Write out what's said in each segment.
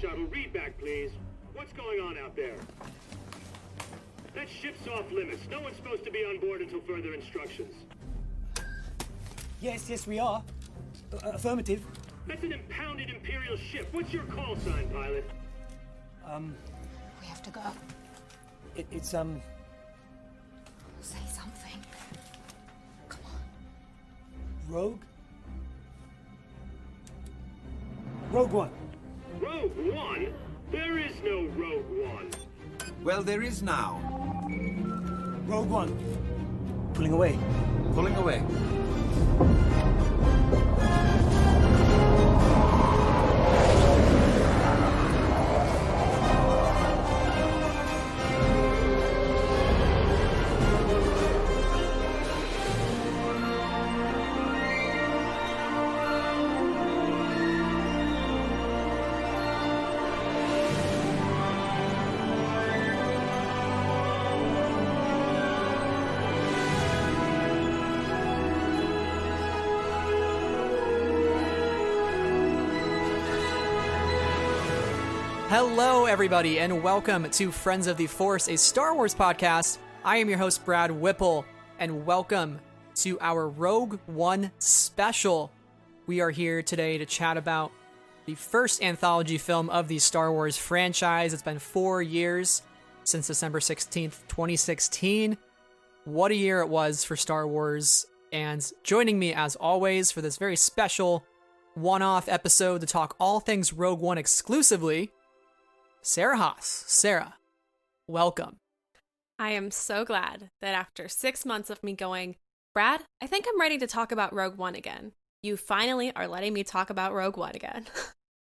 shuttle. Read back, please. What's going on out there? That ship's off limits. No one's supposed to be on board until further instructions. Yes, we are. Affirmative. That's an impounded Imperial ship. What's your call sign, pilot? We have to go. It's Say something. Come on. Rogue? Rogue One. Rogue One? There is no Rogue One. Well, there is now. Rogue One. Pulling away. Pulling away. Hello, everybody, and welcome to Friends of the Force, a Star Wars podcast. I am your host, Brad Whipple, and welcome to our Rogue One special. We are here today to chat about the first anthology film of the Star Wars franchise. It's been 4 years since December 16th, 2016. What a year it was for Star Wars. And joining me, as always, for this very special one-off episode to talk all things Rogue One exclusively, Sarah Haas. Sarah, welcome. I am so glad that after 6 months of me going, Brad, I think I'm ready to talk about Rogue One again. You finally are letting me talk about Rogue One again.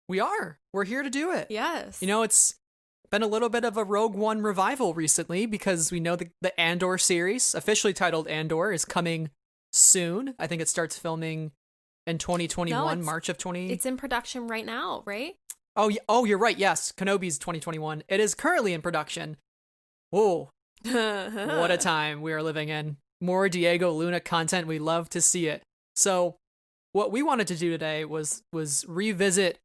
We are. We're here to do it. Yes. You know, it's been a little bit of a Rogue One revival recently because we know the Andor series, officially titled Andor, is coming soon. I think it starts filming in 2021, March of 20. It's in production right now, right? Oh, you're right. Yes, Kenobi's 2021. It is currently in production. Whoa. What a time we are living in. More Diego Luna content. We love to see it. So what we wanted to do today was revisit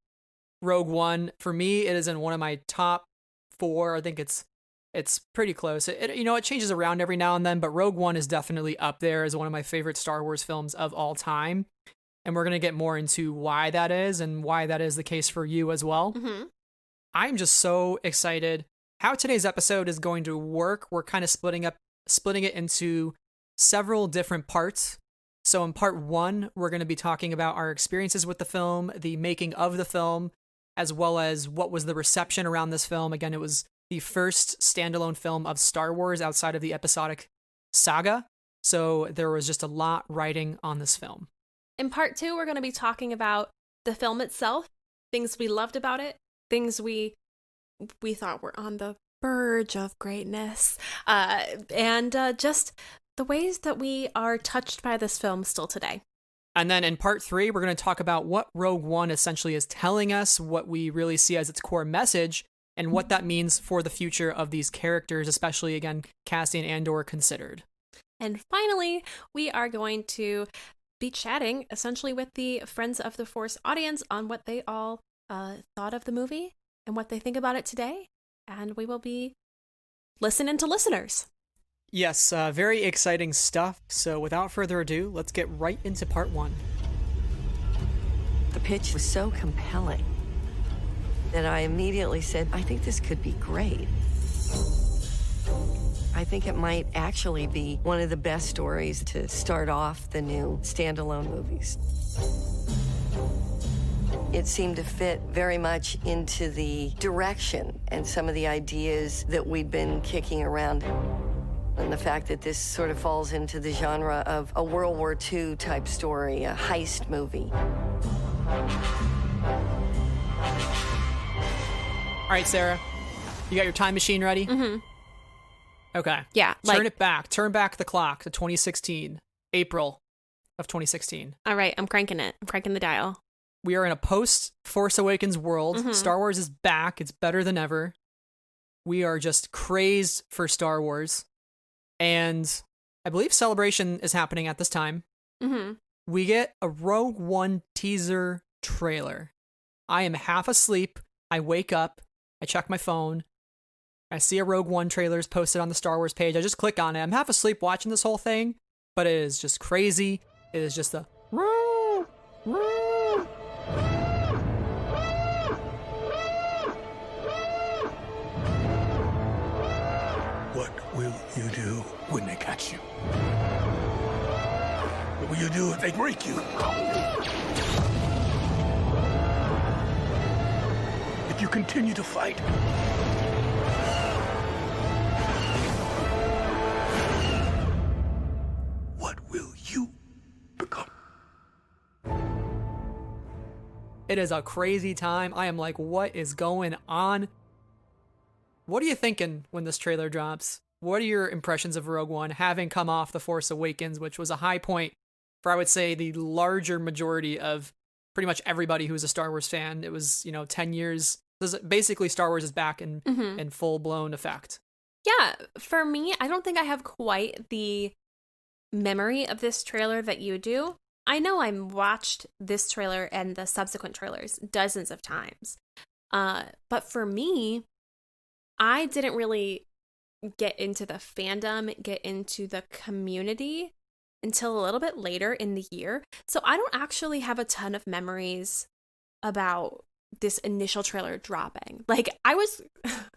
Rogue One. For me, it is in one of my top 4. I think it's pretty close. It changes around every now and then, but Rogue One is definitely up there as one of my favorite Star Wars films of all time. And we're going to get more into why that is and why that is the case for you as well. Mm-hmm. I'm just so excited how today's episode is going to work. We're kind of splitting it into several different parts. So in part 1, we're going to be talking about our experiences with the film, the making of the film, as well as what was the reception around this film. Again, it was the first standalone film of Star Wars outside of the episodic saga. So there was just a lot riding on this film. In part 2, we're going to be talking about the film itself, things we loved about it, things we thought were on the verge of greatness, and just the ways that we are touched by this film still today. And then in part 3, we're going to talk about what Rogue One essentially is telling us, what we really see as its core message, and what that means for the future of these characters, especially, again, Cassian Andor considered. And finally, we are going to be chatting essentially with the Friends of the Force audience on what they all thought of the movie and what they think about it today. And we will be listening to listeners. Yes, very exciting stuff. So without further ado, let's get right into part 1. The pitch was so compelling that I immediately said, I think this could be great. I think it might actually be one of the best stories to start off the new standalone movies. It seemed to fit very much into the direction and some of the ideas that we'd been kicking around. And the fact that this sort of falls into the genre of a World War II type story, a heist movie. All right, Sarah, you got your time machine ready? Mm-hmm. Okay. Yeah. Turn back the clock to 2016, April of 2016. All right, I'm cranking it. I'm cranking the dial. We are in a post-Force Awakens world. Mm-hmm. Star Wars is back. It's better than ever. We are just crazed for Star Wars. And I believe Celebration is happening at this time. Mm-hmm. We get a Rogue One teaser trailer. I am half asleep. I wake up, I check my phone, I see a Rogue One trailers posted on the Star Wars page. I just click on it. I'm half asleep watching this whole thing, but it is just crazy. It is just a What will you do when they catch you? What will you do if they break you? If you continue to fight? What will you become? It is a crazy time. I am like, what is going on? What are you thinking when this trailer drops? What are your impressions of Rogue One, having come off The Force Awakens, which was a high point for, I would say, the larger majority of pretty much everybody who's a Star Wars fan? It was, 10 years. Basically, Star Wars is back in full-blown effect. Yeah, for me, I don't think I have quite the memory of this trailer that you do. I know I watched this trailer and the subsequent trailers dozens of times. But for me, I didn't really get into the fandom, get into the community until a little bit later in the year. So I don't actually have a ton of memories about this initial trailer dropping. Like, I'm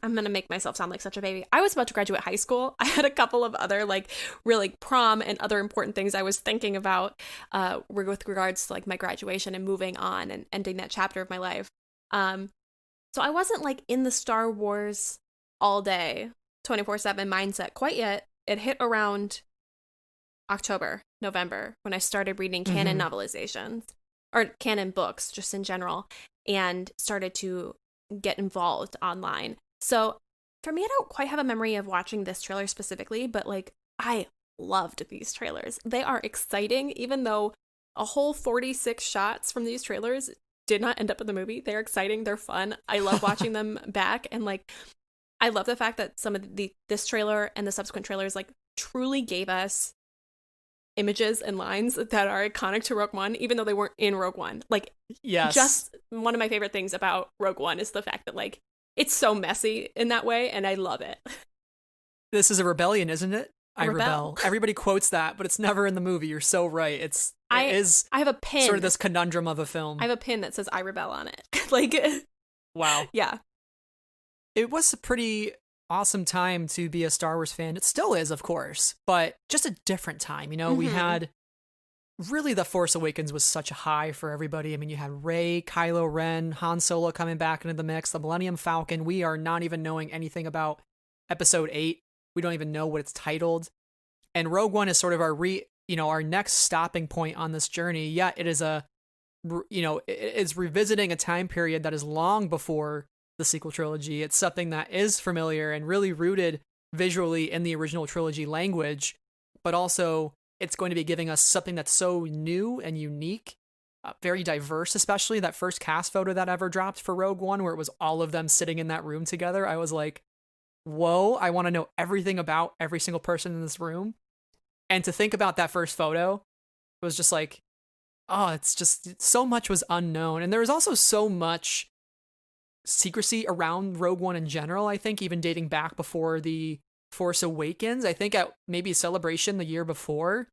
going to make myself sound like such a baby. I was about to graduate high school. I had a couple of other, really prom and other important things I was thinking about with regards to, my graduation and moving on and ending that chapter of my life. So I wasn't, in the Star Wars all day, 24/7 mindset quite yet. It hit around October, November, when I started reading canon novelizations, or canon books just in general, and started to get involved online. So for me, I don't quite have a memory of watching this trailer specifically, but I loved these trailers. They are exciting, even though a whole 46 shots from these trailers did not end up in the movie. They're exciting. They're fun. I love watching them back. And I love the fact that some of this trailer and the subsequent trailers truly gave us images and lines that are iconic to Rogue One, even though they weren't in Rogue One. Yes. Just one of my favorite things about Rogue One is the fact that it's so messy in that way, and I love it. This is a rebellion, isn't it? I rebel. rebel. Everybody quotes that, but it's never in the movie. You're so right. It is I have a pin. Sort of this conundrum of a film. I have a pin that says I rebel on it. Wow. Yeah. It was a pretty awesome time to be a Star Wars fan. It still is, of course, but just a different time. We had really The Force Awakens was such a high for everybody. I mean, you had Rey, Kylo Ren, Han Solo coming back into the mix, the Millennium Falcon. We are not even knowing anything about Episode 8. We don't even know what it's titled. And Rogue One is sort of our next stopping point on this journey. Yet it is it's revisiting a time period that is long before the sequel trilogy. It's something that is familiar and really rooted visually in the original trilogy language, but also it's going to be giving us something that's so new and unique, very diverse, especially that first cast photo that ever dropped for Rogue One, where it was all of them sitting in that room together. I was like, whoa, I want to know everything about every single person in this room. And to think about that first photo, it was just it's just so much was unknown. And there was also so much secrecy around Rogue One in general, I think, even dating back before The Force Awakens. I think at maybe Celebration the year before,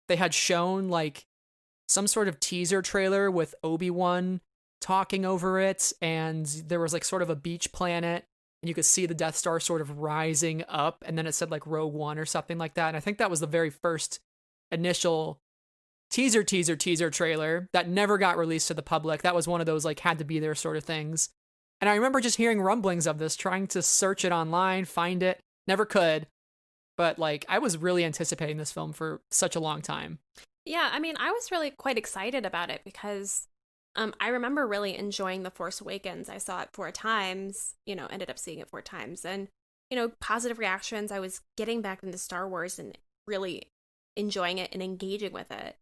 they had shown some sort of teaser trailer with Obi-Wan talking over it, and there was sort of a beach planet, and you could see the Death Star sort of rising up, and then it said Rogue One or something like that. And I think that was the very first initial teaser trailer that never got released to the public. That was one of those had to be there sort of things. And I remember just hearing rumblings of this, trying to search it online, find it, never could. But I was really anticipating this film for such a long time. Yeah, I mean, I was really quite excited about it because I remember really enjoying The Force Awakens. I saw it 4 times, ended up seeing it 4 times. And, positive reactions. I was getting back into Star Wars and really enjoying it and engaging with it.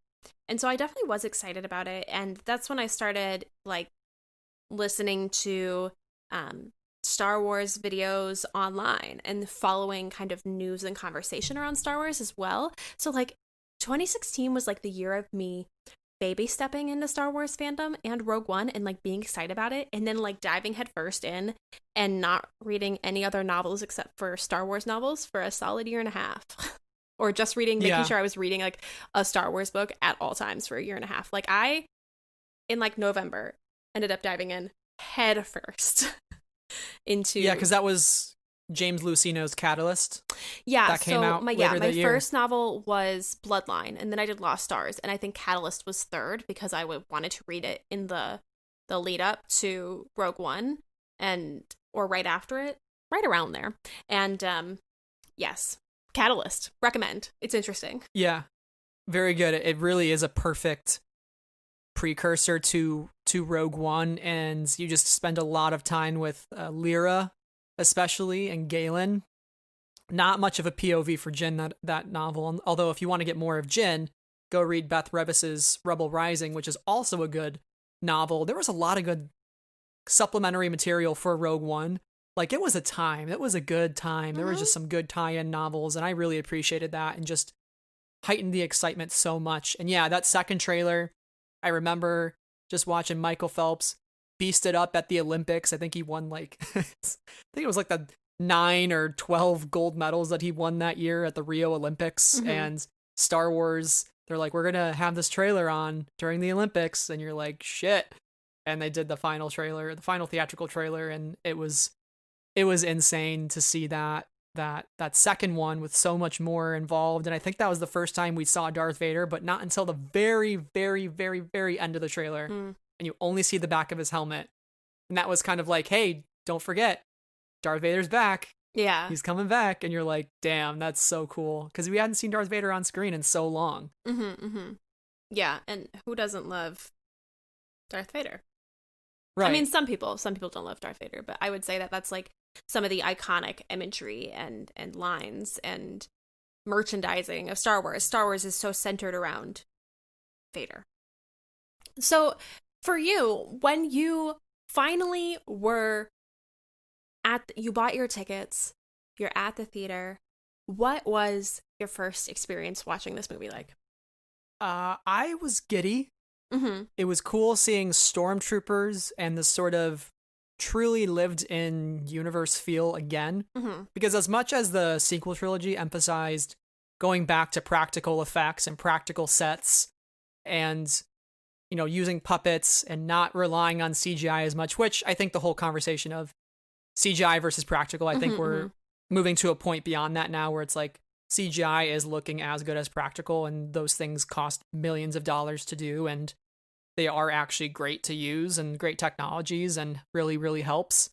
And so I definitely was excited about it. And that's when I started, listening to Star Wars videos online and following kind of news and conversation around Star Wars as well. So 2016 was the year of me baby stepping into Star Wars fandom and Rogue One and like being excited about it, and then like diving headfirst in and not reading any other novels except for Star Wars novels for a solid year and a half. Or just making sure I was reading like a Star Wars book at all times for a year and a half. Like I, in like November, ended up diving in head first into. Yeah, because that was James Luceno's Catalyst. Yeah, that came out my later that year. first novel was Bloodline, and then I did Lost Stars, and I think Catalyst was third because I wanted to read it in the lead up to Rogue One, or right after it, right around there. And yes, Catalyst, recommend. It's interesting. Yeah, very good. It really is a perfect precursor to Rogue One, and you just spend a lot of time with Lyra, especially, and Galen. Not much of a POV for Jyn, that novel. Although if you want to get more of Jyn, go read Beth Revis's Rebel Rising, which is also a good novel. There was a lot of good supplementary material for Rogue One. Like, it was a time. It was a good time. There was just some good tie-in novels, and I really appreciated that and just heightened the excitement so much. And yeah, that second trailer, I remember just watching Michael Phelps beast it up at the Olympics. I think he won I think it was like the 9 or 12 gold medals that he won that year at the Rio Olympics. And Star Wars, they're like, we're gonna have this trailer on during the Olympics, and you're like, shit. And they did the final theatrical trailer, and it was insane to see that second one with so much more involved. And I think that was the first time we saw Darth Vader, but not until the very, very, very, very end of the trailer. And you only see the back of his helmet. And that was kind of like, hey, don't forget, Darth Vader's back. Yeah. He's coming back. And you're like, damn, that's so cool. Because we hadn't seen Darth Vader on screen in so long. Yeah, and who doesn't love Darth Vader? Right. I mean, some people don't love Darth Vader, but I would say that that's like some of the iconic imagery and lines and merchandising of Star Wars. Star Wars is so centered around Vader. So for you, when you finally were you bought your tickets, you're at the theater, what was your first experience watching this movie like? I was giddy. It was cool seeing stormtroopers and the sort of truly lived in universe feel again. Because as much as the sequel trilogy emphasized going back to practical effects and practical sets and, you know, using puppets and not relying on CGI as much, which I think the whole conversation of CGI versus practical, I think we're moving to a point beyond that now where it's like CGI is looking as good as practical, and those things cost millions of dollars to do, and they are actually great to use and great technologies and really, really helps.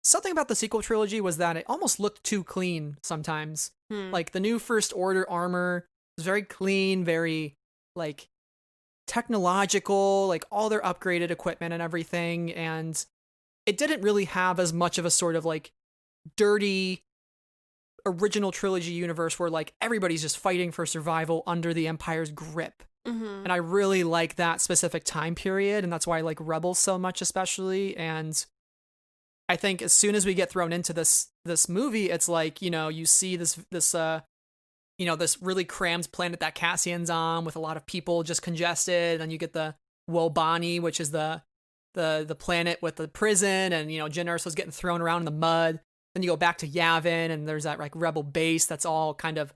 Something about the sequel trilogy was that it almost looked too clean sometimes. Like the new First Order armor was very clean, very like technological, like all their upgraded equipment and everything, and it didn't really have as much of a sort of like dirty original trilogy universe where like everybody's just fighting for survival under the Empire's grip. And I really like that specific time period, and that's why I like Rebels so much, especially. And I think as soon as we get thrown into this movie, it's like, you know, you see this really crammed planet that Cassian's on with a lot of people just congested, and you get the Wobani, which is the planet with the prison, and, you know, Jyn Erso's getting thrown around in the mud. Then you go back to Yavin, and there's that like rebel base that's all kind of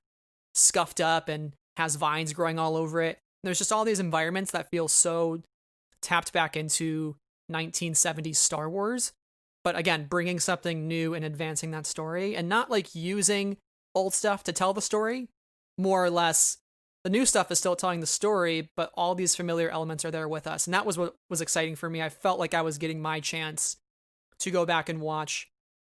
scuffed up and has vines growing all over it. There's just all these environments that feel so tapped back into 1970s Star Wars. But again, bringing something new and advancing that story, and not like using old stuff to tell the story. More or less, the new stuff is still telling the story, but all these familiar elements are there with us. And that was what was exciting for me. I felt like I was getting my chance to go back and watch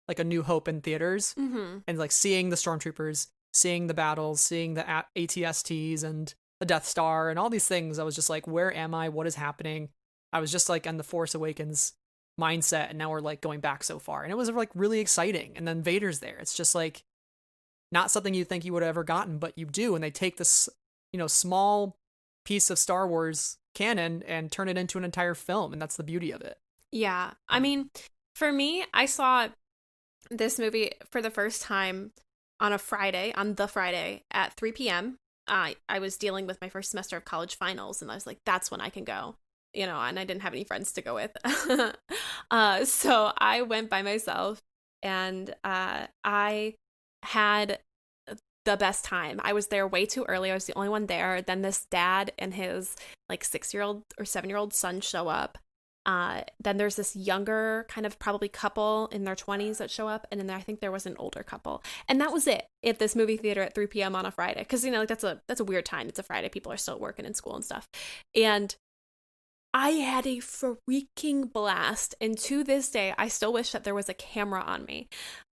like A New Hope in theaters, and like seeing the stormtroopers, seeing the battles, seeing the ATSTs and the Death Star and all these things. I was just like, where am I? What is happening? I was just like on the Force Awakens mindset, and now we're like going back so far, and it was like really exciting. And then Vader's there. It's just like not something you think you would have ever gotten, but you do. And they take this, you know, small piece of Star Wars canon and turn it into an entire film, and that's the beauty of it. Yeah. I mean, for me, I saw this movie for the first time on the Friday at 3 p.m. I was dealing with my first semester of college finals, and I was like, that's when I can go, and I didn't have any friends to go with. So I went by myself, and I had the best time. I was there way too early. I was the only one there. Then this dad and his like 6-year-old or 7-year-old son show up. Then there's this younger kind of probably couple in their 20s that show up, and then I think there was an older couple, and that was it at this movie theater at 3 p.m. on a Friday, because like that's a weird time. It's a Friday, people are still working in school and stuff, and I had a freaking blast. And to this day, I still wish that there was a camera on me,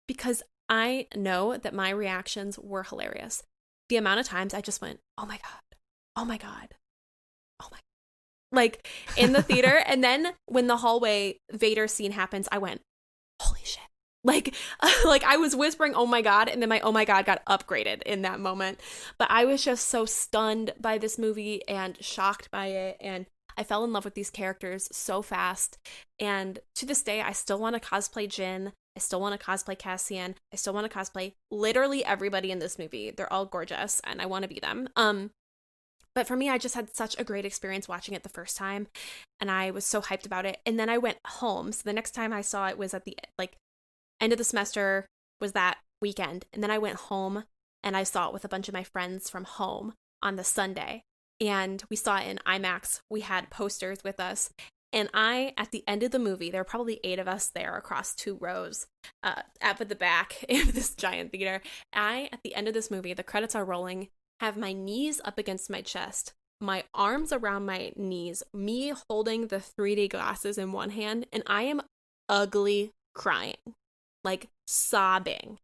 because I know that my reactions were hilarious. The amount of times I just went, oh my god, oh my god, oh my, like in the theater. And then when the hallway Vader scene happens, I went, holy shit. Like I was whispering, oh my god, and then my oh my god got upgraded in that moment. But I was just so stunned by this movie and shocked by it, and I fell in love with these characters so fast. And to this day, I still want to cosplay Jyn. I still want to cosplay Cassian. I still want to cosplay literally everybody in this movie. They're all gorgeous, and I want to be them. But for me, I just had such a great experience watching it the first time, and I was so hyped about it. And then I went home. So the next time I saw it was at the end of the semester, was that weekend. And then I went home and I saw it with a bunch of my friends from home on the Sunday. And we saw it in IMAX. We had posters with us. And at the end of the movie, there were probably 8 of us there across 2 rows up at the back of this giant theater. At the end of this movie, the credits are rolling, have my knees up against my chest, my arms around my knees, me holding the 3D glasses in one hand, and I am ugly crying, like sobbing.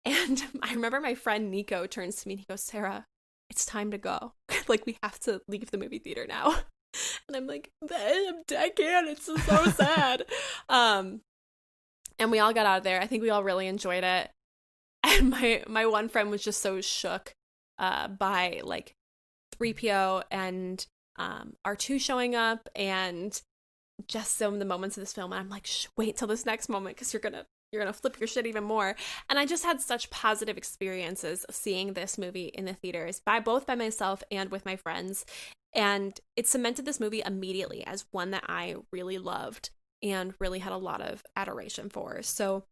And I remember my friend Nico turns to me and he goes, Sarah, it's time to go. Like, we have to leave the movie theater now. And I'm like, I can't. It's so sad. And we all got out of there. I think we all really enjoyed it. And my one friend was just so shook by like 3PO and R2 showing up and just some of the moments of this film. And I'm like, wait till this next moment, because you're gonna flip your shit even more. And I just had such positive experiences seeing this movie in the theaters, both by myself and with my friends. And it cemented this movie immediately as one that I really loved and really had a lot of adoration for. So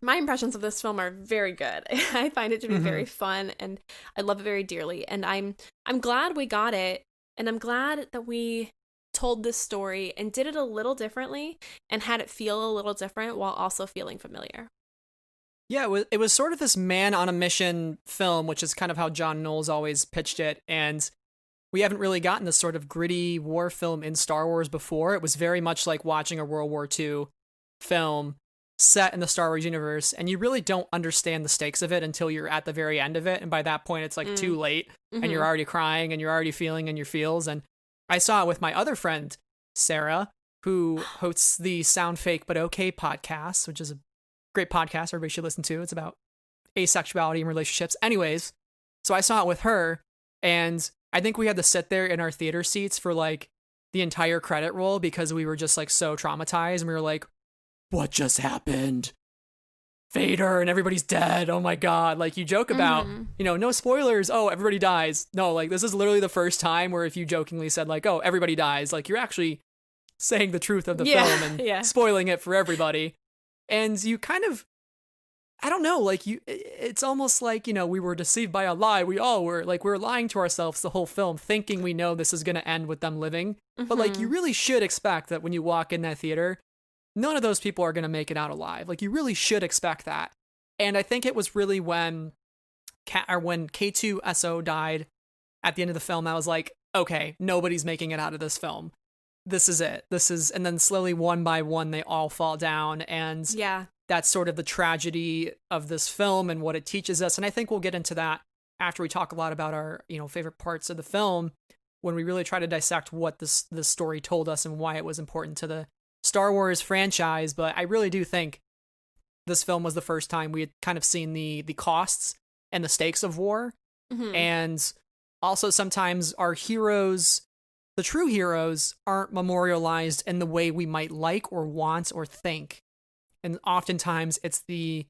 my impressions of this film are very good. I find it to be very fun, and I love it very dearly. And I'm glad we got it, and I'm glad that we told this story and did it a little differently and had it feel a little different while also feeling familiar. Yeah, it was sort of this man on a mission film, which is kind of how John Knowles always pitched it. And we haven't really gotten this sort of gritty war film in Star Wars before. It was very much like watching a World War II film set in the Star Wars universe, and you really don't understand the stakes of it until you're at the very end of it. And by that point, it's like too late, and you're already crying and you're already feeling in your feels. And I saw it with my other friend, Sarah, who hosts the Sound Fake But Okay podcast, which is a great podcast everybody should listen to. It's about asexuality and relationships. Anyways, so I saw it with her, and I think we had to sit there in our theater seats for like the entire credit roll because we were just like so traumatized, and we were like, what just happened? Vader and everybody's dead. Oh my god. Like, you joke about, no spoilers. Oh, everybody dies. No, like, this is literally the first time where if you jokingly said like, oh, everybody dies, like, you're actually saying the truth of the film and spoiling it for everybody. And you kind of, I don't know, like, it's almost like, we were deceived by a lie. We all were, like, we're lying to ourselves the whole film, thinking we know this is going to end with them living. But like, you really should expect that when you walk in that theater, none of those people are going to make it out alive. Like, you really should expect that. And I think it was really when K2SO died at the end of the film, I was like, okay, nobody's making it out of this film. This is it. And then slowly, one by one, they all fall down. And that's sort of the tragedy of this film and what it teaches us. And I think we'll get into that after we talk a lot about our, favorite parts of the film, when we really try to dissect what this story told us and why it was important to the Star Wars franchise. But I really do think this film was the first time we had kind of seen the costs and the stakes of war. And also sometimes our heroes, the true heroes, aren't memorialized in the way we might like or want or think. And oftentimes it's the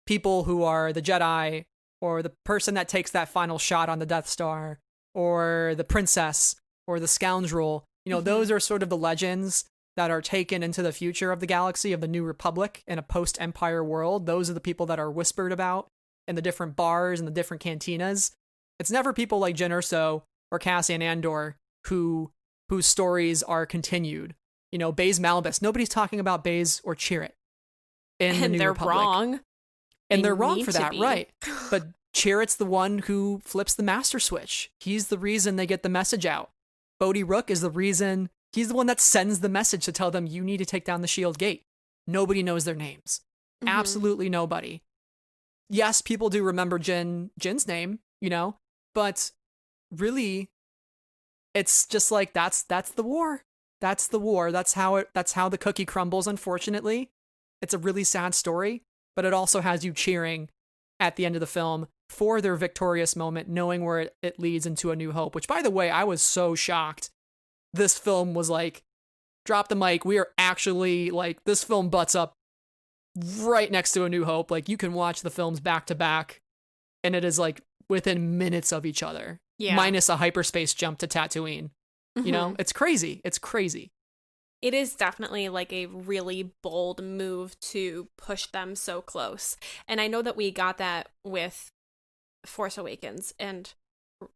people who are the Jedi or the person that takes that final shot on the Death Star, or the princess, or the scoundrel. You know, those are sort of the legends that are taken into the future of the galaxy, of the New Republic in a post-Empire world. Those are the people that are whispered about in the different bars and the different cantinas. It's never people like Jyn Erso or Cassian Andor whose stories are continued. You know, Baze Malbus. Nobody's talking about Baze or Chirrut in the New they're Republic. wrong. And they're They wrong need for to that, be. right? But Chirrut's the one who flips the master switch. He's the reason they get the message out. Bodhi Rook is the reason. He's the one that sends the message to tell them you need to take down the Shield Gate. Nobody knows their names. Absolutely nobody. Yes, people do remember Jin's name, you know, but really, it's just like that's the war. That's the war. That's how the cookie crumbles. Unfortunately, it's a really sad story, but it also has you cheering at the end of the film for their victorious moment, knowing where it leads into A New Hope. Which, by the way, I was so shocked. This film was like, drop the mic. We are actually like, this film butts up right next to A New Hope. Like, you can watch the films back to back, and it is like within minutes of each other. Yeah. Minus a hyperspace jump to Tatooine. You know, it's crazy. It's crazy. It is definitely like a really bold move to push them so close. And I know that we got that with Force Awakens and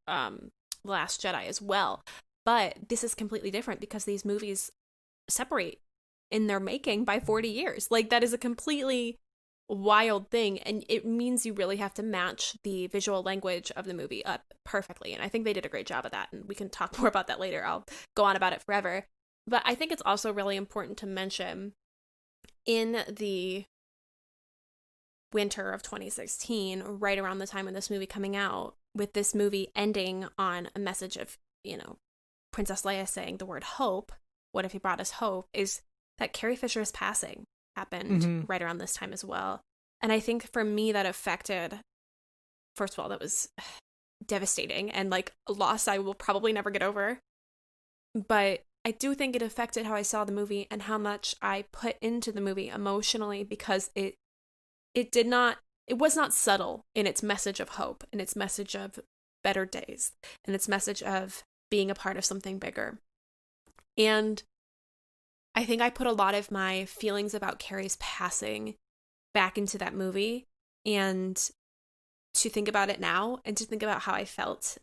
Last Jedi as well. But this is completely different because these movies separate in their making by 40 years. Like, that is a completely wild thing, and it means you really have to match the visual language of the movie up perfectly. And I think they did a great job of that, and we can talk more about that later. I'll go on about it forever. But I think it's also really important to mention, in the winter of 2016, right around the time of this movie coming out, with this movie ending on a message of, you know, Princess Leia saying the word hope, what if he brought us hope, is that Carrie Fisher's passing happened right around this time as well. And I think for me that affected, first of all, that was devastating and like a loss I will probably never get over. But I do think it affected how I saw the movie and how much I put into the movie emotionally, because it was not subtle in its message of hope, and its message of better days, and its message of being a part of something bigger. And I think I put a lot of my feelings about Carrie's passing back into that movie, and to think about it now and to think about how I felt.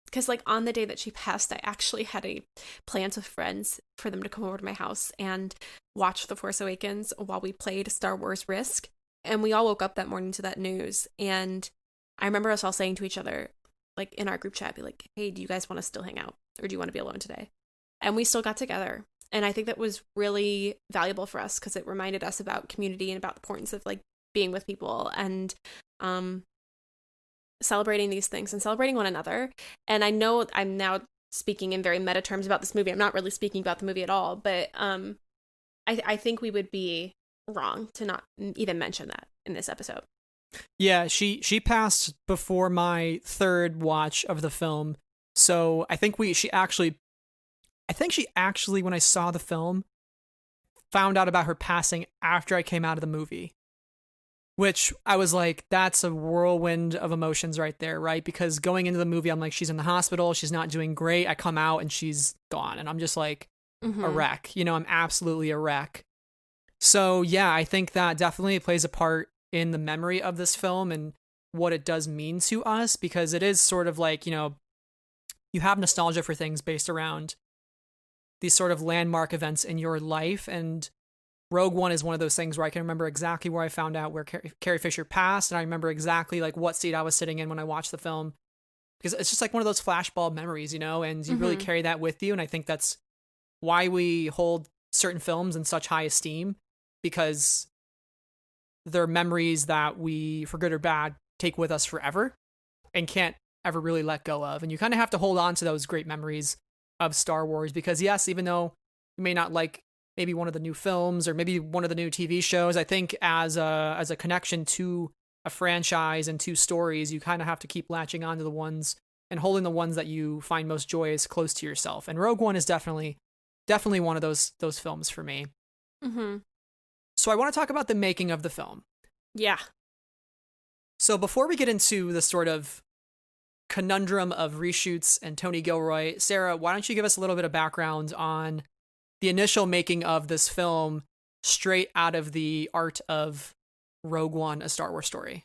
Because like on the day that she passed, I actually had a plans with friends for them to come over to my house and watch The Force Awakens while we played Star Wars Risk. And we all woke up that morning to that news. And I remember us all saying to each other, like in our group chat, be like, hey, do you guys want to still hang out? Or do you want to be alone today? And we still got together. And I think that was really valuable for us because it reminded us about community and about the importance of like being with people and celebrating these things and celebrating one another. And I know I'm now speaking in very meta terms about this movie. I'm not really speaking about the movie at all, but I think we would be wrong to not even mention that in this episode. Yeah, she passed before my third watch of the film. So I think she actually, when I saw the film, found out about her passing after I came out of the movie. Which I was like, that's a whirlwind of emotions right there, right? Because going into the movie, I'm like, she's in the hospital, she's not doing great. I come out and she's gone. And I'm just like a wreck. You know, I'm absolutely a wreck. So yeah, I think that definitely plays a part in the memory of this film and what it does mean to us, because it is sort of like, you know, you have nostalgia for things based around these sort of landmark events in your life. And Rogue One is one of those things where I can remember exactly where I found out where Carrie Fisher passed. And I remember exactly like what seat I was sitting in when I watched the film, because it's just like one of those flashbulb memories, you know, and you really carry that with you. And I think that's why we hold certain films in such high esteem, because they're memories that we, for good or bad, take with us forever and can't ever really let go of. And you kind of have to hold on to those great memories of Star Wars, because yes, even though you may not like maybe one of the new films or maybe one of the new TV shows, I think as a connection to a franchise and to stories, you kind of have to keep latching on to the ones and holding the ones that you find most joyous close to yourself. And Rogue One is definitely one of those films for me. So I want to talk about the making of the film. Yeah. So before we get into the sort of conundrum of reshoots and Tony Gilroy, Sarah, why don't you give us a little bit of background on the initial making of this film straight out of the art of Rogue One, A Star Wars Story?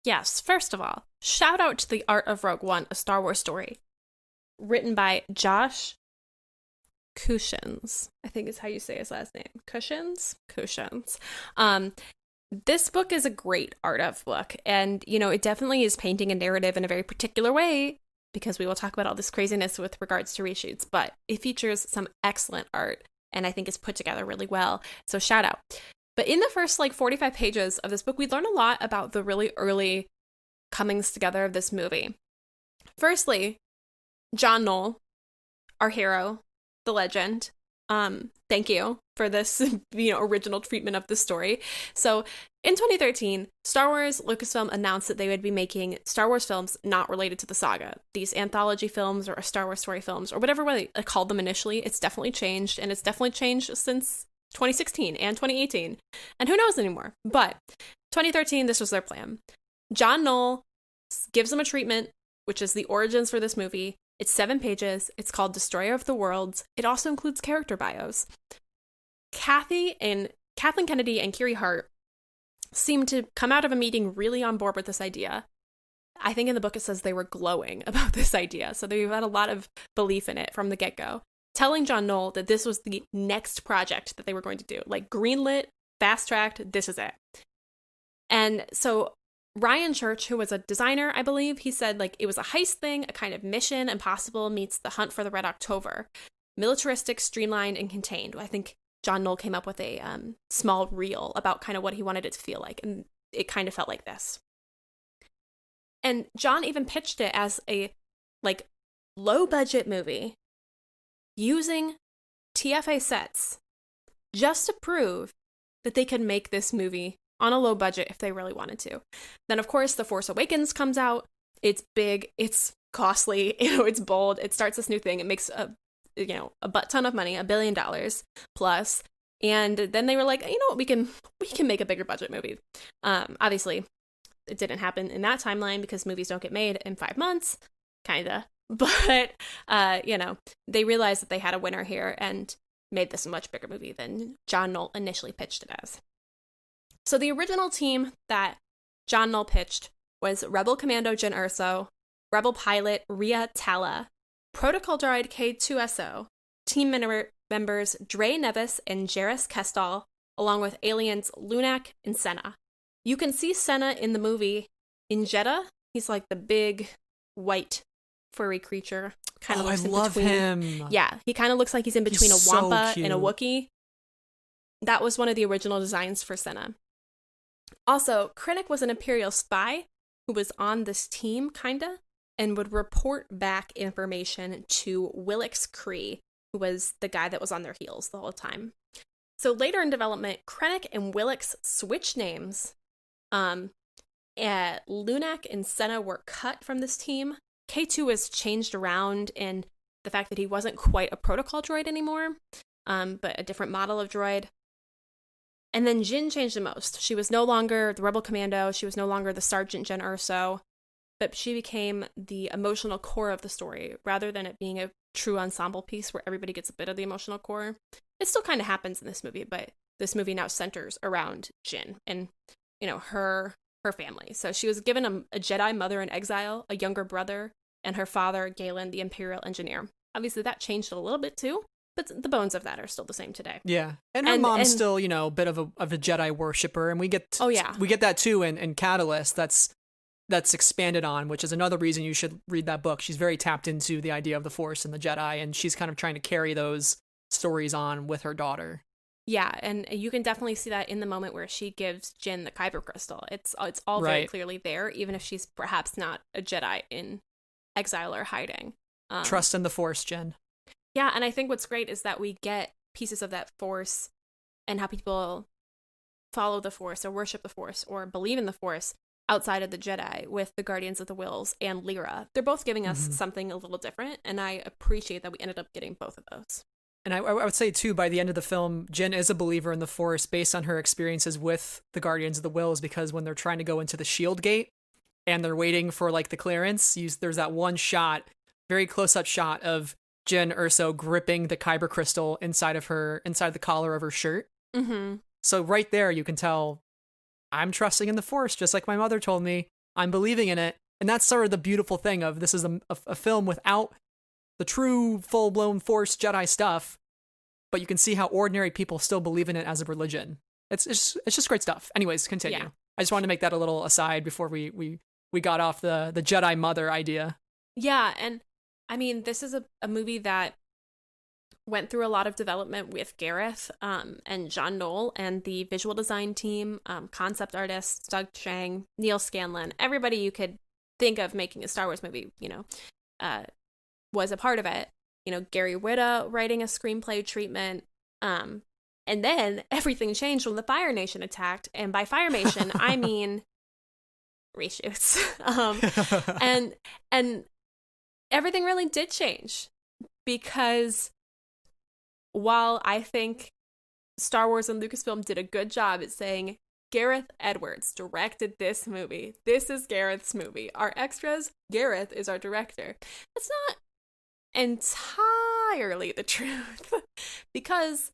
Yes, first of all, shout out to The Art of Rogue One, A Star Wars Story, written by Josh Kushins, I think is how you say his last name. Kushins. This book is a great art of book, and it definitely is painting a narrative in a very particular way, because we will talk about all this craziness with regards to reshoots, but it features some excellent art, and I think it's put together really well. So shout out. But in the first 45 pages of this book, we learn a lot about the really early comings together of this movie. Firstly, John Knoll, our hero, the legend. Thank you for this, original treatment of the story. So in 2013, Star Wars Lucasfilm announced that they would be making Star Wars films not related to the saga. These anthology films or Star Wars story films or whatever way they called them initially, it's definitely changed, and it's definitely changed since 2016 and 2018. And who knows anymore? But 2013, this was their plan. John Knoll gives them a treatment, which is the origins for this movie. It's 7 pages. It's called Destroyer of the Worlds. It also includes character bios. Kathleen Kennedy and Kiri Hart seem to come out of a meeting really on board with this idea. I think in the book it says they were glowing about this idea. So they've had a lot of belief in it from the get-go, telling John Knoll that this was the next project that they were going to do. Greenlit, fast-tracked, this is it. And so Ryan Church, who was a designer, I believe, he said it was a heist thing, a kind of Mission Impossible meets The Hunt for the Red October. Militaristic, streamlined, and contained. I think John Knoll came up with a small reel about kind of what he wanted it to feel like, and it kind of felt like this. And John even pitched it as a low-budget movie using TFA sets just to prove that they could make this movie on a low budget if they really wanted to. Then, of course, The Force Awakens comes out. It's big. It's costly. It's bold. It starts this new thing. It makes a butt ton of money, $1 billion plus. And then they were like, you know what, we can make a bigger budget movie. Obviously, it didn't happen in that timeline because movies don't get made in 5 months, kinda. But they realized that they had a winner here and made this a much bigger movie than John Knoll initially pitched it as. So the original team that John Knoll pitched was Rebel Commando Jyn Erso, Rebel pilot Rhea Talla, Protocol droid K2SO, team members Dre Nevis and Jarrus Kestal, along with aliens Lunak and Senna. You can see Senna in the movie in Jedha. He's like the big white furry creature. Kind of looks I love him. Yeah, he kind of looks like he's in between He's a Wampa so and a Wookiee. That was one of the original designs for Senna. Also, Krennic was an Imperial spy who was on this team, kinda, and would report back information to Willix Kree, who was the guy that was on their heels the whole time. So later in development, Krennic and Willix switched names. Lunak and Senna were cut from this team. K2 was changed around in the fact that he wasn't quite a protocol droid anymore, but a different model of droid. And then Jyn changed the most. She was no longer the Rebel Commando. She was no longer the Sergeant Jyn Erso, but she became the emotional core of the story rather than it being a true ensemble piece where everybody gets a bit of the emotional core. It still kind of happens in this movie, but this movie now centers around Jyn and, her family. So she was given a Jedi mother in exile, a younger brother, and her father, Galen, the Imperial engineer. Obviously, that changed a little bit too. But the bones of that are still the same today. Yeah. And her mom's still, a bit of a Jedi worshiper. And we get we get that too in Catalyst that's expanded on, which is another reason you should read that book. She's very tapped into the idea of the Force and the Jedi, and she's kind of trying to carry those stories on with her daughter. Yeah, and you can definitely see that in the moment where she gives Jyn the Kyber crystal. It's all very clearly there, even if she's perhaps not a Jedi in exile or hiding. Trust in the Force, Jyn. Yeah, and I think what's great is that we get pieces of that Force and how people follow the Force or worship the Force or believe in the Force outside of the Jedi with the Guardians of the Whills and Lyra. They're both giving us something a little different, and I appreciate that we ended up getting both of those. And I would say, too, by the end of the film, Jyn is a believer in the Force based on her experiences with the Guardians of the Whills, because when they're trying to go into the Shield Gate, and they're waiting for like the clearance, there's that one shot, very close-up shot of Jyn Erso gripping the kyber crystal inside the collar of her shirt. Mm-hmm. So right there, you can tell I'm trusting in the Force, just like my mother told me. I'm believing in it. And that's sort of the beautiful thing of this is a film without the true full-blown Force Jedi stuff, but you can see how ordinary people still believe in it as a religion. It's just great stuff. Anyways, continue. Yeah. I just wanted to make that a little aside before we got off the Jedi Mother idea. Yeah, and I mean, this is a movie that went through a lot of development with Gareth and John Knoll and the visual design team, concept artists, Doug Chang, Neil Scanlon, everybody you could think of making a Star Wars movie, was a part of it. Gary Whitta writing a screenplay treatment. And then everything changed when the Fire Nation attacked. And by Fire Nation, I mean reshoots. And everything really did change, because while I think Star Wars and Lucasfilm did a good job at saying, Gareth Edwards directed this movie. This is Gareth's movie. Our extras, Gareth is our director. That's not entirely the truth. Because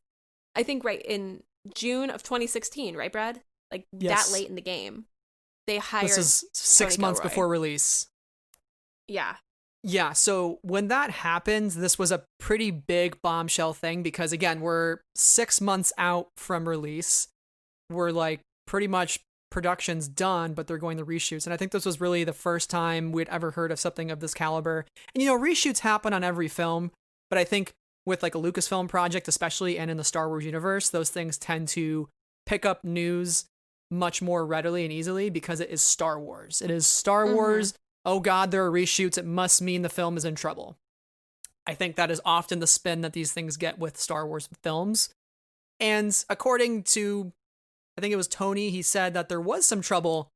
I think right in June of 2016, right, Brad? Like Yes. that late in the game, they hired This is 6 Tony months Gilroy. before release. Yeah. Yeah, so when that happened, this was a pretty big bombshell thing because, again, we're 6 months out from release. We're like pretty much production's done, but they're going to reshoots. And I think this was really the first time we'd ever heard of something of this caliber. And, reshoots happen on every film, but I think with like a Lucasfilm project, especially, and in the Star Wars universe, those things tend to pick up news much more readily and easily because it is Star Wars. It is Star Wars. Oh God, there are reshoots. It must mean the film is in trouble. I think that is often the spin that these things get with Star Wars films. And according to, I think it was Tony, he said that there was some trouble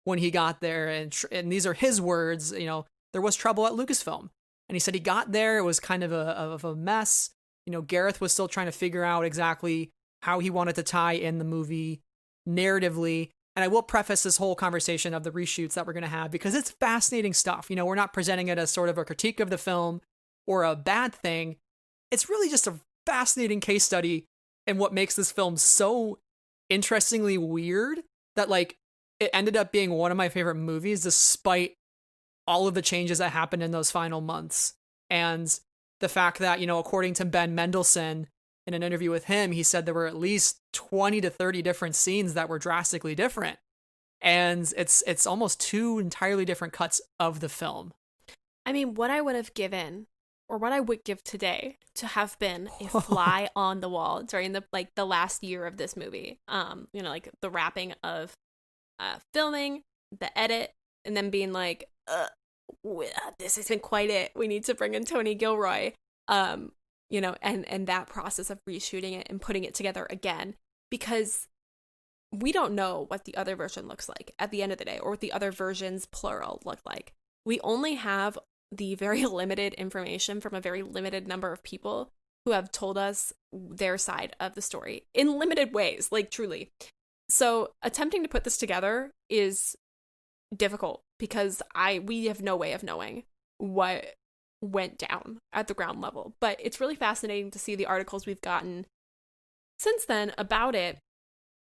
when he got there. And these are his words, there was trouble at Lucasfilm. And he said he got there, it was kind of a mess. Gareth was still trying to figure out exactly how he wanted to tie in the movie narratively. And I will preface this whole conversation of the reshoots that we're going to have because it's fascinating stuff. We're not presenting it as sort of a critique of the film or a bad thing. It's really just a fascinating case study in what makes this film so interestingly weird that like it ended up being one of my favorite movies despite all of the changes that happened in those final months. And the fact that, according to Ben Mendelsohn, in an interview with him, he said there were at least 20 to 30 different scenes that were drastically different. And it's almost two entirely different cuts of the film. I mean, what I would have given, or what I would give today, to have been a fly on the wall during the last year of this movie. Like the wrapping of filming, the edit, and then being like, this isn't quite it. We need to bring in Tony Gilroy. And that process of reshooting it and putting it together again, because we don't know what the other version looks like at the end of the day, or what the other versions, plural, look like. We only have the very limited information from a very limited number of people who have told us their side of the story in limited ways, like truly. So attempting to put this together is difficult because we have no way of knowing what went down at the ground level. But it's really fascinating to see the articles we've gotten since then about it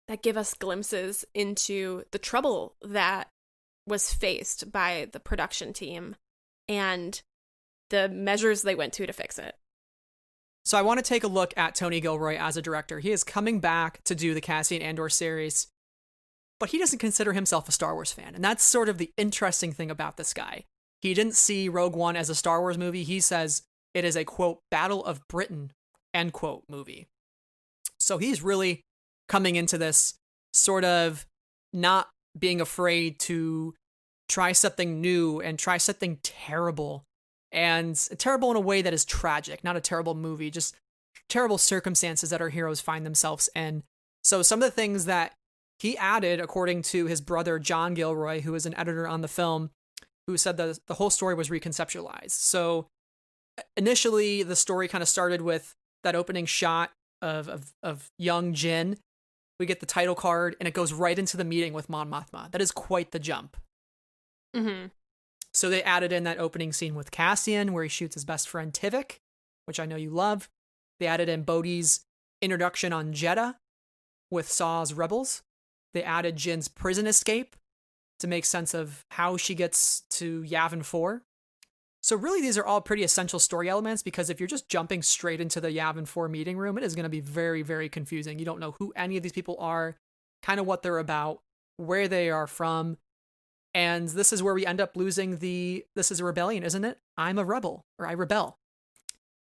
that give us glimpses into the trouble that was faced by the production team and the measures they went to fix it. So I want to take a look at Tony Gilroy as a director. He is coming back to do the Cassian Andor series, but he doesn't consider himself a Star Wars fan. And that's sort of the interesting thing about this guy. He didn't see Rogue One as a Star Wars movie. He says it is a, quote, Battle of Britain, end quote, movie. So he's really coming into this sort of not being afraid to try something new and try something terrible. And terrible in a way that is tragic, not a terrible movie, just terrible circumstances that our heroes find themselves in. So some of the things that he added, according to his brother, John Gilroy, who is an editor on the film, who said that the whole story was reconceptualized. So initially, the story kind of started with that opening shot of young Jyn. We get the title card, and it goes right into the meeting with Mon Mothma. That is quite the jump. Mm-hmm. So they added in that opening scene with Cassian where he shoots his best friend Tivik, which I know you love. They added in Bodhi's introduction on Jeddah with Saw's rebels. They added Jin's prison escape to make sense of how she gets to Yavin 4. So really, these are all pretty essential story elements, because if you're just jumping straight into the Yavin 4 meeting room, it is going to be very, very confusing. You don't know who any of these people are, kind of what they're about, where they are from. And this is where we end up losing this is a rebellion, isn't it? I'm a rebel, or I rebel.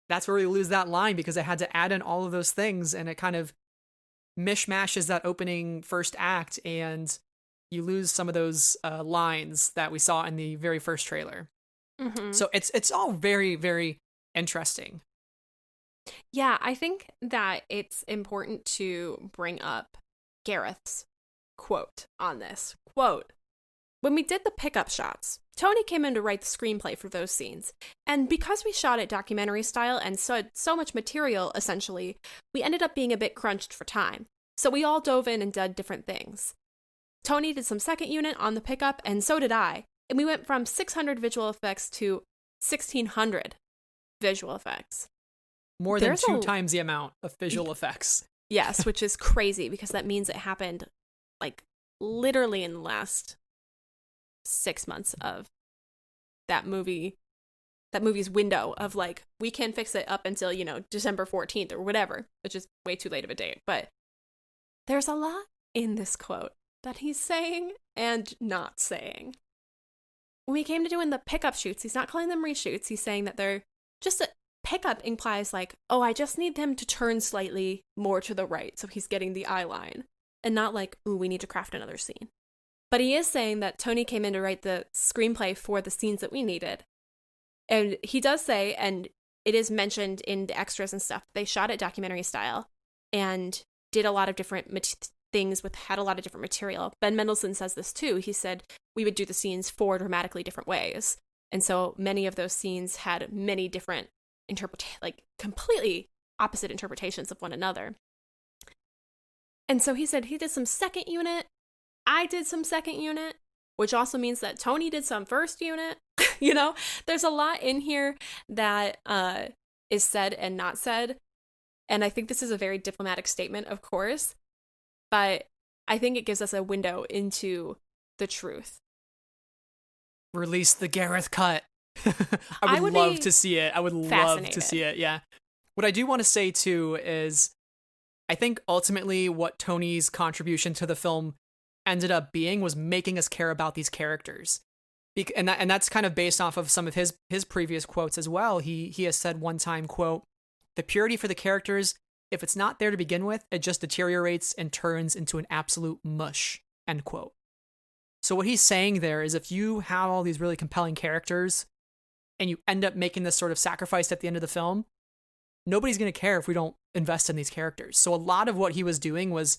That's where we lose that line, because I had to add in all of those things, and it kind of mishmashes that opening first act, and you lose some of those lines that we saw in the very first trailer. Mm-hmm. So it's all very, very interesting. Yeah, I think that it's important to bring up Gareth's quote on this. Quote, "When we did the pickup shots, Tony came in to write the screenplay for those scenes. And because we shot it documentary style and so much material, essentially, we ended up being a bit crunched for time. So we all dove in and did different things. Tony did some second unit on the pickup, and so did I. And we went from 600 visual effects to 1,600 visual effects. More than 2 times the amount of visual effects. Yes, which is crazy, because that means it happened, like, literally in the last 6 months of that movie's window of, like, we can fix it up until, December 14th or whatever, which is way too late of a date. But there's a lot in this quote that he's saying and not saying. When we came to doing the pickup shoots, he's not calling them reshoots. He's saying that they're just pickup implies, like, oh, I just need him to turn slightly more to the right so he's getting the eye line, and not like, ooh, we need to craft another scene. But he is saying that Tony came in to write the screenplay for the scenes that we needed. And he does say, and it is mentioned in the extras and stuff, they shot it documentary style and did a lot of different things had a lot of different material. Ben Mendelsohn says this too. He said we would do the scenes 4 dramatically different ways. And so many of those scenes had many different completely opposite interpretations of one another. And so he said he did some second unit. I did some second unit, which also means that Tony did some first unit. There's a lot in here that is said and not said. And I think this is a very diplomatic statement, of course, but I think it gives us a window into the truth. Release the Gareth cut. I would love to see it. I would love to see it. Yeah. What I do want to say too is I think ultimately what Tony's contribution to the film ended up being was making us care about these characters. And that's kind of based off of some of his previous quotes as well. He has said one time, quote, "The purity for the characters, if it's not there to begin with, it just deteriorates and turns into an absolute mush," end quote. So what he's saying there is if you have all these really compelling characters and you end up making this sort of sacrifice at the end of the film, nobody's going to care if we don't invest in these characters. So a lot of what he was doing was,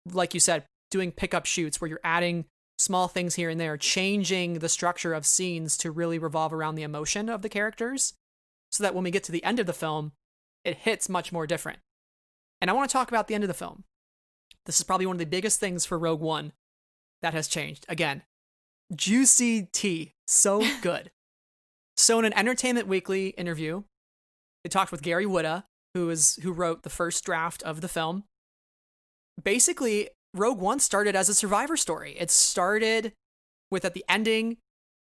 like you said, doing pickup shoots where you're adding small things here and there, changing the structure of scenes to really revolve around the emotion of the characters so that when we get to the end of the film, it hits much more different. And I want to talk about the end of the film. This is probably one of the biggest things for Rogue One that has changed. Again, juicy tea. So good. So in an Entertainment Weekly interview, they talked with Gary Whitta, who wrote the first draft of the film. Basically, Rogue One started as a survivor story. It started with, at the ending,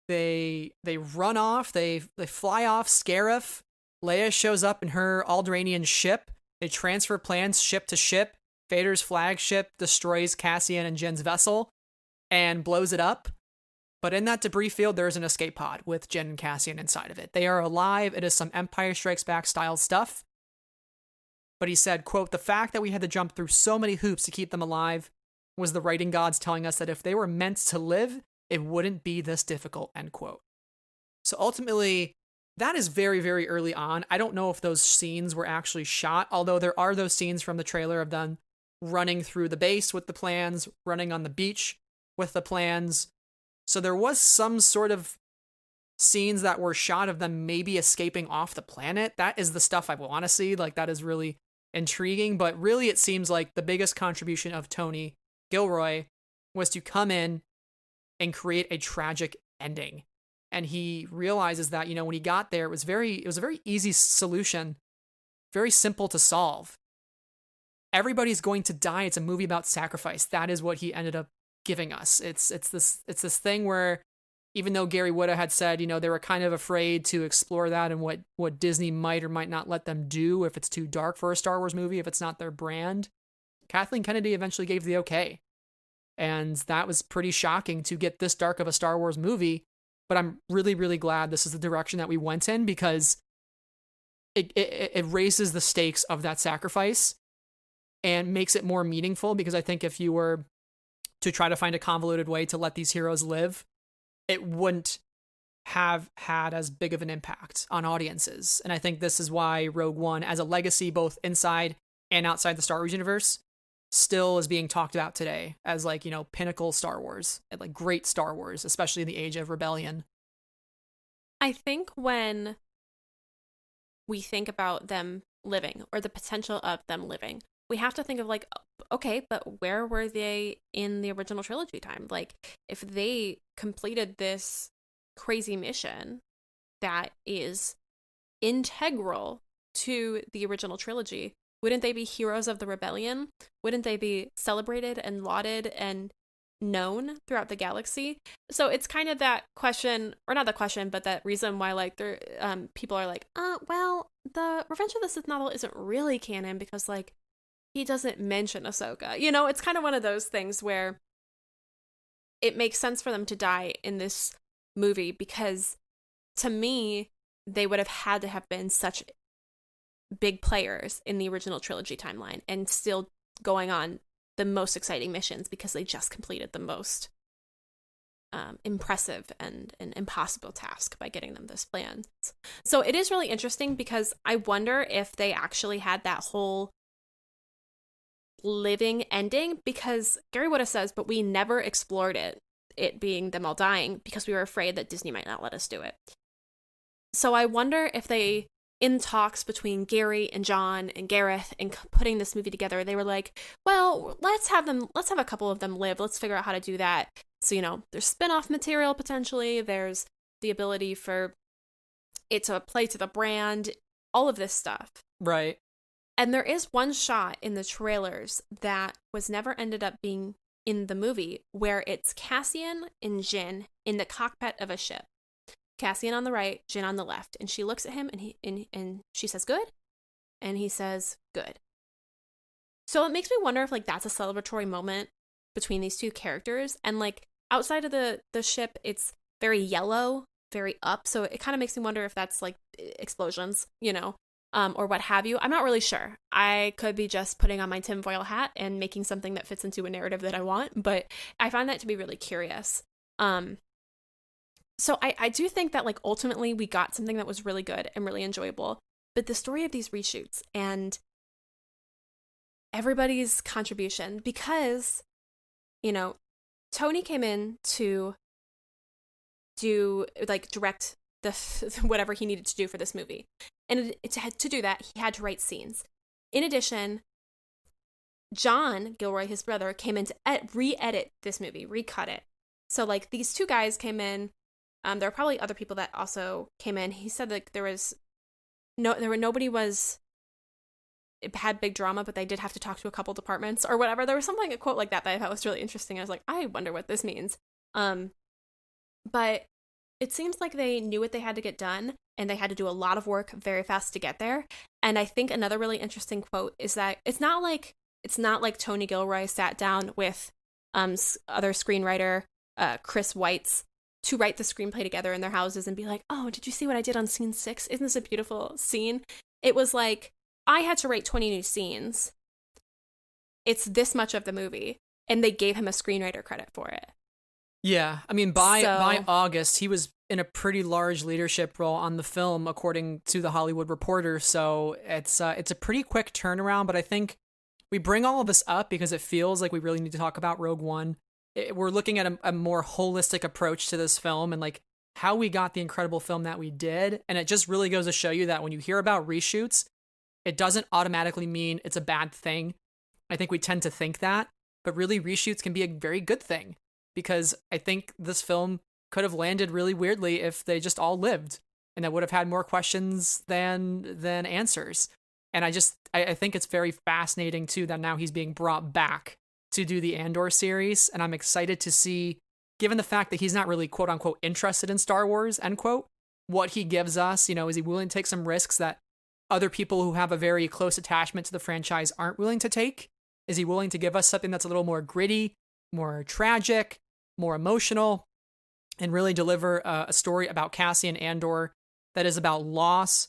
they run off, they fly off Scarif. Leia shows up in her Alderaanian ship. They transfer plans ship to ship. Vader's flagship destroys Cassian and Jin's vessel and blows it up. But in that debris field, there is an escape pod with Jin and Cassian inside of it. They are alive. It is some Empire Strikes Back style stuff. But he said, quote, "The fact that we had to jump through so many hoops to keep them alive was the writing gods telling us that if they were meant to live, it wouldn't be this difficult," end quote. So ultimately, that is very, very early on. I don't know if those scenes were actually shot, although there are those scenes from the trailer of them running through the base with the plans, running on the beach with the plans. So there was some sort of scenes that were shot of them maybe escaping off the planet. That is the stuff I want to see. Like, that is really intriguing. But really, it seems like the biggest contribution of Tony Gilroy was to come in and create a tragic ending. And he realizes that, you know, when he got there, it was a very easy solution, very simple to solve. Everybody's going to die. It's a movie about sacrifice. That is what he ended up giving us. It's this thing where, even though Gary Whitta had said, you know, they were kind of afraid to explore that and what Disney might or might not let them do if it's too dark for a Star Wars movie, if it's not their brand, Kathleen Kennedy eventually gave the okay. And that was pretty shocking to get this dark of a Star Wars movie. But I'm really, really glad this is the direction that we went in, because it raises the stakes of that sacrifice and makes it more meaningful. Because I think if you were to try to find a convoluted way to let these heroes live, it wouldn't have had as big of an impact on audiences. And I think this is why Rogue One, as a legacy both inside and outside the Star Wars universe, still is being talked about today as, like, you know, pinnacle Star Wars, and like great Star Wars, especially in the age of rebellion. I think when we think about them living, or the potential of them living, we have to think of, like, okay, but where were they in the original trilogy time? Like, if they completed this crazy mission that is integral to the original trilogy, wouldn't they be heroes of the rebellion? Wouldn't they be celebrated and lauded and known throughout the galaxy? So it's kind of that question, or not the question, but that reason why, like, there, people are like, well, the Revenge of the Sith novel isn't really canon because, like, he doesn't mention Ahsoka. You know, it's kind of one of those things where it makes sense for them to die in this movie, because to me, they would have had to have been such big players in the original trilogy timeline and still going on the most exciting missions because they just completed the most impressive and impossible task by getting them this plan. So it is really interesting, because I wonder if they actually had that whole living ending, because Gary Whitta says, but we never explored it being them all dying because we were afraid that Disney might not let us do it. So I wonder if they, in talks between Gary and John and Gareth and putting this movie together, they were like, well, let's have a couple of them live. Let's figure out how to do that. So, you know, there's spin-off material potentially. There's the ability for it to play to the brand, all of this stuff. Right. And there is one shot in the trailers that was never ended up being in the movie, where it's Cassian and Jyn in the cockpit of a ship. Cassian on the right, Jyn on the left, and she looks at him and she says, "Good?" And he says, "Good." So it makes me wonder if, like, that's a celebratory moment between these two characters. And, like, outside of the ship, it's very yellow, very up. So it kind of makes me wonder if that's, like, explosions, you know, or what have you. I'm not really sure. I could be just putting on my tinfoil hat and making something that fits into a narrative that I want, but I find that to be really curious. So I do think that, like, ultimately we got something that was really good and really enjoyable. But the story of these reshoots and everybody's contribution, because, you know, Tony came in to do, like, direct the whatever he needed to do for this movie. And to do that, he had to write scenes. In addition, John Gilroy, his brother, came in to re-edit this movie, recut it. So, like, these two guys came in. There are probably other people that also came in. He said, like, nobody had big drama, but they did have to talk to a couple departments or whatever. There was something, a quote like that I thought was really interesting. I was like, I wonder what this means. But it seems like they knew what they had to get done, and they had to do a lot of work very fast to get there. And I think another really interesting quote is that it's not like Tony Gilroy sat down with other screenwriter Chris Weitz to write the screenplay together in their houses and be like, oh, did you see what I did on scene 6? Isn't this a beautiful scene? It was like, I had to write 20 new scenes. It's this much of the movie. And they gave him a screenwriter credit for it. Yeah. I mean, by August, he was in a pretty large leadership role on the film, according to The Hollywood Reporter. So it's a pretty quick turnaround, but I think we bring all of this up because it feels like we really need to talk about Rogue One. We're looking at a more holistic approach to this film and, like, how we got the incredible film that we did. And it just really goes to show you that when you hear about reshoots, it doesn't automatically mean it's a bad thing. I think we tend to think that, but really reshoots can be a very good thing, because I think this film could have landed really weirdly if they just all lived, and that would have had more questions than answers. And I think it's very fascinating too that now he's being brought back to do the Andor series, and I'm excited to see, given the fact that he's not really quote unquote interested in Star Wars, end quote, what he gives us. You know, is he willing to take some risks that other people who have a very close attachment to the franchise aren't willing to take? Is he willing to give us something that's a little more gritty, more tragic, more emotional, and really deliver a story about Cassian Andor that is about loss,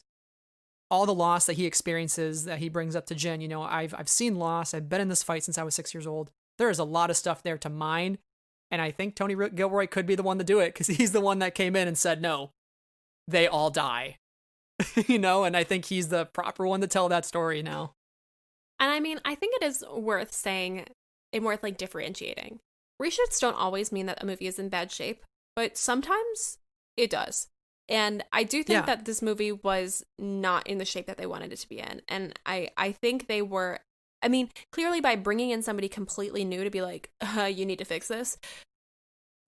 all the loss that he experiences, that he brings up to Jyn. You know, I've seen loss. I've been in this fight since I was 6 years old. There is a lot of stuff there to mine, and I think Tony Gilroy could be the one to do it, because he's the one that came in and said, no, they all die. You know, and I think he's the proper one to tell that story now. And I mean, I think it is worth saying and worth like differentiating. Reshoots don't always mean that a movie is in bad shape, but sometimes it does. And I do think that this movie was not in the shape that they wanted it to be in. And I think they were, I mean, clearly by bringing in somebody completely new to be like, you need to fix this,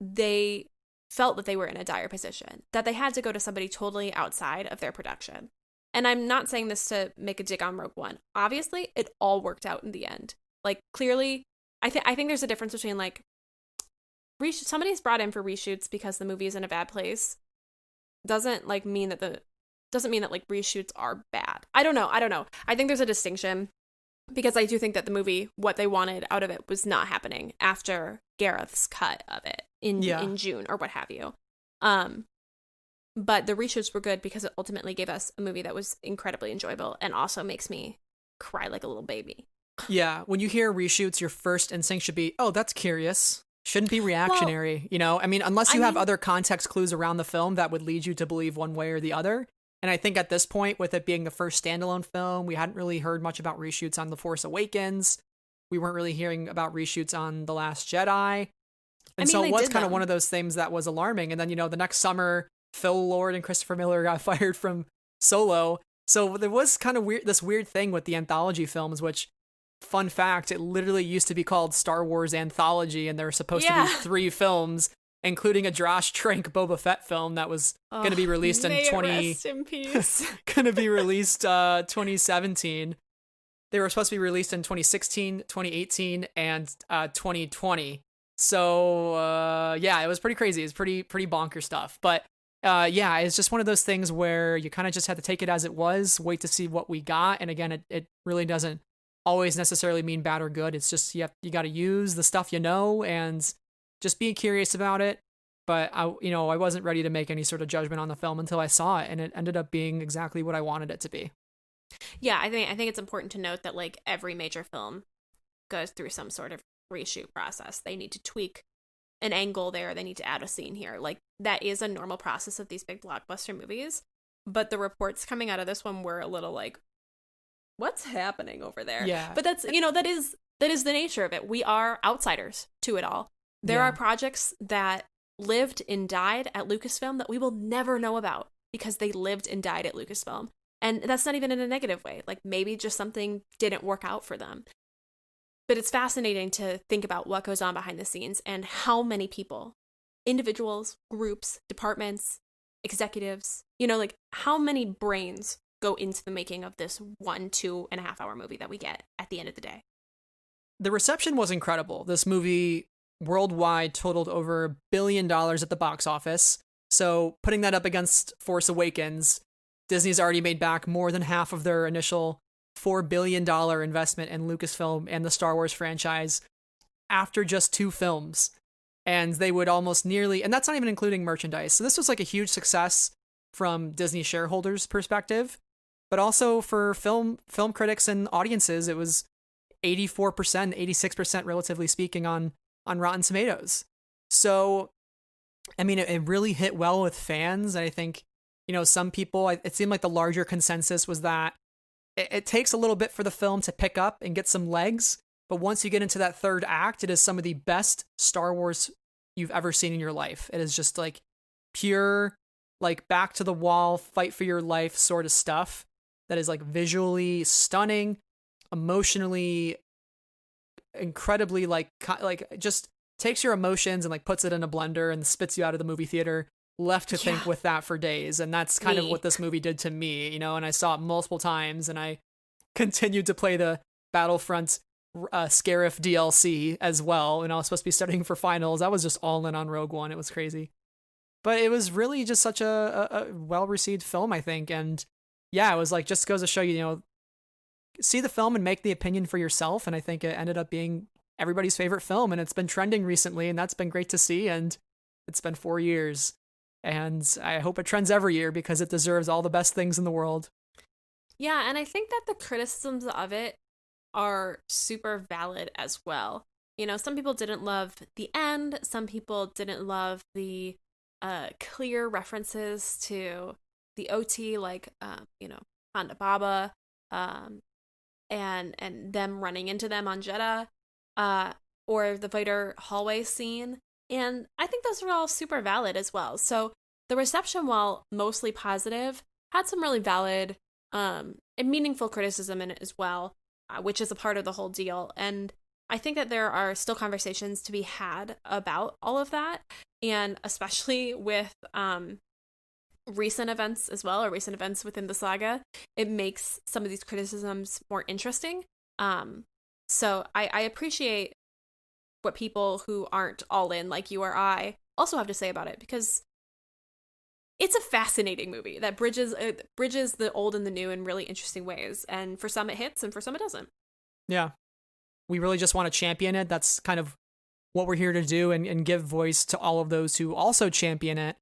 they felt that they were in a dire position, that they had to go to somebody totally outside of their production. And I'm not saying this to make a dig on Rogue One. Obviously, it all worked out in the end. Like, clearly, I think there's a difference between, like, somebody's brought in for reshoots because the movie is in a bad place. Doesn't mean that like reshoots are bad. I don't know. I think there's a distinction, because I do think that the movie, what they wanted out of it, was not happening after Gareth's cut of it in June or what have you. But the reshoots were good because it ultimately gave us a movie that was incredibly enjoyable and also makes me cry like a little baby. Yeah, when you hear reshoots, your first instinct should be, oh, that's curious. Shouldn't be reactionary, well, you know? I mean, unless you have other context clues around the film that would lead you to believe one way or the other. And I think at this point, with it being the first standalone film, we hadn't really heard much about reshoots on The Force Awakens. We weren't really hearing about reshoots on The Last Jedi. And so it was kind of one of those things that was alarming. And then, you know, the next summer, Phil Lord and Christopher Miller got fired from Solo. So there was kind of this weird thing with the anthology films, which, fun fact, it literally used to be called Star Wars Anthology, and there were supposed to be 3 films, including a Josh Trank Boba Fett film that was going to be released in 2017. They were supposed to be released in 2016, 2018, and 2020. So it was pretty crazy. It's pretty bonker stuff. But it's just one of those things where you kind of just had to take it as it was, wait to see what we got. And again, it really doesn't always necessarily mean bad or good. It's just you got to use the stuff you know and just be curious about it. But I wasn't ready to make any sort of judgment on the film until I saw it, and it ended up being exactly what I wanted it to be. Yeah, I think it's important to note that like every major film goes through some sort of reshoot process. They need to tweak an angle there. They need to add a scene here. Like, that is a normal process of these big blockbuster movies. But the reports coming out of this one were a little like, what's happening over there? Yeah. But that's, that is the nature of it. We are outsiders to it all. There are projects that lived and died at Lucasfilm that we will never know about because they lived and died at Lucasfilm. And that's not even in a negative way. Like, maybe just something didn't work out for them. But it's fascinating to think about what goes on behind the scenes and how many people, individuals, groups, departments, executives, like how many brains go into the making of this 2.5 hour movie that we get at the end of the day. The reception was incredible. This movie worldwide totaled over $1 billion at the box office. So putting that up against Force Awakens, Disney's already made back more than half of their initial $4 billion investment in Lucasfilm and the Star Wars franchise after just 2 films. And they would almost nearly, and that's not even including merchandise. So this was like a huge success from Disney shareholders' perspective, but also for film critics and audiences, it was 84%, 86% relatively speaking on Rotten Tomatoes. So, I mean, it really hit well with fans. And I think, some people, it seemed like the larger consensus was that it takes a little bit for the film to pick up and get some legs, but once you get into that third act, it is some of the best Star Wars you've ever seen in your life. It is just like pure, like back to the wall, fight for your life sort of stuff that is like visually stunning, emotionally incredibly like just takes your emotions and like puts it in a blender and spits you out of the movie theater, left to think with that for days. And that's kind of what this movie did to me, you know, and I saw it multiple times, and I continued to play the Battlefront Scarif DLC as well. And I was supposed to be studying for finals. I was just all in on Rogue One. It was crazy. But it was really just such a well-received film, I think. And yeah, it was like, just goes to show you, you know, see the film and make the opinion for yourself. And I think it ended up being everybody's favorite film, and it's been trending recently, and that's been great to see. And it's been 4 years, and I hope it trends every year because it deserves all the best things in the world. Yeah, and I think that the criticisms of it are super valid as well. You know, some people didn't love the end. Some people didn't love the clear references to the OT, like, you know, Honda Baba, and them running into them on Jeddah, or the Vader hallway scene. And I think those are all super valid as well. So the reception, while mostly positive, had some really valid and meaningful criticism in it as well, which is a part of the whole deal. And I think that there are still conversations to be had about all of that, and especially with recent events as well, or recent events within the saga, it makes some of these criticisms more interesting. So I appreciate what people who aren't all in, like you or I, also have to say about it, because it's a fascinating movie that bridges the old and the new in really interesting ways. And for some it hits, and for some it doesn't. Yeah. We really just want to champion it. That's kind of what we're here to do, and give voice to all of those who also champion it.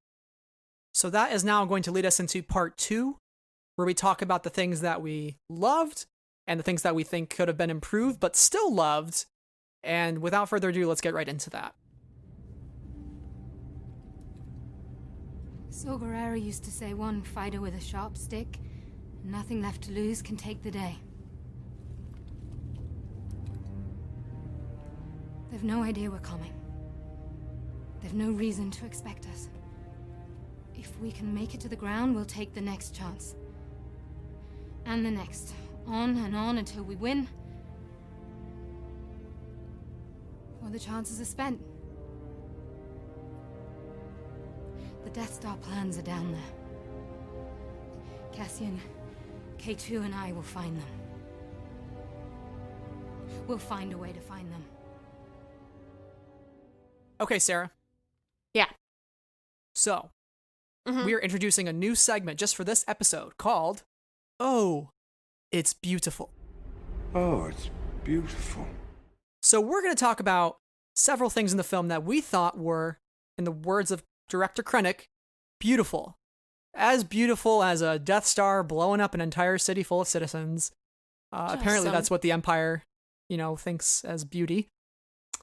So that is now going to lead us into part 2, where we talk about the things that we loved and the things that we think could have been improved, but still loved. And without further ado, let's get right into that. Saw Gerrera used to say, one fighter with a sharp stick, nothing left to lose, can take the day. They've no idea we're coming. They've no reason to expect us. If we can make it to the ground, we'll take the next chance. And the next. On and on until we win. Or the chances are spent. The Death Star plans are down there. Cassian, K2 and I will find them. We'll find a way to find them. Okay, Sarah. Yeah. So, we are introducing a new segment just for this episode called, Oh, It's Beautiful. Oh, it's beautiful. So we're going to talk about several things in the film that we thought were, in the words of director Krennic, beautiful. As beautiful as a Death Star blowing up an entire city full of citizens. Apparently that's what the Empire, you know, thinks as beauty.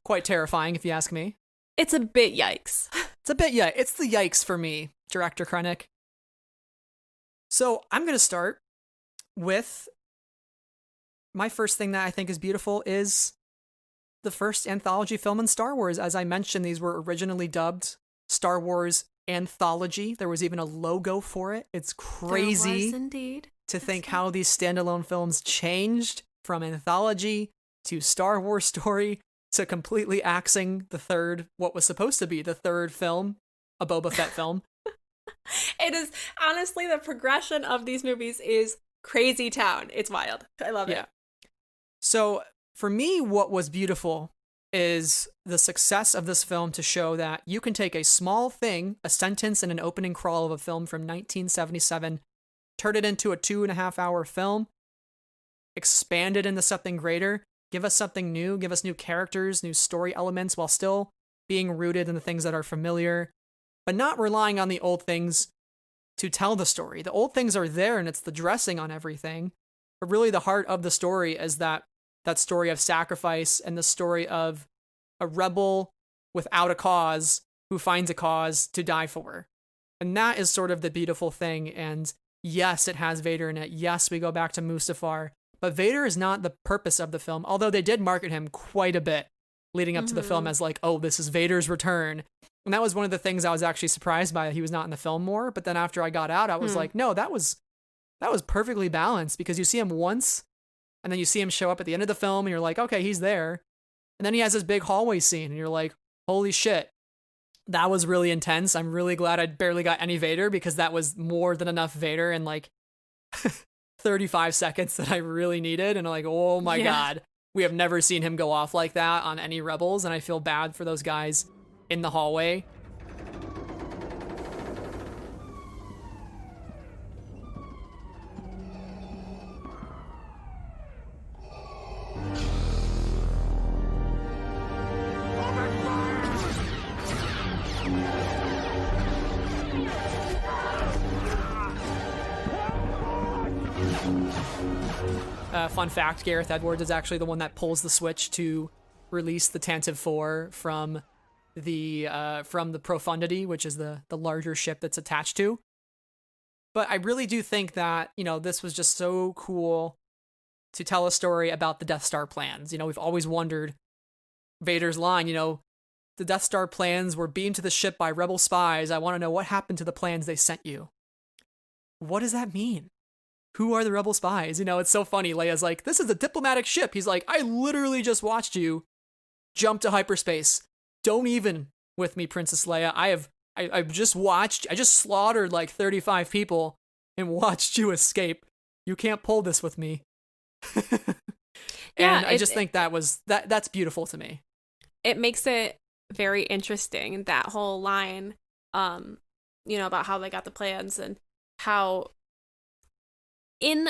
Quite terrifying, if you ask me. It's a bit yikes. It's a bit, yeah, it's the yikes for me, director Krennic. So I'm going to start with my first thing that I think is beautiful is the first anthology film in Star Wars. As I mentioned, these were originally dubbed Star Wars Anthology. There was even a logo for it. It's crazy there was indeed. To think how these standalone films changed from anthology to Star Wars story to completely axing the third, what was supposed to be the third film, a Boba Fett film. It is, honestly, the progression of these movies is crazy town. It's wild. I love it. So for me, what was beautiful is the success of this film to show that you can take a small thing, a sentence in an opening crawl of a film from 1977, turn it into a 2.5-hour film, expand it into something greater, give us something new, give us new characters, new story elements, while still being rooted in the things that are familiar, but not relying on the old things to tell the story. The old things are there, and it's the dressing on everything, but really the heart of the story is that story of sacrifice and the story of a rebel without a cause who finds a cause to die for. And that is sort of the beautiful thing. And yes, it has Vader in it. Yes, we go back to Mustafar, but Vader is not the purpose of the film, although they did market him quite a bit leading up to the film as like, oh, this is Vader's return. And that was one of the things I was actually surprised by, that he was not in the film more. But then after I got out, I was like, no, that was perfectly balanced, because you see him once, and then you see him show up at the end of the film, and you're like, okay, he's there. And then he has this big hallway scene, and you're like, holy shit, that was really intense. I'm really glad I barely got any Vader, because that was more than enough Vader in like 35 seconds that I really needed. And I'm like, oh my God, we have never seen him go off like that on any Rebels. And I feel bad for those guys in the hallway. Fun fact, Gareth Edwards is actually the one that pulls the switch to release the Tantive 4 from the Profundity, which is the larger ship that's attached to. But I really do think that, you know, this was just so cool to tell a story about the Death Star plans. You know, we've always wondered, Vader's line, you know, the Death Star plans were beamed to the ship by rebel spies. I want to know what happened to the plans they sent you. What does that mean? Who are the rebel spies? You know, it's so funny. Leia's like, this is a diplomatic ship. He's like, I literally just watched you jump to hyperspace. Don't even with me, Princess Leia. I just slaughtered like 35 people and watched you escape. You can't pull this with me. And I just think that's beautiful to me. It makes it very interesting, that whole line, you know, about how they got the plans and how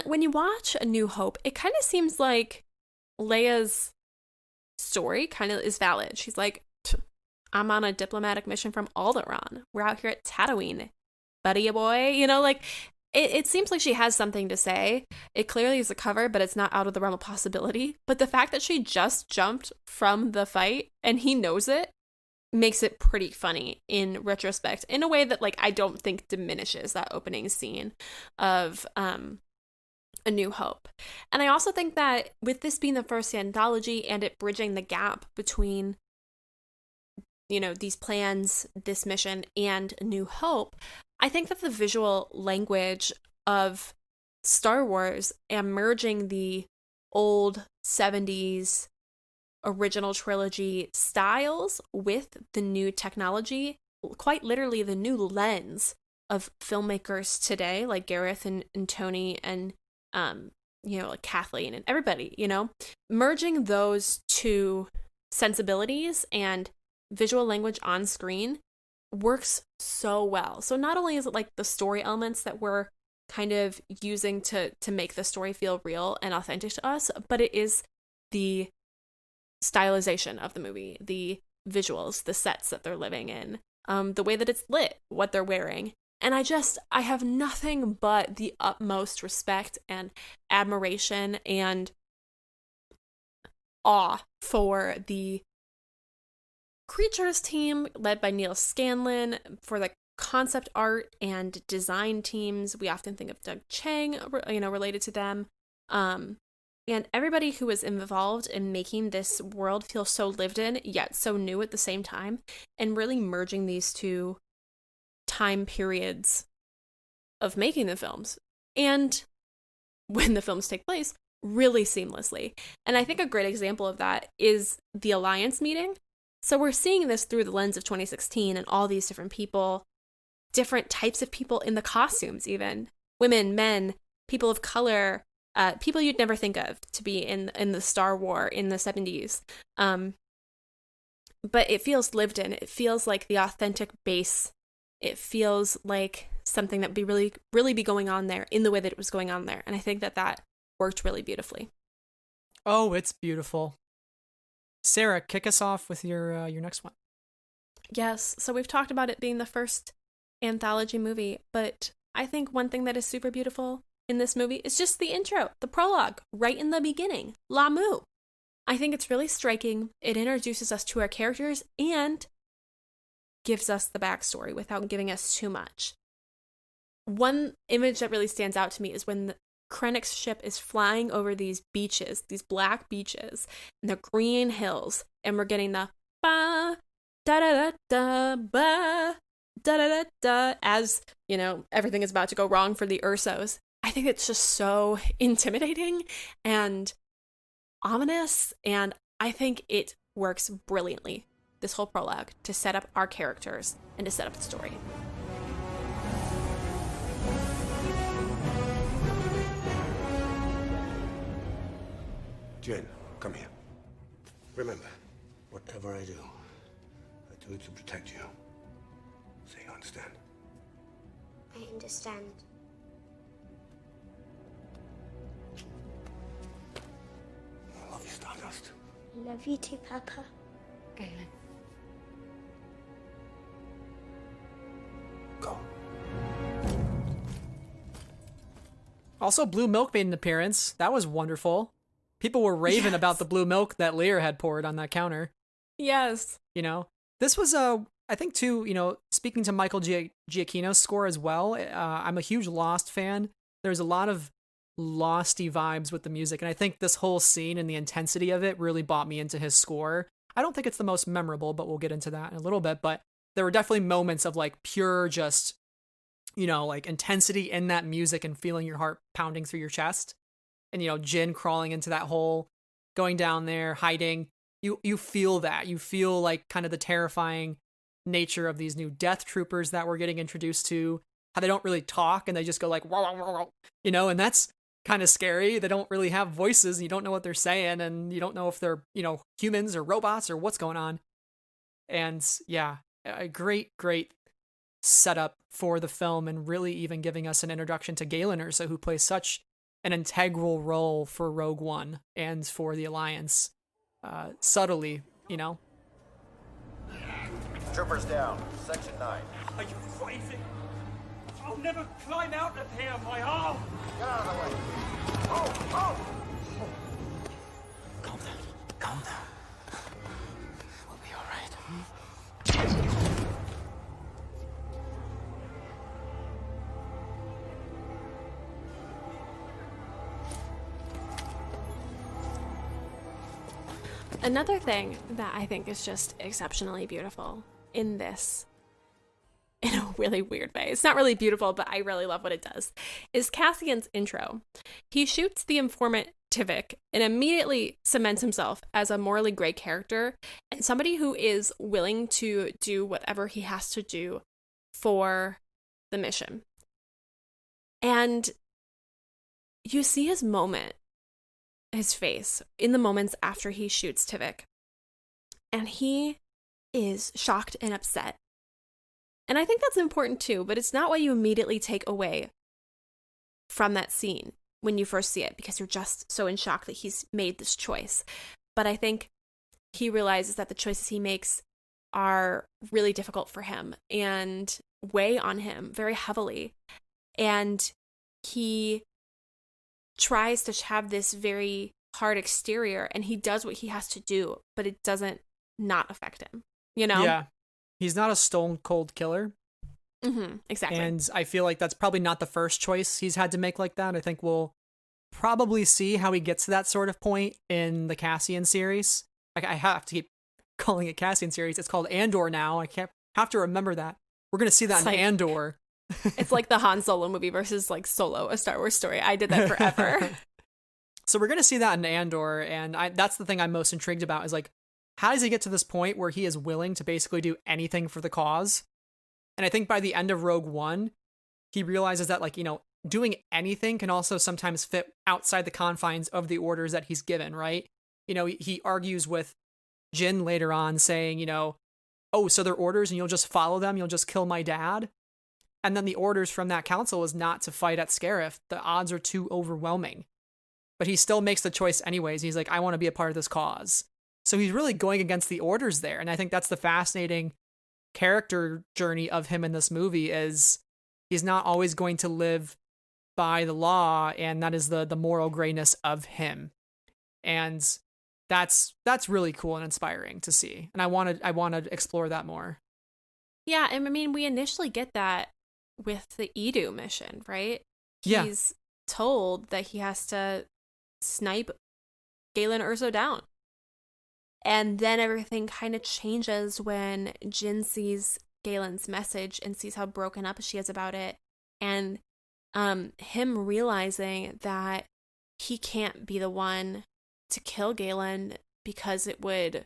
when you watch A New Hope, it kind of seems like Leia's story kind of is valid. She's like, I'm on a diplomatic mission from Alderaan. We're out here at Tatooine, buddy boy. You know, like, it seems like she has something to say. It clearly is a cover, but it's not out of the realm of possibility. But the fact that she just jumped from the fight and he knows it makes it pretty funny in retrospect, in a way that, like, I don't think diminishes that opening scene of A New Hope. And I also think that with this being the first anthology and it bridging the gap between, you know, these plans, this mission, and A New Hope, I think that the visual language of Star Wars and merging the old 70s original trilogy styles with the new technology, quite literally the new lens of filmmakers today, like Gareth and Tony and you know, like Kathleen and everybody, you know, merging those two sensibilities and visual language on screen works so well. So not only is it like the story elements that we're kind of using to make the story feel real and authentic to us, but it is the stylization of the movie, the visuals, the sets that they're living in, the way that it's lit, what they're wearing. And I have nothing but the utmost respect and admiration and awe for the creatures team led by Neil Scanlon, for the concept art and design teams. We often think of Doug Chiang, you know, related to them. And everybody who was involved in making this world feel so lived in, yet so new at the same time, and really merging these two time periods of making the films and when the films take place really seamlessly. And I think a great example of that is the Alliance meeting. So we're seeing this through the lens of 2016 and all these different people, different types of people in the costumes, even women, men, people of color, people you'd never think of to be in the Star Wars in the 70s. But it feels lived in. It feels like the authentic base. It feels like something that would be really be going on there in the way that it was going on there. And I think that worked really beautifully. Oh, it's beautiful. Sarah, kick us off with your next one. Yes. So we've talked about it being the first anthology movie, but I think one thing that is super beautiful in this movie is just the intro, the prologue, right in the beginning, Lamu. I think it's really striking. It introduces us to our characters and gives us the backstory without giving us too much. One image that really stands out to me is when Krennic's ship is flying over these beaches, these black beaches, and the green hills, and we're getting the ba da da da da ba da da da da as, you know, everything is about to go wrong for the Ursos. I think it's just so intimidating and ominous, and I think it works brilliantly this whole prologue to set up our characters and to set up the story. Jin, come here. Remember, whatever I do it to protect you. So you understand? I understand. I love you, Stardust. I love you too, Papa. Galen. Go. Also, blue milk made an appearance. That was wonderful. People were raving about the blue milk that Lear had poured on that counter. Yes. You know, this was I think too, you know, speaking to Michael Giacchino's score as well, I'm a huge Lost fan. There's a lot of Losty vibes with the music, and I think this whole scene and the intensity of it really brought me into his score. I don't think it's the most memorable, but we'll get into that in a little bit, but there were definitely moments of like pure just, you know, like intensity in that music and feeling your heart pounding through your chest. And, you know, Jin crawling into that hole, going down there, hiding. You feel that. You feel like kind of the terrifying nature of these new death troopers that we're getting introduced to, how they don't really talk and they just go like, wah, wah, wah, wah, you know, and that's kind of scary. They don't really have voices and you don't know what they're saying and you don't know if they're, you know, humans or robots or what's going on. And yeah, a great setup for the film and really even giving us an introduction to Galen Erso, who plays such an integral role for Rogue One and for the Alliance, subtly, you know. Troopers down, section 9. Are you crazy? I'll never climb out of here, my arm! Get out of the way. Oh! Calm down. We'll be all right. Another thing that I think is just exceptionally beautiful in this, in a really weird way, it's not really beautiful, but I really love what it does, is Cassian's intro. He shoots the informant Tivik and immediately cements himself as a morally gray character and somebody who is willing to do whatever he has to do for the mission. And you see his moment, his face, in the moments after he shoots Tivik. And he is shocked and upset. And I think that's important too, but it's not what you immediately take away from that scene when you first see it, because you're just so in shock that he's made this choice. But I think he realizes that the choices he makes are really difficult for him and weigh on him very heavily. And he tries to have this very hard exterior and he does what he has to do, but it doesn't not affect him, you know? Yeah. He's not a stone cold killer. Mm-hmm, exactly. And I feel like that's probably not the first choice he's had to make like that. I think we'll probably see how he gets to that sort of point in the Cassian series. I have to keep calling it Cassian series. It's called Andor now. I can't have to remember that. We're going to see that in Andor. It's like the Han Solo movie versus like Solo, a Star Wars story. I did that forever. So we're going to see that in Andor. And that's the thing I'm most intrigued about is like, how does he get to this point where he is willing to basically do anything for the cause? And I think by the end of Rogue One, he realizes that, like, you know, doing anything can also sometimes fit outside the confines of the orders that he's given, right? You know, he argues with Jin later on saying, you know, oh, so they're orders and you'll just follow them? You'll just kill my dad? And then the orders from that council is not to fight at Scarif. The odds are too overwhelming. But he still makes the choice anyways. He's like, I want to be a part of this cause. So he's really going against the orders there. And I think that's the fascinating character journey of him in this movie is he's not always going to live by the law. And that is the moral grayness of him. And that's really cool and inspiring to see. And I want to explore that more. Yeah. And I mean, we initially get that with the Edu mission, right? Yeah. He's told that he has to snipe Galen Erso down. And then everything kind of changes when Jin sees Galen's message and sees how broken up she is about it. And him realizing that he can't be the one to kill Galen because it would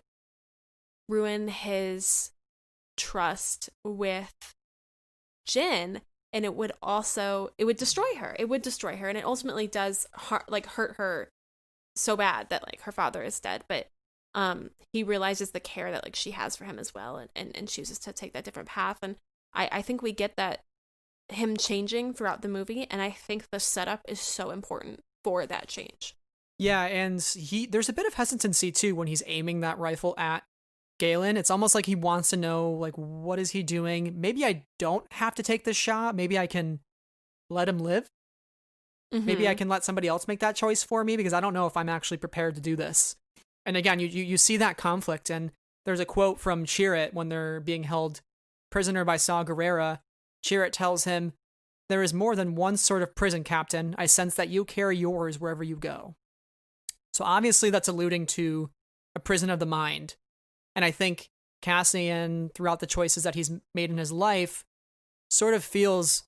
ruin his trust with Jin, and it would destroy her. It would destroy her, and it ultimately does hurt her so bad that like her father is dead. But he realizes the care that like she has for him as well, and chooses to take that different path. And I think we get that him changing throughout the movie, and I think the setup is so important for that change. Yeah, and there's a bit of hesitancy too when he's aiming that rifle at Galen. It's almost like he wants to know, like, what is he doing? Maybe I don't have to take this shot. Maybe I can let him live. Mm-hmm. Maybe I can let somebody else make that choice for me, because I don't know if I'm actually prepared to do this. And again, you see that conflict, and there's a quote from Chirrut when they're being held prisoner by Saw Gerrera. Chirrut tells him, "There is more than one sort of prison, Captain. I sense that you carry yours wherever you go." So obviously that's alluding to a prison of the mind. And I think Cassian, throughout the choices that he's made in his life, sort of feels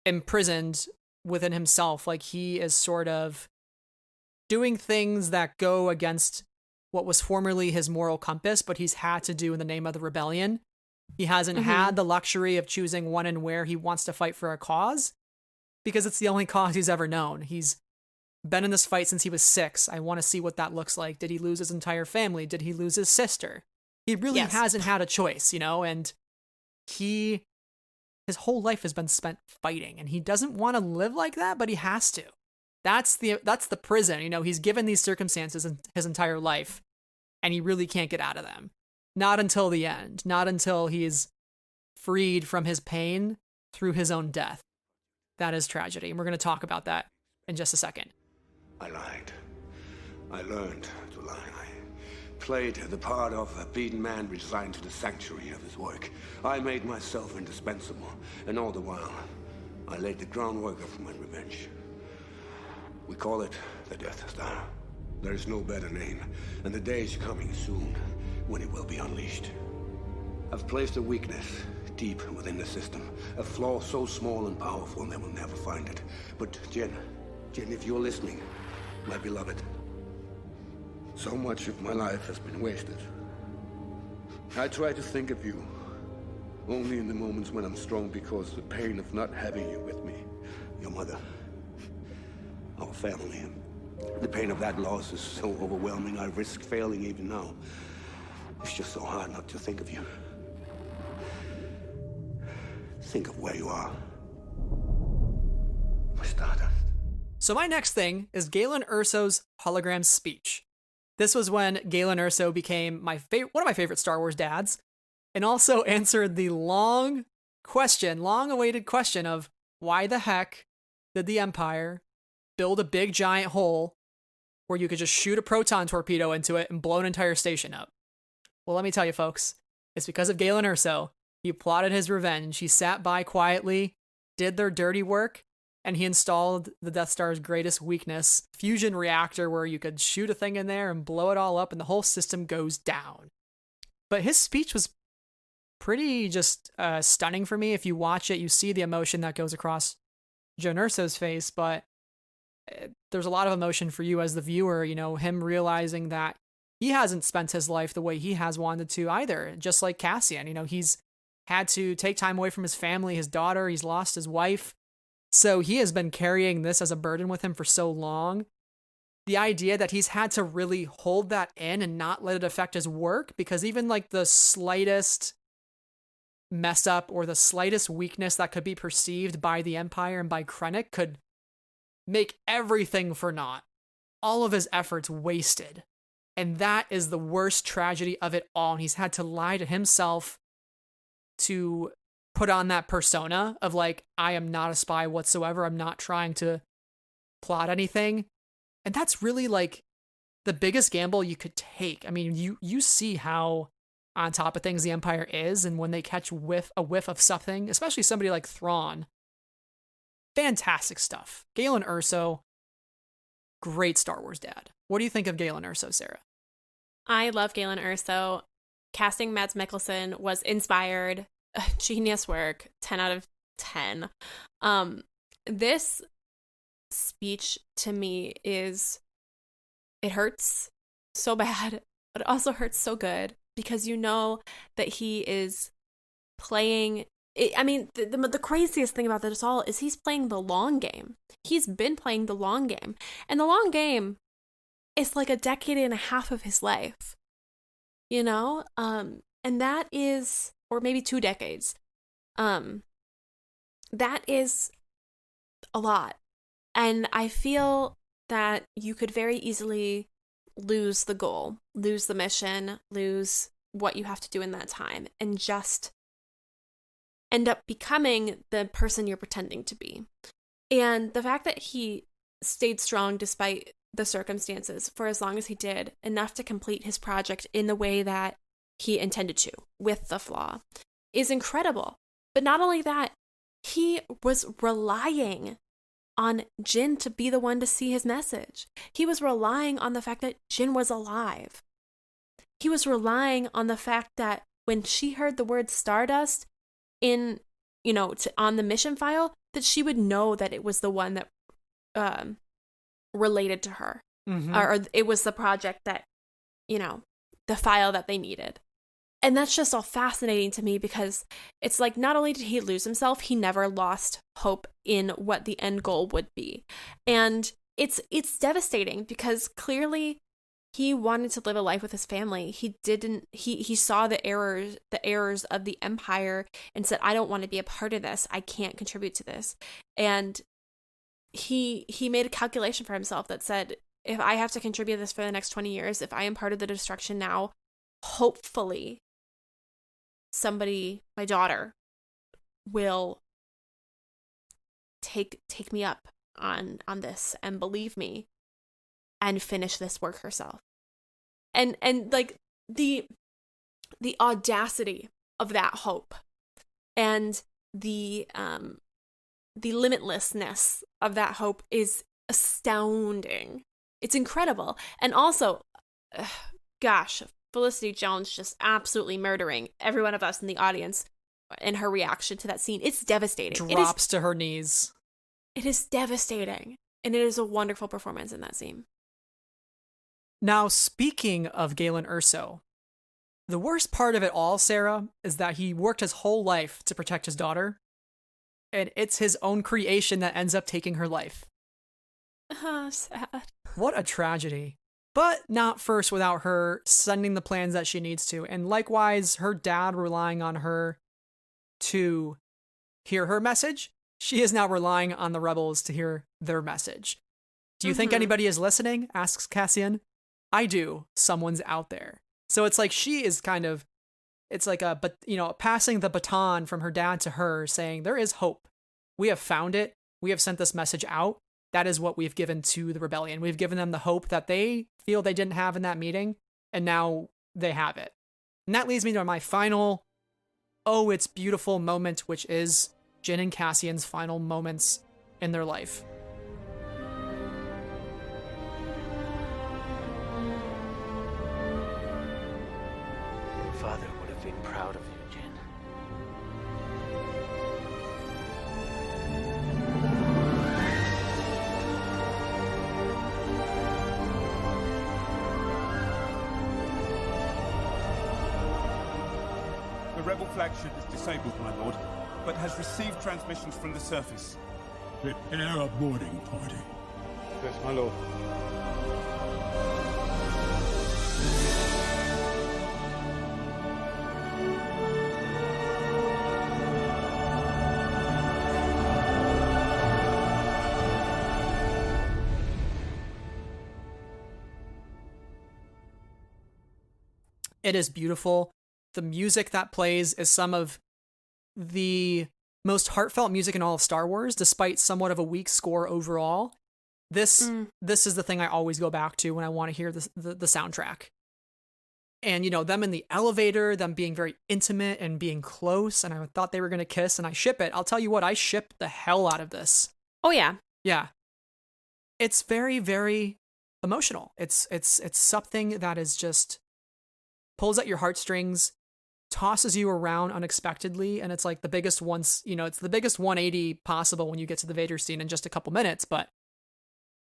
imprisoned within himself. Like he is sort of doing things that go against what was formerly his moral compass, but he's had to do in the name of the rebellion. He hasn't had the luxury of choosing when and where he wants to fight for a cause, because it's the only cause he's ever known. He's been in this fight since he was 6. I want to see what that looks like. Did he lose his entire family? Did he lose his sister? He really hasn't had a choice, and his whole life has been spent fighting, and he doesn't want to live like that, but he has to. That's the prison. He's given these circumstances in his entire life, and he really can't get out of them. Not until the end. Not until he's freed from his pain through his own death. That is tragedy, and we're going to talk about that in just a second. I lied. I learned to lie. I played the part of a beaten man resigned to the sanctuary of his work. I made myself indispensable, and all the while, I laid the groundwork for my revenge. We call it the Death Star. There is no better name, and the day is coming soon when it will be unleashed. I've placed a weakness deep within the system, a flaw so small and powerful they will never find it. But Jin, if you're listening, my beloved, so much of my life has been wasted. I try to think of you only in the moments when I'm strong, because the pain of not having you with me, your mother, our family, the pain of that loss is so overwhelming I risk failing even now. It's just so hard not to think of you. Think of where you are. My Stardust. So my next thing is Galen Erso's hologram speech. This was when Galen Erso became one of my favorite Star Wars dads, and also answered the long-awaited question of why the heck did the Empire build a big giant hole where you could just shoot a proton torpedo into it and blow an entire station up? Well, let me tell you, folks, it's because of Galen Erso. He plotted his revenge. He sat by quietly, did their dirty work, and he installed the Death Star's greatest weakness, fusion reactor, where you could shoot a thing in there and blow it all up and the whole system goes down. But his speech was pretty just stunning for me. If you watch it, you see the emotion that goes across Jyn Erso's face, but there's a lot of emotion for you as the viewer, him realizing that he hasn't spent his life the way he has wanted to either, just like Cassian. He's had to take time away from his family, his daughter, he's lost his wife. So he has been carrying this as a burden with him for so long. The idea that he's had to really hold that in and not let it affect his work, because even like the slightest mess up or the slightest weakness that could be perceived by the Empire and by Krennic could make everything for naught. All of his efforts wasted. And that is the worst tragedy of it all. And he's had to lie to himself to put on that persona of like, I am not a spy whatsoever. I'm not trying to plot anything. And that's really like the biggest gamble you could take. I mean, you see how on top of things the Empire is, and when they catch a whiff of something, especially somebody like Thrawn, fantastic stuff. Galen Erso, great Star Wars dad. What do you think of Galen Erso, Sarah? I love Galen Erso. Casting Mads Mikkelsen was inspired. Genius work. 10 out of 10. This speech to me it hurts so bad, but it also hurts so good. because you know that he is playing. I mean, the craziest thing about this all is he's playing the long game. He's been playing the long game. And the long game is like a decade and a half of his life, you know? And that is, or maybe 2 decades. That is a lot. And I feel that you could very easily lose the goal, lose the mission, lose what you have to do in that time, and just end up becoming the person you're pretending to be. And the fact that he stayed strong despite the circumstances for as long as he did, enough to complete his project in the way that he intended to, with the flaw, is incredible. But not only that, he was relying on Jin to be the one to see his message. He was relying on the fact that Jin was alive. He was relying on the fact that when she heard the word Stardust in, you know, on the mission file, that she would know that it was the one that related to her. Mm-hmm. Or it was the project that, you know, the file that they needed. And that's just all fascinating to me, because it's like, not only did he lose himself, he never lost hope in what the end goal would be. And it's devastating, because clearly he wanted to live a life with his family. He saw the errors of the Empire and said, I don't want to be a part of this. I can't contribute to this. And he made a calculation for himself that said, if I have to contribute this for the next 20 years, if I am part of the destruction now, hopefully somebody, my daughter, will take me up on this and believe me and finish this work herself. And like the audacity of that hope and the limitlessness of that hope is astounding. It's incredible. And also, gosh, Felicity Jones just absolutely murdering every one of us in the audience in her reaction to that scene. It's devastating. Drops to her knees. It is devastating. And it is a wonderful performance in that scene. Now, speaking of Galen Erso, the worst part of it all, Sarah, is that he worked his whole life to protect his daughter, and it's his own creation that ends up taking her life. Sad. What a tragedy. But not first without her sending the plans that she needs to, and likewise, her dad relying on her to hear her message. She is now relying on the rebels to hear their message. Do you think anybody is listening? Asks Cassian. I do. Someone's out there. So it's like she is kind of, it's like passing the baton from her dad to her, saying there is hope. We have found it. We have sent this message out. That is what we've given to the rebellion. We've given them the hope that they feel they didn't have in that meeting, and now they have it. And that leads me to my final, it's beautiful moment, which is Jin and Cassian's final moments in their life. Your father would have been proud of you, Jin. The rebel flagship is disabled, my lord, but has received transmissions from the surface. Prepare a boarding party. Yes, my lord. It is beautiful. The music that plays is some of the most heartfelt music in all of Star Wars, despite somewhat of a weak score overall. This is the thing I always go back to when I want to hear the soundtrack. And, you know, them in the elevator, them being very intimate and being close, and I thought they were going to kiss, and I ship it. I'll tell you what, I ship the hell out of this. Oh, yeah. Yeah. It's very, very emotional. It's something that is just pulls at your heartstrings, tosses you around unexpectedly, and it's like the biggest once, you know, it's the biggest 180 possible when you get to the Vader scene in just a couple minutes. But,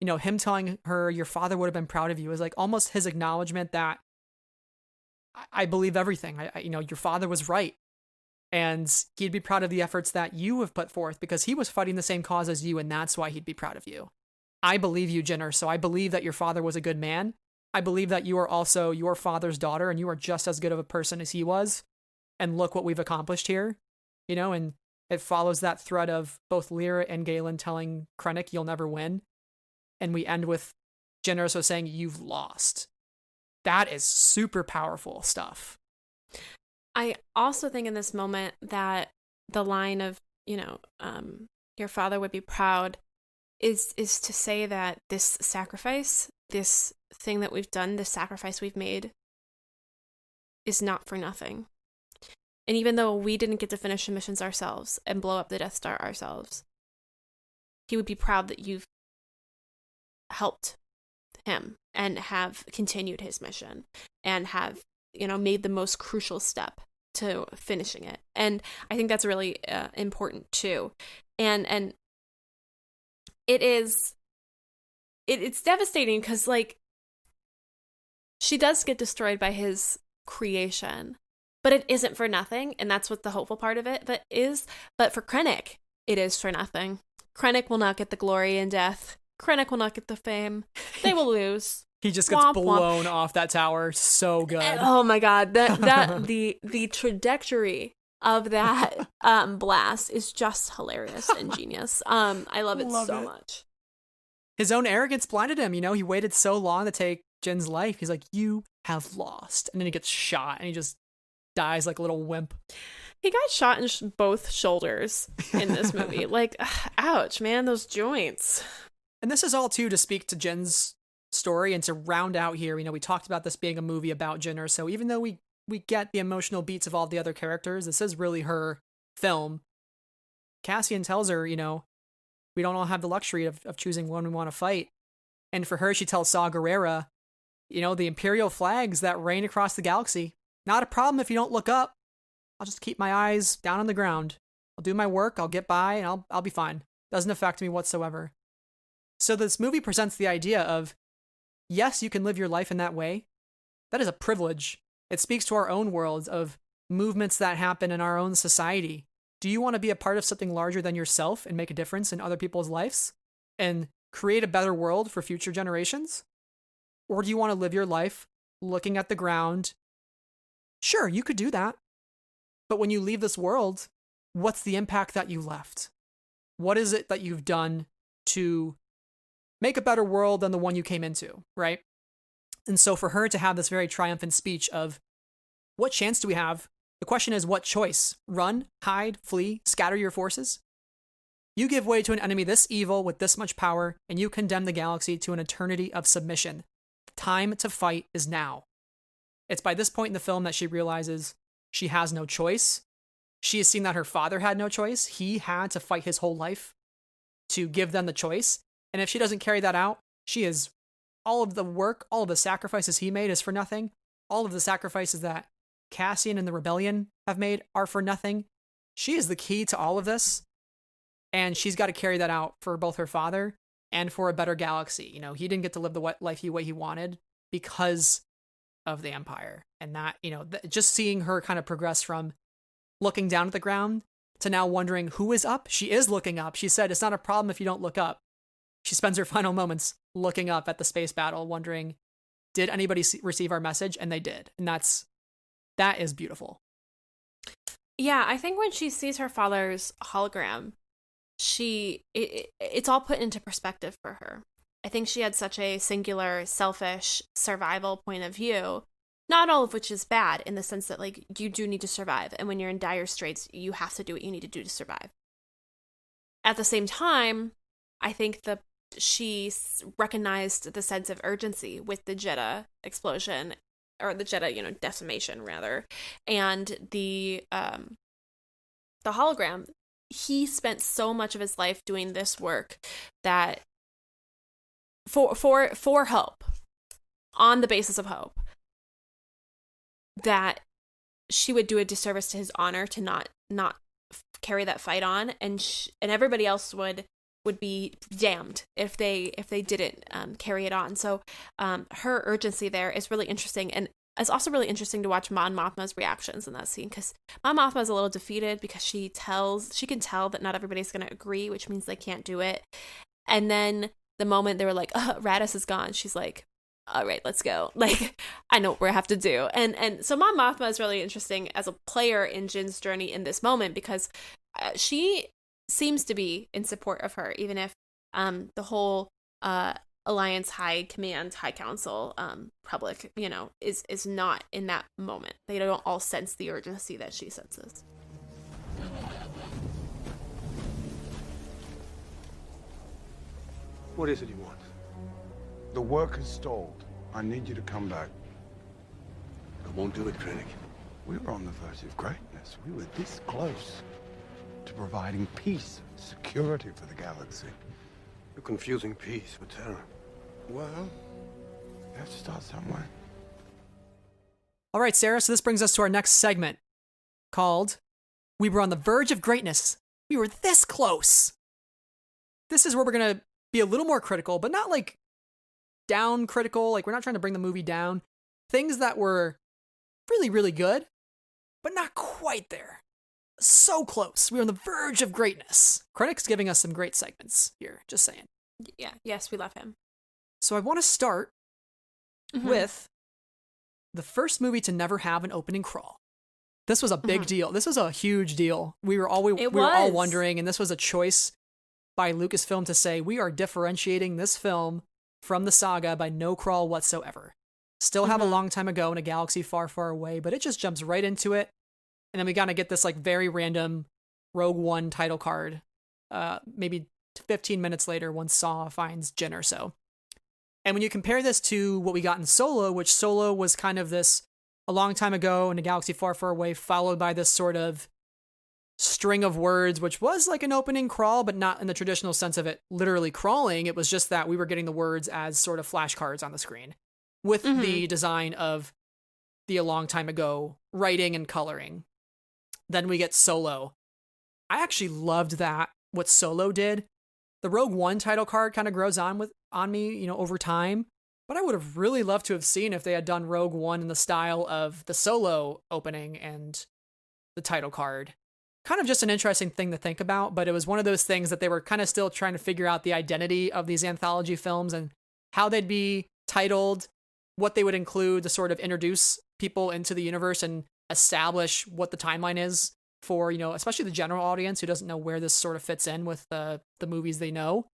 you know, him telling her your father would have been proud of you is like almost his acknowledgement that I believe everything. Your father was right. And he'd be proud of the efforts that you have put forth because he was fighting the same cause as you, and that's why he'd be proud of you. I believe you, Jyn Erso. I believe that your father was a good man. I believe that you are also your father's daughter, and you are just as good of a person as he was. And look what we've accomplished here. And it follows that thread of both Lyra and Galen telling Krennic, you'll never win. And we end with Jyn Erso saying, you've lost. That is super powerful stuff. I also think in this moment that the line of, your father would be proud is to say that this sacrifice, this thing that we've done, this sacrifice we've made is not for nothing. And even though we didn't get to finish the missions ourselves and blow up the Death Star ourselves, he would be proud that you've helped him and have continued his mission and have made the most crucial step to finishing it. And I think that's really important too. And it's devastating because she does get destroyed by his creation, but it isn't for nothing. And that's what the hopeful part of it but for Krennic, it is for nothing. Krennic will not get the glory in death. Krennic will not get the fame. They will lose. He just gets blown off that tower. So good. And, oh my God. That the trajectory of that blast is just hilarious and genius. I love it so much. His own arrogance blinded him. He waited so long to take Jyn's life. He's like, you have lost. And then he gets shot and he just dies like a little wimp. He got shot in both shoulders in this movie. Ouch, man, those joints. And this is all too to speak to Jyn's story and to round out here. We talked about this being a movie about Jyn Erso. So even though we get the emotional beats of all the other characters, this is really her film. Cassian tells her, we don't all have the luxury of choosing when we want to fight. And for her, she tells Saw Gerrera, the Imperial flags that reign across the galaxy, not a problem if you don't look up. I'll just keep my eyes down on the ground. I'll do my work, I'll get by, and I'll be fine. Doesn't affect me whatsoever. So this movie presents the idea of, yes, you can live your life in that way. That is a privilege. It speaks to our own world of movements that happen in our own society. Do you want to be a part of something larger than yourself and make a difference in other people's lives and create a better world for future generations? Or do you want to live your life looking at the ground? Sure, you could do that. But when you leave this world, what's the impact that you left? What is it that you've done to make a better world than the one you came into, right? And so for her to have this very triumphant speech of, what chance do we have? The question is, what choice? Run, hide, flee, scatter your forces? You give way to an enemy this evil with this much power, and you condemn the galaxy to an eternity of submission. The time to fight is now. It's by this point in the film that she realizes she has no choice. She has seen that her father had no choice. He had to fight his whole life to give them the choice. And if she doesn't carry that out, she is all of the work, all of the sacrifices he made is for nothing. All of the sacrifices that Cassian and the rebellion have made are for nothing. She is the key to all of this. And she's got to carry that out for both her father and for a better galaxy. He didn't get to live the life the way he wanted because of the Empire. And that, just seeing her kind of progress from looking down at the ground to now wondering who is up. She is looking up. She said, it's not a problem if you don't look up. She spends her final moments looking up at the space battle, wondering, did anybody receive our message? And they did. And that is beautiful. Yeah, I think when she sees her father's hologram, it's all put into perspective for her. I think she had such a singular, selfish survival point of view, not all of which is bad in the sense that you do need to survive. And when you're in dire straits, you have to do what you need to do to survive. At the same time, I think she recognized the sense of urgency with the Jedha explosion, or the Jedha, decimation rather, and the hologram. He spent so much of his life doing this work that for hope, on the basis of hope, that she would do a disservice to his honor to not carry that fight on, and everybody else would be damned if they didn't carry it on. So her urgency there is really interesting. And it's also really interesting to watch Mon Mothma's reactions in that scene, because Mon Mothma is a little defeated because she can tell that not everybody's going to agree, which means they can't do it. And then the moment they were like, Radis is gone, she's like, all right, let's go. Like, I know what we have to do. And so Mon Mothma is really interesting as a player in Jyn's journey in this moment, because she seems to be in support of her, even if the whole Alliance High Command, High Council, public, is not in that moment. They don't all sense the urgency that she senses. What is it you want? The work has stalled. I need you to come back. I won't do it, Krennic. We were on the verge of greatness. We were this close to providing peace and security for the galaxy. You're confusing peace with terror. Well, you have to start somewhere. All right, Sarah, so this brings us to our next segment called We Were on the Verge of Greatness. We were this close. This is where we're going to be a little more critical, but not like down critical. Like, we're not trying to bring the movie down. Things that were really, really good, but not quite there. So close. We were on the verge of greatness. Krennic's giving us some great segments here, just saying. Yeah, yes, we love him. So I want to start with the first movie to never have an opening crawl. This was a big deal. This was a huge deal. We were all wondering, and this was a choice by Lucasfilm to say, we are differentiating this film from the saga by no crawl whatsoever. Still have a long time ago in a galaxy far, far away, but it just jumps right into it. And then we kind of get this like very random Rogue One title card, maybe 15 minutes later when Saw finds Jyn or so. And when you compare this to what we got in Solo, which Solo was kind of this a long time ago in a galaxy far, far away, followed by this sort of string of words, which was like an opening crawl, but not in the traditional sense of it literally crawling. It was just that we were getting the words as sort of flashcards on the screen with the design of the a long time ago writing and coloring. Then we get Solo. I actually loved that, what Solo did. The Rogue One title card kind of grows on me, over time. But I would have really loved to have seen if they had done Rogue One in the style of the Solo opening and the title card. Kind of just an interesting thing to think about, but it was one of those things that they were kind of still trying to figure out the identity of these anthology films and how they'd be titled, what they would include to sort of introduce people into the universe and establish what the timeline is for, especially the general audience who doesn't know where this sort of fits in with the movies they know.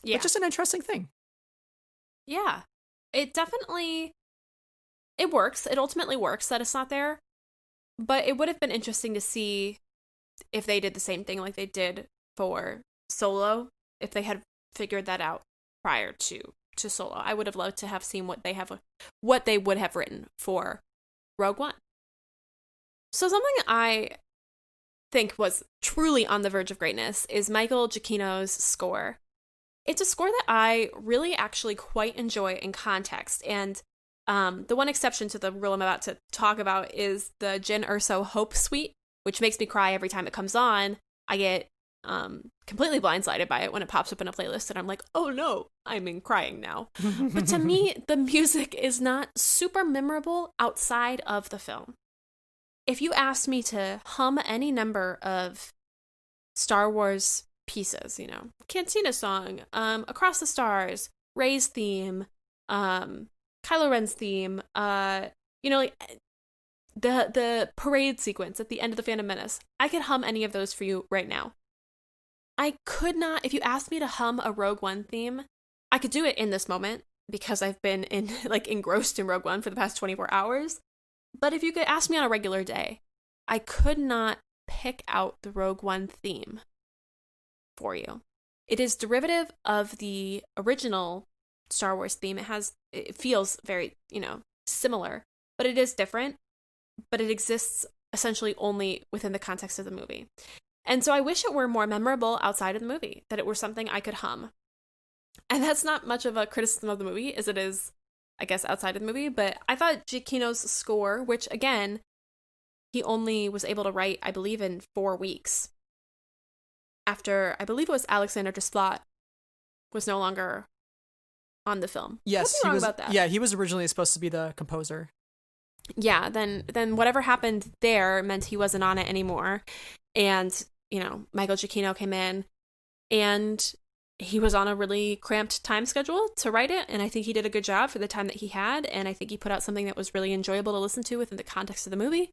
Yeah. But just an interesting thing. Yeah. It works. It ultimately works that it's not there. But it would have been interesting to see if they did the same thing like they did for Solo, if they had figured that out prior to Solo. I would have loved to have seen what they would have written for Rogue One. So something I think was truly on the verge of greatness is Michael Giacchino's score. It's a score that I really actually quite enjoy in context, and the one exception to the rule I'm about to talk about is the Jyn Erso Hope Suite, which makes me cry every time it comes on. I get completely blindsided by it when it pops up in a playlist, and I'm like, oh no, I'm crying now. But to me, the music is not super memorable outside of the film. If you asked me to hum any number of Star Wars pieces, Cantina Song, Across the Stars, Rey's theme, Kylo Ren's theme, the parade sequence at the end of The Phantom Menace, I could hum any of those for you right now. I could not, if you asked me to hum a Rogue One theme, I could do it in this moment because I've been engrossed in Rogue One for the past 24 hours. But if you could ask me on a regular day, I could not pick out the Rogue One theme for you. It is derivative of the original Star Wars theme. It feels very, similar, but it is different. But it exists essentially only within the context of the movie. And so I wish it were more memorable outside of the movie, that it were something I could hum. And that's not much of a criticism of the movie as it is, I guess, outside of the movie. But I thought Giacchino's score, which again, he only was able to write, I believe, in 4 weeks. After, I believe it was Alexander Desplat was no longer on the film. Yes, he was. About that. Yeah, he was originally supposed to be the composer. yeah, then whatever happened there meant he wasn't on it anymore. And, you know, Michael Giacchino came in, and he was on a really cramped time schedule to write it, and I think he did a good job for the time that he had, and I think he put out something that was really enjoyable to listen to within the context of the movie.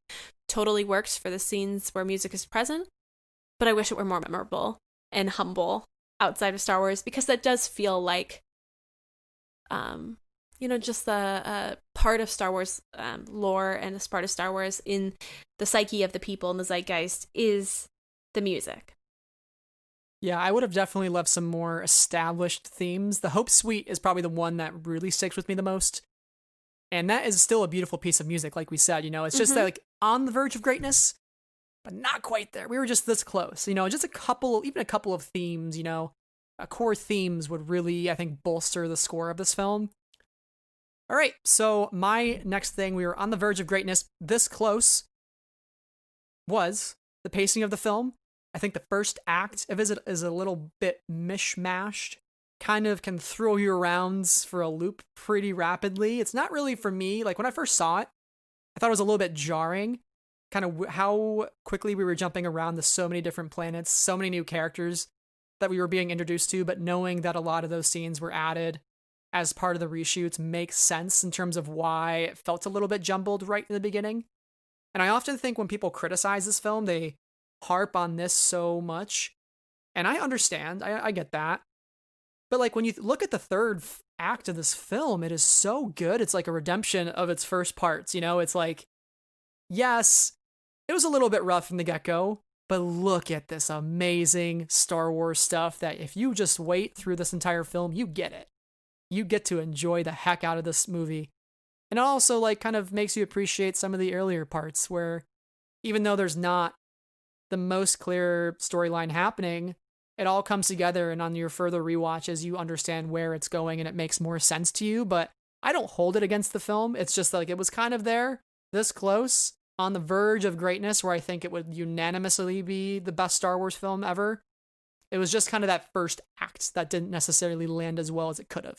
Totally works for the scenes where music is present, but I wish it were more memorable and humble outside of Star Wars, because that does feel like, you know, just the part of Star Wars lore and a part of Star Wars in the psyche of the people and the zeitgeist is the music. Yeah, I would have definitely loved some more established themes. The Hope Suite is probably the one that really sticks with me the most. And that is still a beautiful piece of music, like we said, you know, it's just like on the verge of greatness, but not quite there. We were just this close, you know, just even a couple of themes, you know, core themes would really, I think, bolster the score of this film. All right, so my next thing, we were on the verge of greatness, this close, was the pacing of the film. I think the first act of it is a little bit mishmashed, kind of can throw you around for a loop pretty rapidly. It's not really for me. Like, when I first saw it, I thought it was a little bit jarring, kind of how quickly we were jumping around to so many different planets, so many new characters that we were being introduced to, but knowing that a lot of those scenes were added as part of the reshoots makes sense in terms of why it felt a little bit jumbled right in the beginning. And I often think when people criticize this film, they harp on this so much. And I understand, I get that. But like when you look at the third act of this film, it is so good. It's like a redemption of its first parts, you know? It's like, yes, it was a little bit rough from the get-go, but look at this amazing Star Wars stuff that if you just wait through this entire film, you get it. You get to enjoy the heck out of this movie. And it also like kind of makes you appreciate some of the earlier parts where even though there's not the most clear storyline happening, it all comes together, and on your further rewatches, you understand where it's going and it makes more sense to you. But I don't hold it against the film. It's just like it was kind of there, this close, on the verge of greatness, where I think it would unanimously be the best Star Wars film ever. It was just kind of that first act that didn't necessarily land as well as it could have.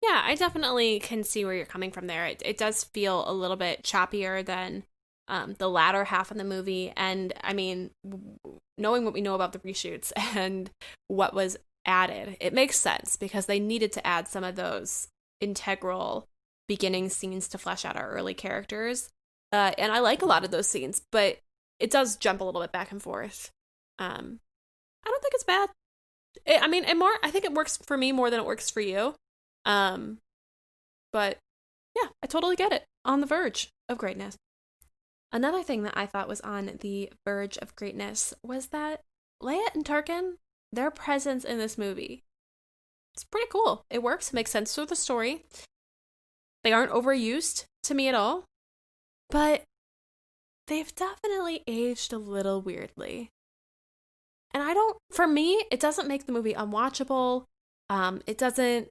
Yeah, I definitely can see where you're coming from there. It does feel a little bit choppier than the latter half of the movie. And I mean, knowing what we know about the reshoots and what was added, it makes sense because they needed to add some of those integral beginning scenes to flesh out our early characters. And I like a lot of those scenes, but it does jump a little bit back and forth. I don't think it's bad. I think it works for me more than it works for you. But yeah, I totally get it. On the verge of greatness. Another thing that I thought was on the verge of greatness was that Leia and Tarkin, their presence in this movie, it's pretty cool. It works, makes sense to the story. They aren't overused to me at all, but they've definitely aged a little weirdly. And for me, it doesn't make the movie unwatchable. It doesn't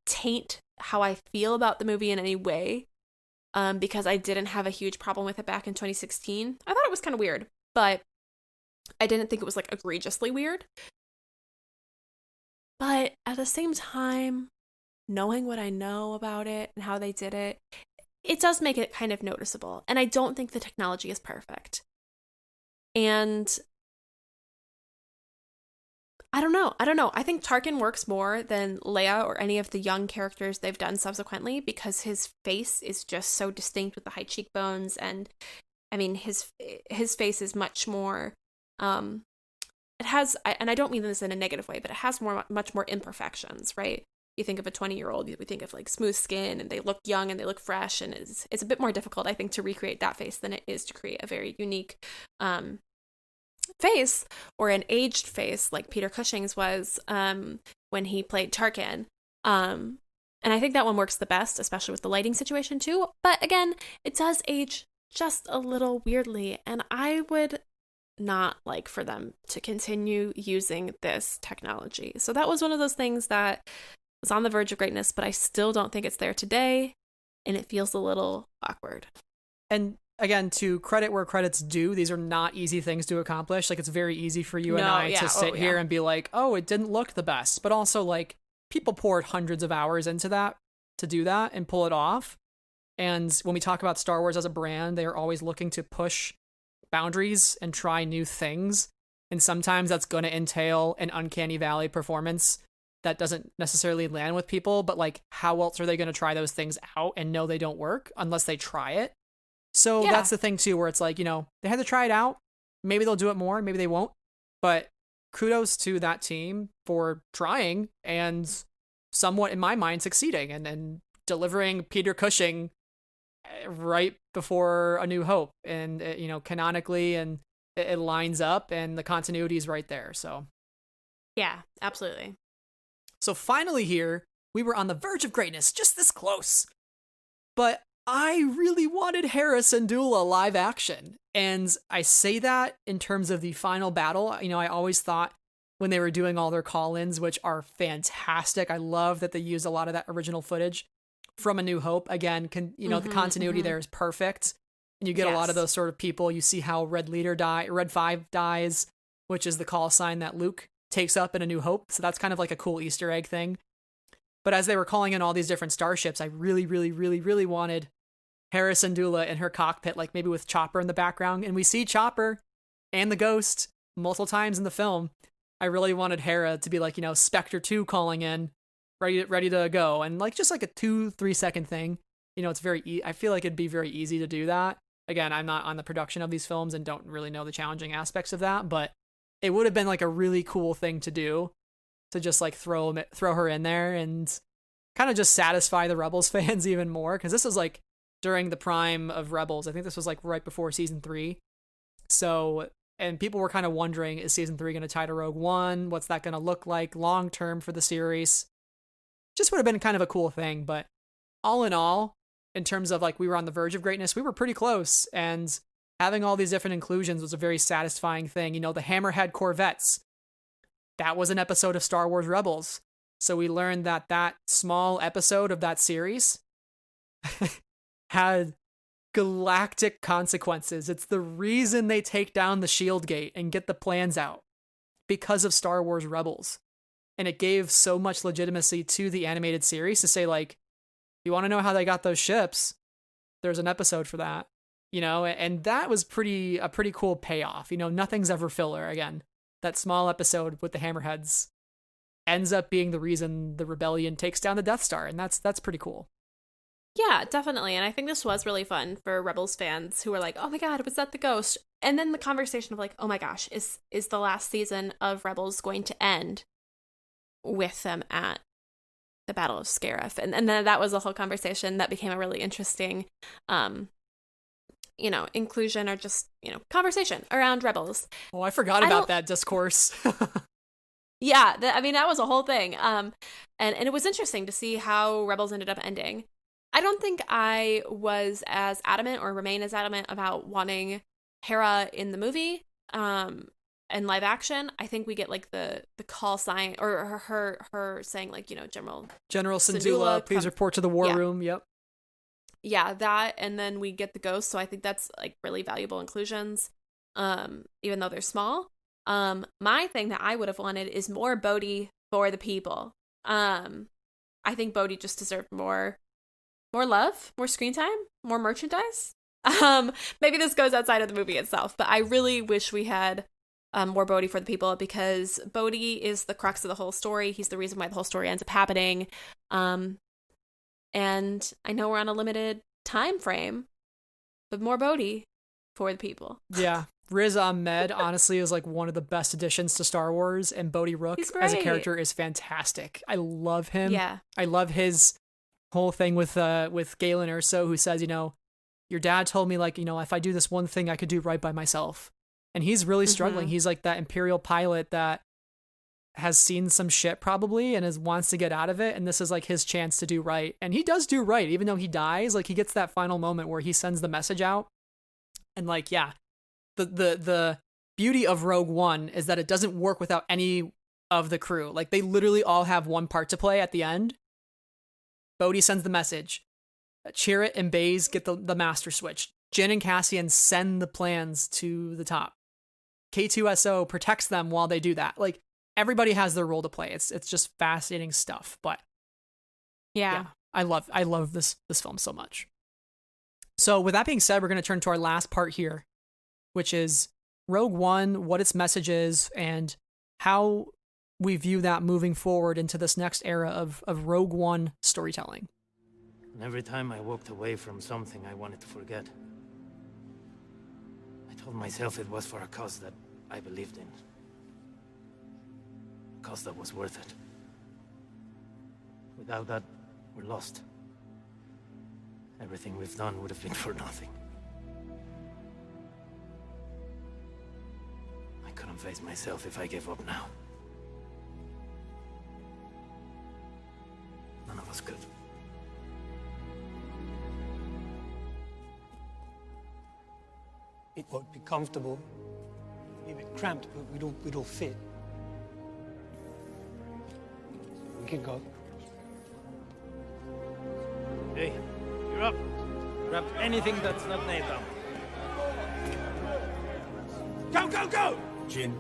taint how I feel about the movie in any way, because I didn't have a huge problem with it back in 2016. I thought it was kind of weird, but I didn't think it was like egregiously weird. But at the same time, knowing what I know about it and how they did it, it does make it kind of noticeable. And I don't think the technology is perfect. And I don't know. I think Tarkin works more than Leia or any of the young characters they've done subsequently because his face is just so distinct with the high cheekbones. And I mean, his face is much more, it has, and I don't mean this in a negative way, but it has much more imperfections, right? You think of a 20-year-old, we think of like smooth skin and they look young and they look fresh. And it's a bit more difficult, I think, to recreate that face than it is to create a very unique, face or an aged face like Peter Cushing's was when he played Tarkin. And I think that one works the best, especially with the lighting situation too. But again, it does age just a little weirdly, and I would not like for them to continue using this technology. So that was one of those things that was on the verge of greatness, but I still don't think it's there today, and it feels a little awkward. And again, to credit where credit's due, these are not easy things to accomplish. Like, it's very easy for you and I to sit here and be like, oh, it didn't look the best. But also, like, people poured hundreds of hours into that to do that and pull it off. And when we talk about Star Wars as a brand, they are always looking to push boundaries and try new things. And sometimes that's going to entail an uncanny valley performance that doesn't necessarily land with people, but like, how else are they going to try those things out and know they don't work unless they try it? So that's the thing too, where it's like, you know, they had to try it out. Maybe they'll do it more, maybe they won't. But kudos to that team for trying and somewhat, in my mind, succeeding and delivering Peter Cushing right before A New Hope. And, you know, canonically, and it lines up and the continuity is right there. So, yeah, absolutely. So finally here, we were on the verge of greatness, just this close. But I really wanted Hera Syndulla live action. And I say that in terms of the final battle. You know, I always thought when they were doing all their call-ins, which are fantastic. I love that they use a lot of that original footage from A New Hope. Again, the continuity there is perfect. And you get a lot of those sort of people. You see how Red 5 dies, which is the call sign that Luke takes up in A New Hope. So that's kind of like a cool Easter egg thing. But as they were calling in all these different starships, I really, really, really, really wanted Hera Syndulla in her cockpit, like maybe with Chopper in the background. And we see Chopper and the Ghost multiple times in the film. I really wanted Hera to be like, you know, Spectre 2 calling in, ready to go. And like, just like a 2-3 second thing. You know, it's I feel like it'd be very easy to do that. Again, I'm not on the production of these films and don't really know the challenging aspects of that, but it would have been like a really cool thing to do, to just like throw her in there and kind of just satisfy the Rebels fans even more. Cause this is like during the prime of Rebels. I think this was like right before season 3. So, and people were kind of wondering, is season 3 going to tie to Rogue One? What's that going to look like long-term for the series? Just would have been kind of a cool thing. But all in all, in terms of like, we were on the verge of greatness, we were pretty close. And having all these different inclusions was a very satisfying thing. You know, the Hammerhead Corvettes, that was an episode of Star Wars Rebels. So we learned that small episode of that series had galactic consequences. It's the reason they take down the Shield Gate and get the plans out, because of Star Wars Rebels. And it gave so much legitimacy to the animated series to say, like, you want to know how they got those ships? There's an episode for that. You know, and that was a pretty cool payoff. You know, nothing's ever filler. Again, that small episode with the Hammerheads ends up being the reason the rebellion takes down the Death Star, and that's pretty cool. Yeah, definitely. And I think this was really fun for Rebels fans who were like, oh my God, was that the Ghost? And then the conversation of like, oh my gosh, is the last season of Rebels going to end with them at the Battle of Scarif? And then that was a whole conversation that became a really interesting inclusion, or just, conversation around Rebels. Oh, I forgot about that discourse. Yeah, that was a whole thing. And it was interesting to see how Rebels ended up ending. I don't think I was as adamant or remain as adamant about wanting Hera in the movie and live action. I think we get like the call sign, or her saying like, General Syndulla, please report to the war room. Yep. Yeah, that, and then we get the Ghost. So I think that's like really valuable inclusions, even though they're small. My thing that I would have wanted is more Bodhi for the people. I think Bodhi just deserved more love, more screen time, more merchandise. Maybe this goes outside of the movie itself, but I really wish we had more Bodhi for the people, because Bodhi is the crux of the whole story. He's the reason why the whole story ends up happening. And I know we're on a limited time frame, but more Bodhi for the people. Yeah. Riz Ahmed honestly is like one of the best additions to Star Wars, and Bodhi Rook as a character is fantastic. I love him. Yeah. I love his whole thing with Galen Erso, who says, your dad told me, like, if I do this one thing I could do right by myself. And he's really struggling. He's like that Imperial pilot that has seen some shit probably and wants to get out of it, and this is like his chance to do right. And he does do right, even though he dies. Like, he gets that final moment where he sends the message out. And like, yeah, the beauty of Rogue One is that it doesn't work without any of the crew. Like, they literally all have one part to play at the end. Bodhi sends the message. Chirrut and Baze get the master switch. Jyn and Cassian send the plans to the top. K2SO protects them while they do that. Like, everybody has their role to play. It's just fascinating stuff. But yeah, I love this film so much. So with that being said, we're going to turn to our last part here, which is Rogue One, what its message is, and how we view that moving forward into this next era of Rogue One storytelling. And every time I walked away from something I wanted to forget, I told myself it was for a cause that I believed in. A cause that was worth it. Without that, we're lost. Everything we've done would have been for nothing. I couldn't face myself if I gave up now. None of us could. It won't be comfortable, be a bit cramped, but we'd all fit. We can go. Hey, you're up. Grab anything that's not Nathan. Go, go, go! Jin,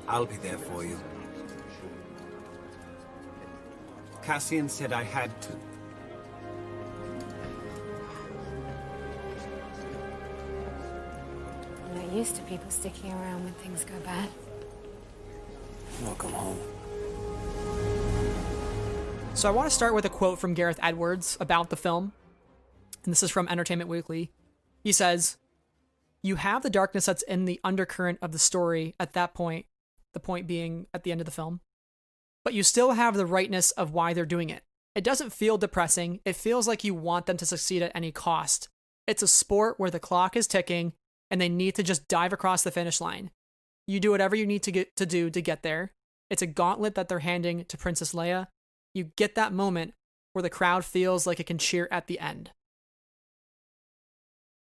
I'll be there for you. Cassian said I had to. I'm not used to people sticking around when things go bad. Welcome home. So I want to start with a quote from Gareth Edwards about the film. And this is from Entertainment Weekly. He says, "You have the darkness that's in the undercurrent of the story at that point, the point being at the end of the film, but you still have the rightness of why they're doing it. It doesn't feel depressing. It feels like you want them to succeed at any cost. It's a sport where the clock is ticking and they need to just dive across the finish line. You do whatever you need to do to get there. It's a gauntlet that they're handing to Princess Leia. You get that moment where the crowd feels like it can cheer at the end."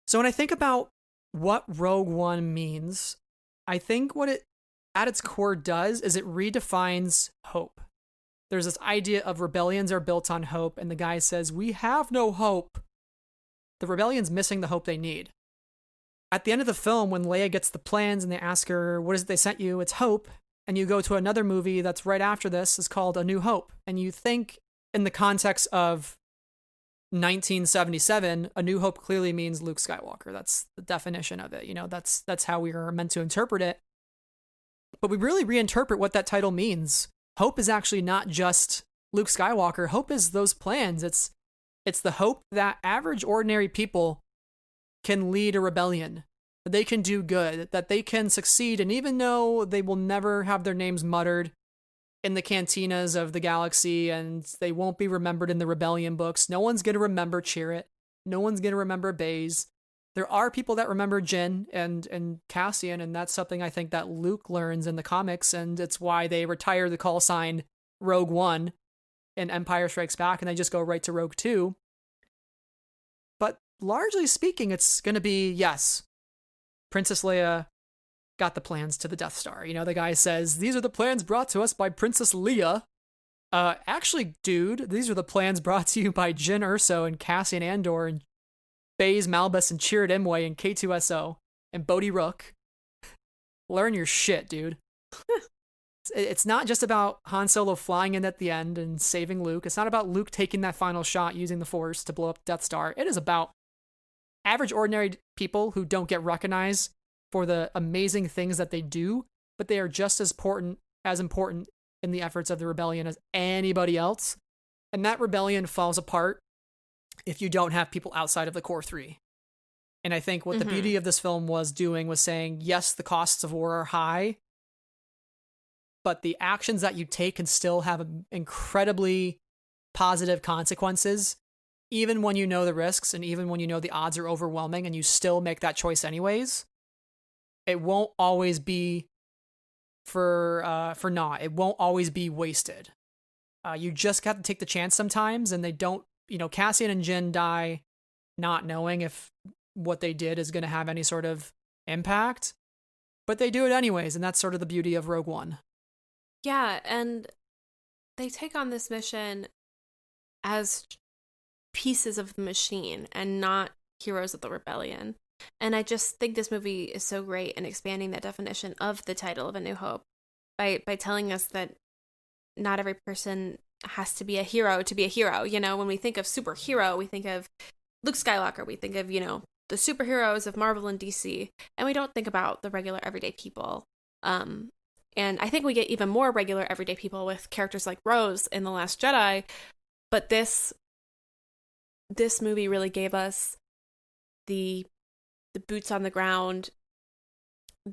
So when I think about what Rogue One means, I think what it at its core does is it redefines hope. There's this idea of rebellions are built on hope, and the guy says, "We have no hope." The rebellion's missing the hope they need. At the end of the film, when Leia gets the plans and they ask her, "What is it they sent you?" It's hope. And you go to another movie that's right after this, is called A New Hope. And you think in the context of 1977, A New Hope clearly means Luke Skywalker. That's the definition of it. You know, that's how we are meant to interpret it. But we really reinterpret what that title means. Hope is actually not just Luke Skywalker. Hope is those plans. It's the hope that average, ordinary people can lead a rebellion, that they can do good, that they can succeed, and even though they will never have their names muttered in the cantinas of the galaxy and they won't be remembered in the rebellion books, no one's going to remember Chirrut, no one's going to remember Baze. There are people that remember Jin and Cassian, and that's something I think that Luke learns in the comics, and it's why they retire the call sign Rogue One in Empire Strikes Back, and they just go right to Rogue 2. But largely speaking, it's going to be, yes, Princess Leia got the plans to the Death Star. You know, the guy says, "These are the plans brought to us by Princess Leia." Actually, dude, these are the plans brought to you by Jyn Erso and Cassian Andor and Baze Malbus and Chirrut Imwe and K2SO and Bodhi Rook. Learn your shit, dude. It's not just about Han Solo flying in at the end and saving Luke. It's not about Luke taking that final shot using the Force to blow up Death Star. It is about average, ordinary people who don't get recognized for the amazing things that they do, but they are just as important in the efforts of the rebellion as anybody else. And that rebellion falls apart if you don't have people outside of the core three. And I think what the beauty of this film was doing was saying, yes, the costs of war are high, but the actions that you take can still have incredibly positive consequences, even when you know the risks and even when you know the odds are overwhelming and you still make that choice anyways. It won't always be for naught. It won't always be wasted. You just got to take the chance sometimes, and they don't, you know, Cassian and Jyn die not knowing if what they did is going to have any sort of impact, but they do it anyways, and that's sort of the beauty of Rogue One. Yeah, and they take on this mission as pieces of the machine and not heroes of the rebellion. And I just think this movie is so great in expanding that definition of the title of A New Hope by telling us that not every person has to be a hero to be a hero. You know, when we think of superhero, we think of Luke Skywalker, we think of, you know, the superheroes of Marvel and DC, and we don't think about the regular everyday people. And I think we get even more regular everyday people with characters like Rose in The Last Jedi, but this movie really gave us the boots on the ground,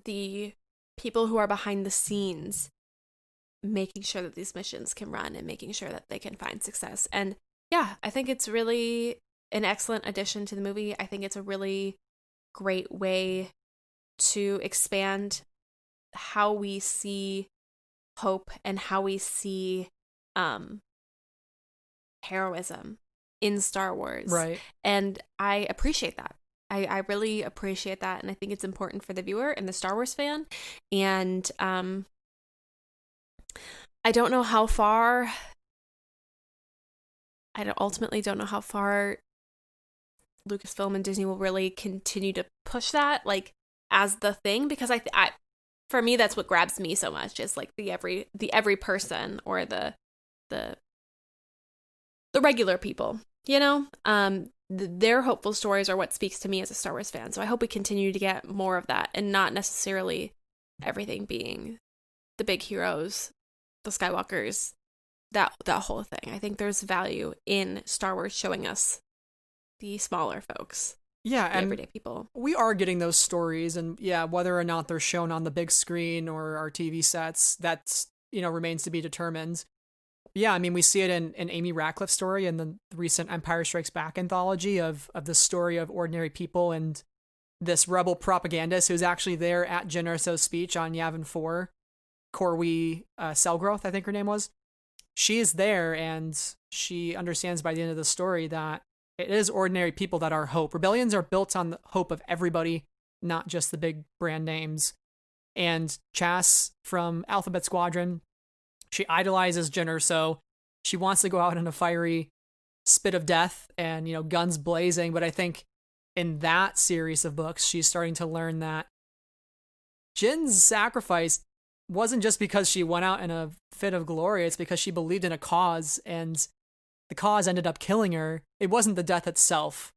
the people who are behind the scenes, making sure that these missions can run and making sure that they can find success. And yeah, I think it's really an excellent addition to the movie. I think it's a really great way to expand how we see hope and how we see heroism in Star Wars. Right. And I appreciate that. I really appreciate that. And I think it's important for the viewer and the Star Wars fan. And I don't know how far, ultimately don't know how far Lucasfilm and Disney will really continue to push that, like, as the thing, because I for me, that's what grabs me so much, is like the every person, or the regular people, you know. Their hopeful stories are what speaks to me as a Star Wars fan. So I hope we continue to get more of that, and not necessarily everything being the big heroes, the Skywalkers, that whole thing. I think there's value in Star Wars showing us the smaller folks. Yeah, the and everyday people. We are getting those stories, and yeah, whether or not they're shown on the big screen or our TV sets, that's, you know, remains to be determined. Yeah, I mean, we see it in Amy Ratcliffe's story in the recent Empire Strikes Back anthology of the story of ordinary people and this rebel propagandist who's actually there at Jyn Erso's speech on Yavin 4, Corwy Cellgrowth, I think her name was. She is there, and she understands by the end of the story that it is ordinary people that are hope. Rebellions are built on the hope of everybody, not just the big brand names. And Chas from Alphabet Squadron, she idolizes Jyn Erso. She wants to go out in a fiery spit of death and, you know, guns blazing. But I think in that series of books, she's starting to learn that Jyn's sacrifice wasn't just because she went out in a fit of glory. It's because she believed in a cause, and the cause ended up killing her. It wasn't the death itself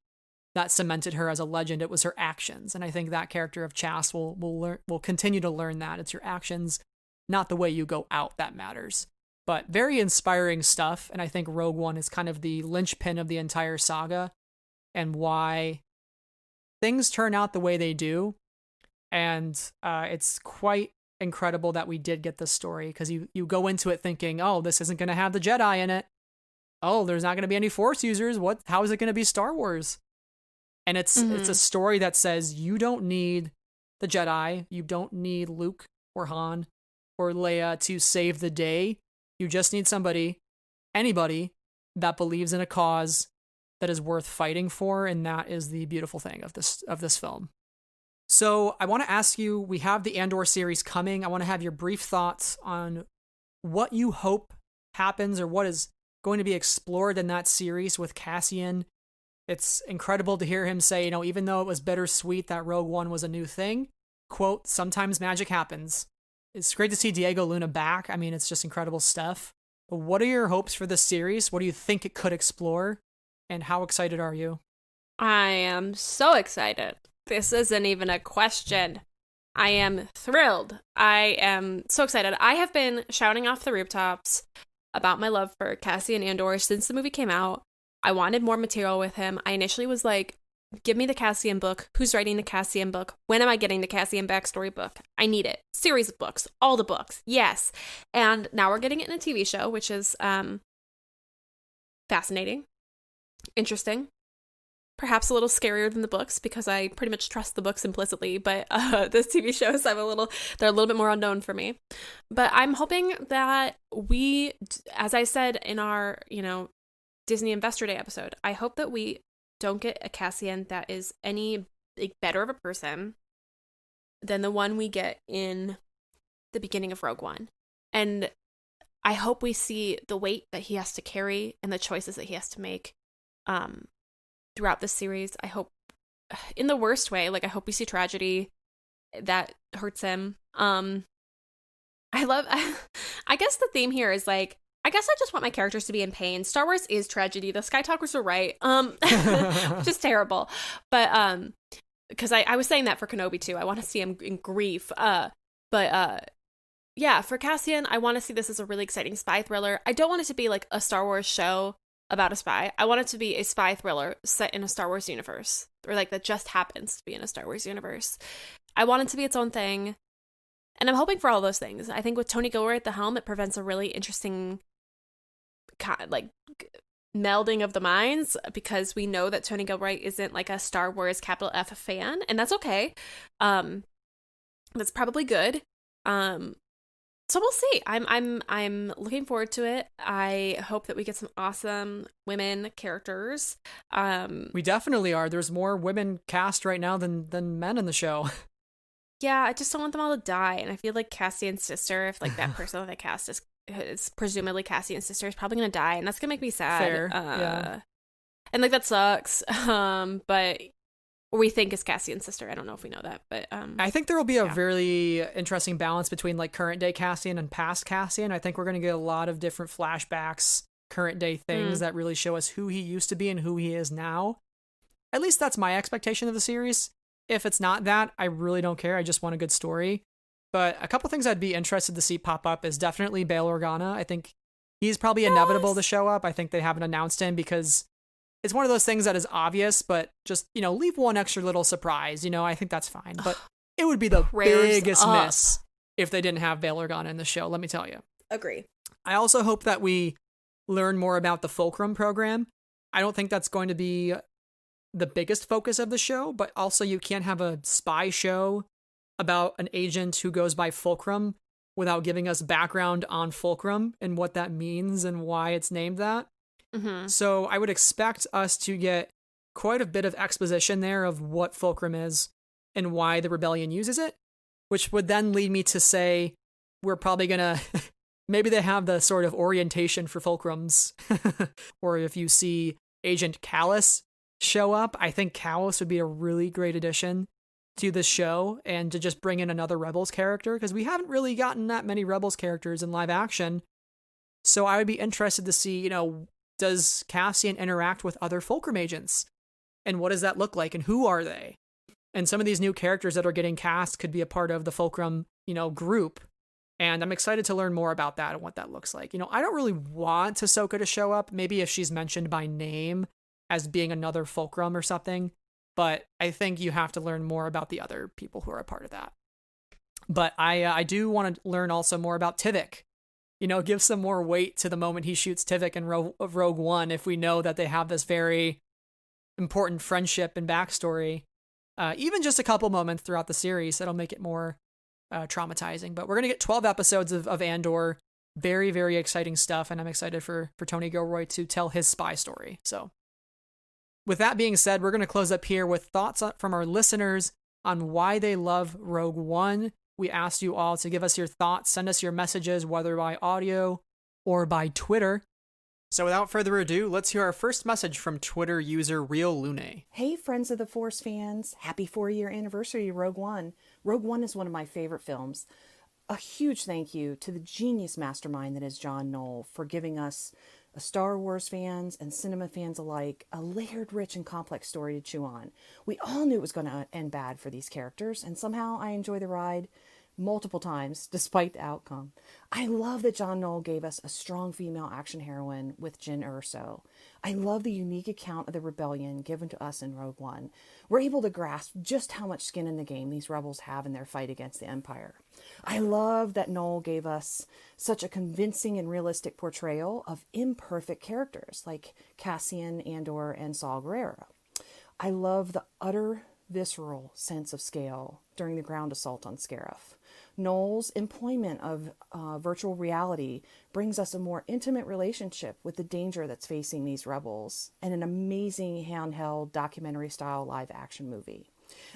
that cemented her as a legend. It was her actions. And I think that character of Chas will continue to learn that. It's your actions, not the way you go out, that matters. But very inspiring stuff. And I think Rogue One is kind of the linchpin of the entire saga and why things turn out the way they do. And it's quite incredible that we did get this story, because you go into it thinking, oh, this isn't going to have the Jedi in it. Oh, there's not going to be any Force users. How is it going to be Star Wars? And it's a story that says you don't need the Jedi. You don't need Luke or Han or Leia to save the day. You just need anybody that believes in a cause that is worth fighting for, and that is the beautiful thing of this film. So I want to ask you, we have the Andor series coming. I want to have your brief thoughts on what you hope happens, or what is going to be explored in that series with Cassian. It's incredible to hear him say, you know, even though it was bittersweet that Rogue One was a new thing, quote, sometimes magic happens. It's great to see Diego Luna back. I mean, it's just incredible stuff. But what are your hopes for this series? What do you think it could explore? And how excited are you? I am so excited. This isn't even a question. I am thrilled. I am so excited. I have been shouting off the rooftops about my love for Cassian Andor since the movie came out. I wanted more material with him. I initially was like, give me the Cassian book. Who's writing the Cassian book? When am I getting the Cassian backstory book? I need it. Series of books. All the books. Yes. And now we're getting it in a TV show, which is fascinating. Interesting. Perhaps a little scarier than the books, because I pretty much trust the books implicitly, but this TV shows they're a little bit more unknown for me. But I'm hoping that we, as I said in our, Disney Investor Day episode, I hope that we don't get a Cassian that is any better of a person than the one we get in the beginning of Rogue One. And I hope we see the weight that he has to carry and the choices that he has to make throughout the series. I hope, in the worst way, I hope we see tragedy that hurts him. I guess the theme here is I I guess I just want my characters to be in pain. Star Wars is tragedy. The Sky Talkers were right. Which is terrible. But because I was saying that for Kenobi too. I want to see him in grief. Yeah, for Cassian, I want to see this as a really exciting spy thriller. I don't want it to be like a Star Wars show about a spy. I want it to be a spy thriller set in a Star Wars universe, or like that just happens to be in a Star Wars universe. I want it to be its own thing, and I'm hoping for all those things. I think with Tony Gilroy at the helm, it prevents a really interesting like melding of the minds, because we know that Tony Gilroy isn't like a Star Wars capital F fan, and that's okay. That's probably good. So we'll see. I'm looking forward to it. I hope that we get some awesome women characters. We definitely are. There's more women cast right now than men in the show. Yeah, I just don't want them all to die. And I feel like Cassian's sister, if like that person that they cast is presumably Cassian's sister, is probably gonna die, and that's gonna make me sad. Fair. Yeah. And like that sucks. But we think is Cassian's sister. I don't know if we know that, but I think there will be a very interesting balance between like current day Cassian and past Cassian. I think we're going to get a lot of different flashbacks, current day things that really show us who he used to be and who he is now. At least that's my expectation of the series. If it's not that, I really don't care. I just want a good story. But a couple things I'd be interested to see pop up is definitely Bail Organa. I think he's probably inevitable to show up. I think they haven't announced him because it's one of those things that is obvious, but just, leave one extra little surprise. I think that's fine. But it would be the biggest miss if they didn't have Bail Organa in the show, let me tell you. Agree. I also hope that we learn more about the Fulcrum program. I don't think that's going to be the biggest focus of the show, but also you can't have a spy show about an agent who goes by Fulcrum without giving us background on Fulcrum and what that means and why it's named that. Mm-hmm. So I would expect us to get quite a bit of exposition there of what Fulcrum is and why the rebellion uses it, which would then lead me to say we're probably going to maybe they have the sort of orientation for Fulcrums. Or if you see Agent Kallus show up, I think Kallus would be a really great addition to the show, and to just bring in another Rebels character, because we haven't really gotten that many Rebels characters in live action. So I would be interested to see, does Cassian interact with other Fulcrum agents? And what does that look like? And who are they? And some of these new characters that are getting cast could be a part of the Fulcrum, group. And I'm excited to learn more about that and what that looks like. I don't really want Ahsoka to show up. Maybe if she's mentioned by name as being another Fulcrum or something. But I think you have to learn more about the other people who are a part of that. But I do want to learn also more about Tivik. Give some more weight to the moment he shoots Tivik in Rogue One, if we know that they have this very important friendship and backstory. Even just a couple moments throughout the series, that'll make it more traumatizing. But we're going to get 12 episodes of Andor. Very, very exciting stuff, and I'm excited for Tony Gilroy to tell his spy story. So with that being said, we're going to close up here with thoughts from our listeners on why they love Rogue One. We asked you all to give us your thoughts, send us your messages, whether by audio or by Twitter. So without further ado, let's hear our first message from Twitter user Real Lune. Hey, Friends of the Force fans. Happy 4-year anniversary of Rogue One. Rogue One is one of my favorite films. A huge thank you to the genius mastermind that is John Knoll for giving us, Star Wars fans and cinema fans alike, a layered, rich, and complex story to chew on. We all knew it was going to end bad for these characters, and somehow I enjoy the ride multiple times, despite the outcome. I love that John Knoll gave us a strong female action heroine with Jyn Erso. I love the unique account of the rebellion given to us in Rogue One. We're able to grasp just how much skin in the game these rebels have in their fight against the Empire. I love that Knoll gave us such a convincing and realistic portrayal of imperfect characters like Cassian, Andor, and Saw Gerrera. I love the utter visceral sense of scale during the ground assault on Scarif. Knoll's employment of virtual reality brings us a more intimate relationship with the danger that's facing these rebels, and an amazing handheld documentary-style live-action movie.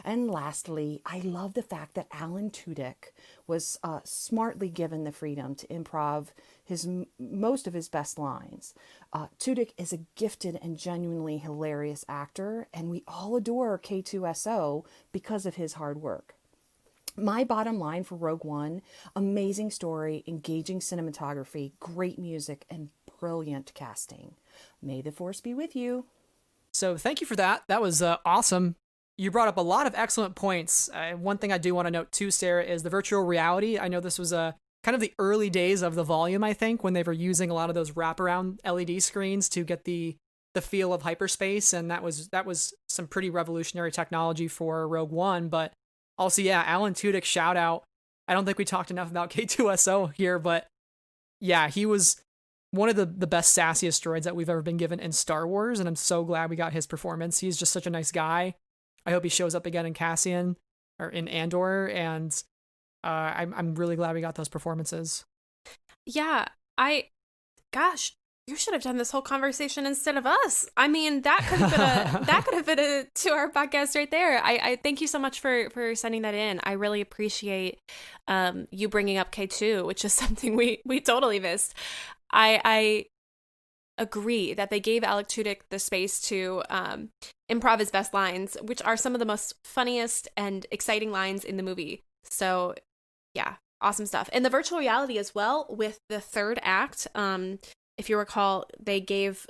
And lastly, I love the fact that Alan Tudyk was smartly given the freedom to improv most of his best lines. Tudyk is a gifted and genuinely hilarious actor, and we all adore K2SO because of his hard work. My bottom line for Rogue One, amazing story, engaging cinematography, great music, and brilliant casting. May the Force be with you. So thank you for that. That was awesome. You brought up a lot of excellent points. One thing I do want to note too, Sarah, is the virtual reality. I know this was kind of the early days of the volume, I think, when they were using a lot of those wraparound LED screens to get the feel of hyperspace, and that was some pretty revolutionary technology for Rogue One. But also, yeah, Alan Tudyk, shout out. I don't think we talked enough about K2SO here, but yeah, he was one of the best, sassiest droids that we've ever been given in Star Wars, and I'm so glad we got his performance. He's just such a nice guy. I hope he shows up again in Cassian or in Andor, and I'm really glad we got those performances. Yeah, gosh, you should have done this whole conversation instead of us. I mean, that could have been a 2-hour podcast right there. I thank you so much for sending that in. I really appreciate you bringing up K2, which is something we totally missed. I agree that they gave Alec Tudyk the space to improv his best lines, which are some of the most funniest and exciting lines in the movie. So yeah, awesome stuff. And the virtual reality as well with the third act. If you recall, they gave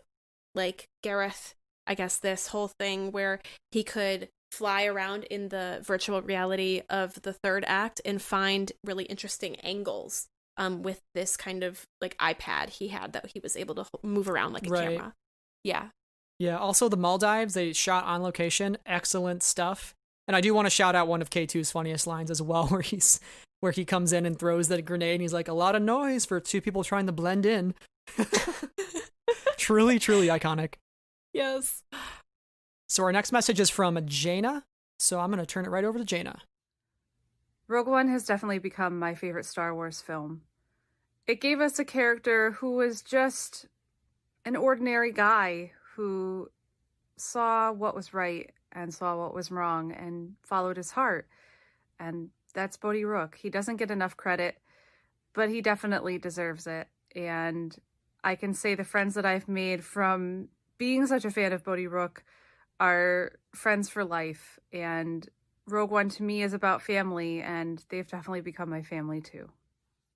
like Gareth, I guess, this whole thing where he could fly around in the virtual reality of the third act and find really interesting angles with this kind of like iPad he had that he was able to move around like a camera. Yeah. Yeah. Also the Maldives, they shot on location. Excellent stuff. And I do want to shout out one of K2's funniest lines as well, where he comes in and throws the grenade and he's like, a lot of noise for two people trying to blend in. Truly, truly iconic. Yes. So our next message is from Jaina. So I'm going to turn it right over to Jaina. Rogue One has definitely become my favorite Star Wars film. It gave us a character who was just an ordinary guy who saw what was right and saw what was wrong and followed his heart. And that's Bodhi Rook. He doesn't get enough credit, but he definitely deserves it. And I can say the friends that I've made from being such a fan of Bodhi Rook are friends for life. And Rogue One to me is about family, and they've definitely become my family too.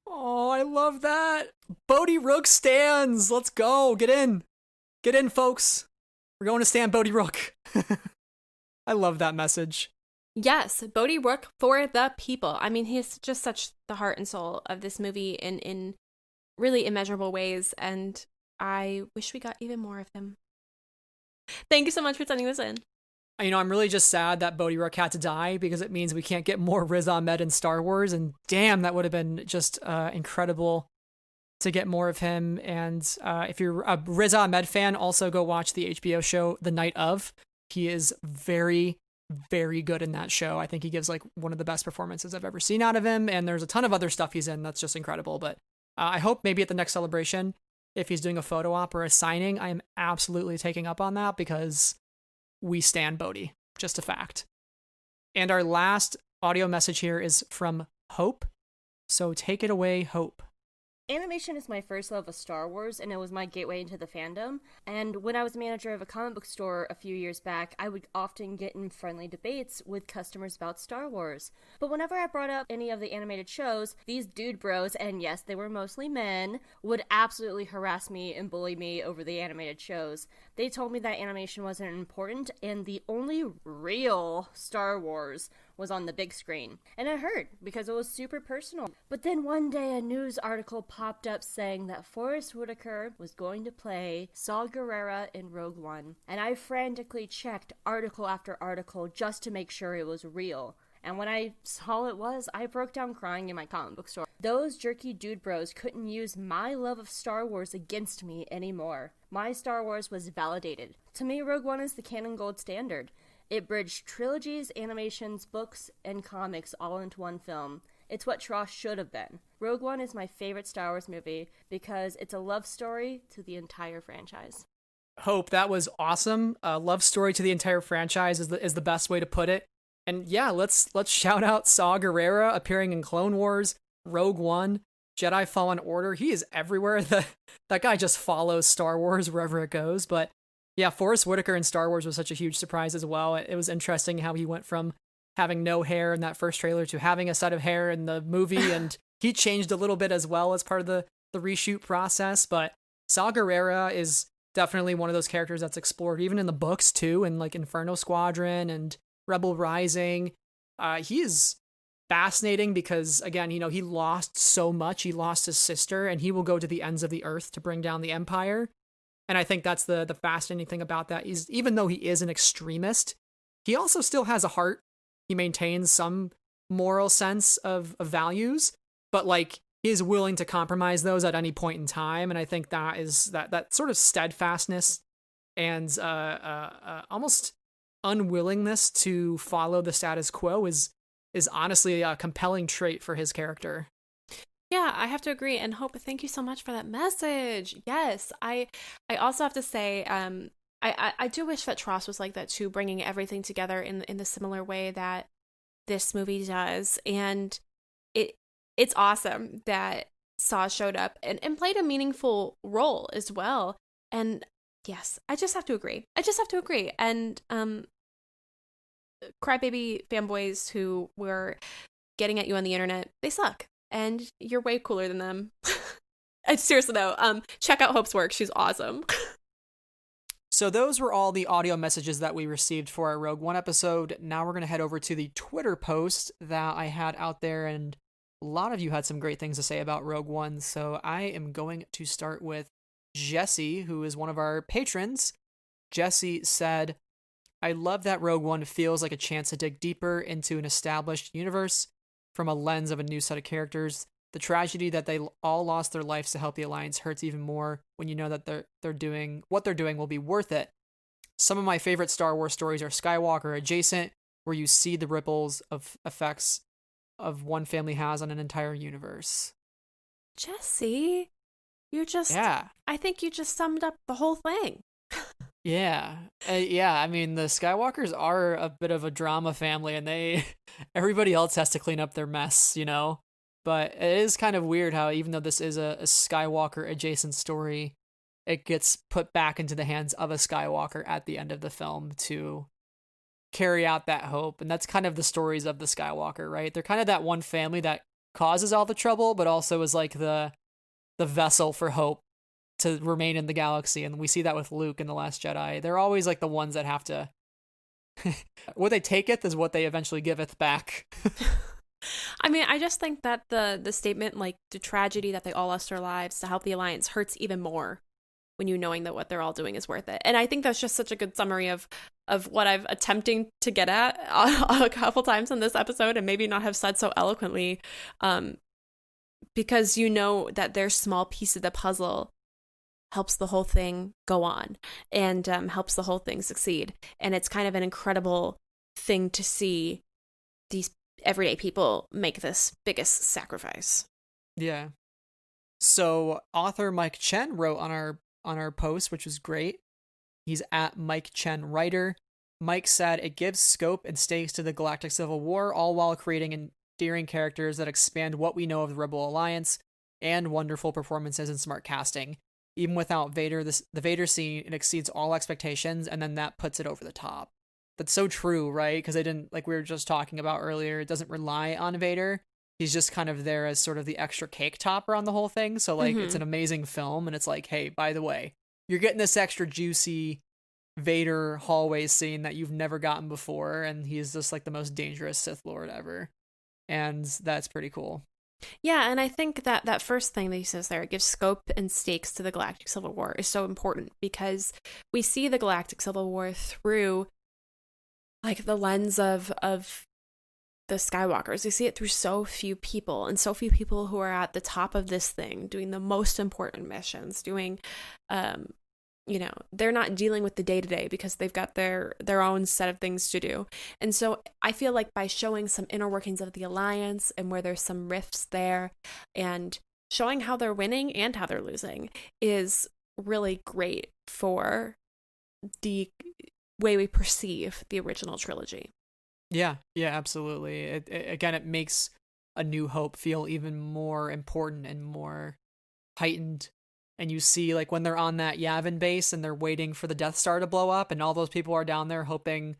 Oh, I love that. Bodhi Rook stands. Let's go. Get in. Get in, folks. We're going to stand Bodhi Rook. I love that message. Yes, Bodhi Rook for the people. I mean, he's just such the heart and soul of this movie in really immeasurable ways, and I wish we got even more of him. Thank you so much for sending this in. You know, I'm really just sad that Bodhi Rook had to die because it means we can't get more Riz Ahmed in Star Wars, and damn, that would have been just incredible to get more of him. And if you're a Riz Ahmed fan, also go watch the HBO show The Night Of. He is very, very good in that show. I think he gives like one of the best performances I've ever seen out of him, and there's a ton of other stuff he's in that's just incredible. But I hope maybe at the next celebration, if he's doing a photo op or a signing, I am absolutely taking up on that because we stan Bodhi. Just a fact. And our last audio message here is from Hope. So take it away, Hope. Animation is my first love of Star Wars, and it was my gateway into the fandom. And when I was manager of a comic book store a few years back, I would often get in friendly debates with customers about Star Wars. But whenever I brought up any of the animated shows, these dude bros, and yes, they were mostly men, would absolutely harass me and bully me over the animated shows. They told me that animation wasn't important, and the only real Star Wars was on the big screen. And it hurt, because it was super personal. But then one day a news article popped up saying that Forrest Whitaker was going to play Saw Gerrera in Rogue One. And I frantically checked article after article just to make sure it was real. And when I saw it was, I broke down crying in my comic book store. Those jerky dude bros couldn't use my love of Star Wars against me anymore. My Star Wars was validated. To me, Rogue One is the canon gold standard. It bridged trilogies, animations, books, and comics all into one film. It's what TROS should have been. Rogue One is my favorite Star Wars movie because it's a love story to the entire franchise. Hope, that was awesome. Love story to the entire franchise is the best way to put it. And yeah, let's shout out Saw Gerrera appearing in Clone Wars, Rogue One, Jedi Fallen Order. He is everywhere. That guy just follows Star Wars wherever it goes. But yeah, Forrest Whitaker in Star Wars was such a huge surprise as well. It was interesting how he went from having no hair in that first trailer to having a set of hair in the movie, and he changed a little bit as well as part of the reshoot process. But Saw Gerrera is definitely one of those characters that's explored even in the books too, and like Inferno Squadron and Rebel Rising. He is fascinating because, again, you know, he lost so much. He lost his sister, and he will go to the ends of the earth to bring down the Empire. And I think that's the fascinating thing about that is, even though he is an extremist, he also still has a heart. He maintains some moral sense of values, but like he is willing to compromise those at any point in time. And I think that is that sort of steadfastness and almost unwillingness to follow the status quo is honestly a compelling trait for his character. Yeah, I have to agree. And Hope, thank you so much for that message. Yes, I also have to say, I do wish that Tross was like that too, bringing everything together in the similar way that this movie does. And it's awesome that Saw showed up and played a meaningful role as well. And yes, I just have to agree. And crybaby fanboys who were getting at you on the internet, they suck. And you're way cooler than them. Seriously though, check out Hope's work. She's awesome. So those were all the audio messages that we received for our Rogue One episode. Now we're going to head over to the Twitter post that I had out there, and a lot of you had some great things to say about Rogue One. So I am going to start with Jesse, who is one of our patrons. Jesse said, I love that Rogue One feels like a chance to dig deeper into an established universe from a lens of a new set of characters. The tragedy that they all lost their lives to help the Alliance hurts even more when you know that they're doing what they're doing will be worth it. Some of my favorite Star Wars stories are Skywalker adjacent, where you see the ripples of effects of one family has on an entire universe. Jesse, I think you just summed up the whole thing. Yeah. I mean, the Skywalkers are a bit of a drama family, and everybody else has to clean up their mess, you know? But it is kind of weird how, even though this is a Skywalker adjacent story, it gets put back into the hands of a Skywalker at the end of the film to carry out that hope. And that's kind of the stories of the Skywalker, right? They're kind of that one family that causes all the trouble, but also is like the vessel for hope to remain in the galaxy. And we see that with Luke in The Last Jedi. They're always like the ones that have to what they taketh is what they eventually giveth back. I mean, I just think that the statement, like, the tragedy that they all lost their lives to help the Alliance hurts even more when you knowing that what they're all doing is worth it. And I think that's just such a good summary of what I've attempting to get at a couple times in this episode, and maybe not have said so eloquently, because you know that their small piece of the puzzle helps the whole thing go on and helps the whole thing succeed. And it's kind of an incredible thing to see these everyday people make this biggest sacrifice. Yeah. So author Mike Chen wrote on our post, which was great. He's at Mike Chen Writer. Mike said it gives scope and stakes to the Galactic Civil War, all while creating endearing characters that expand what we know of the Rebel Alliance, and wonderful performances and smart casting. Even without Vader, the Vader scene, it exceeds all expectations, and then that puts it over the top. That's so true, right? Because they didn't, like we were just talking about earlier, it doesn't rely on Vader. He's just kind of there as sort of the extra cake topper on the whole thing. So, like, It's an amazing film, and it's like, hey, by the way, you're getting this extra juicy Vader hallway scene that you've never gotten before, and he's just, like, the most dangerous Sith Lord ever. And that's pretty cool. Yeah, and I think that first thing that he says there, it gives scope and stakes to the Galactic Civil War, is so important, because we see the Galactic Civil War through, like, the lens of the Skywalkers. We see it through so few people, and so few people who are at the top of this thing, doing the most important missions, doing, they're not dealing with the day-to-day because they've got their own set of things to do. And so I feel like by showing some inner workings of the Alliance and where there's some rifts there, and showing how they're winning and how they're losing, is really great for the way we perceive the original trilogy. Yeah, absolutely. It makes A New Hope feel even more important and more heightened. And you see, like, when they're on that Yavin base and they're waiting for the Death Star to blow up, and all those people are down there hoping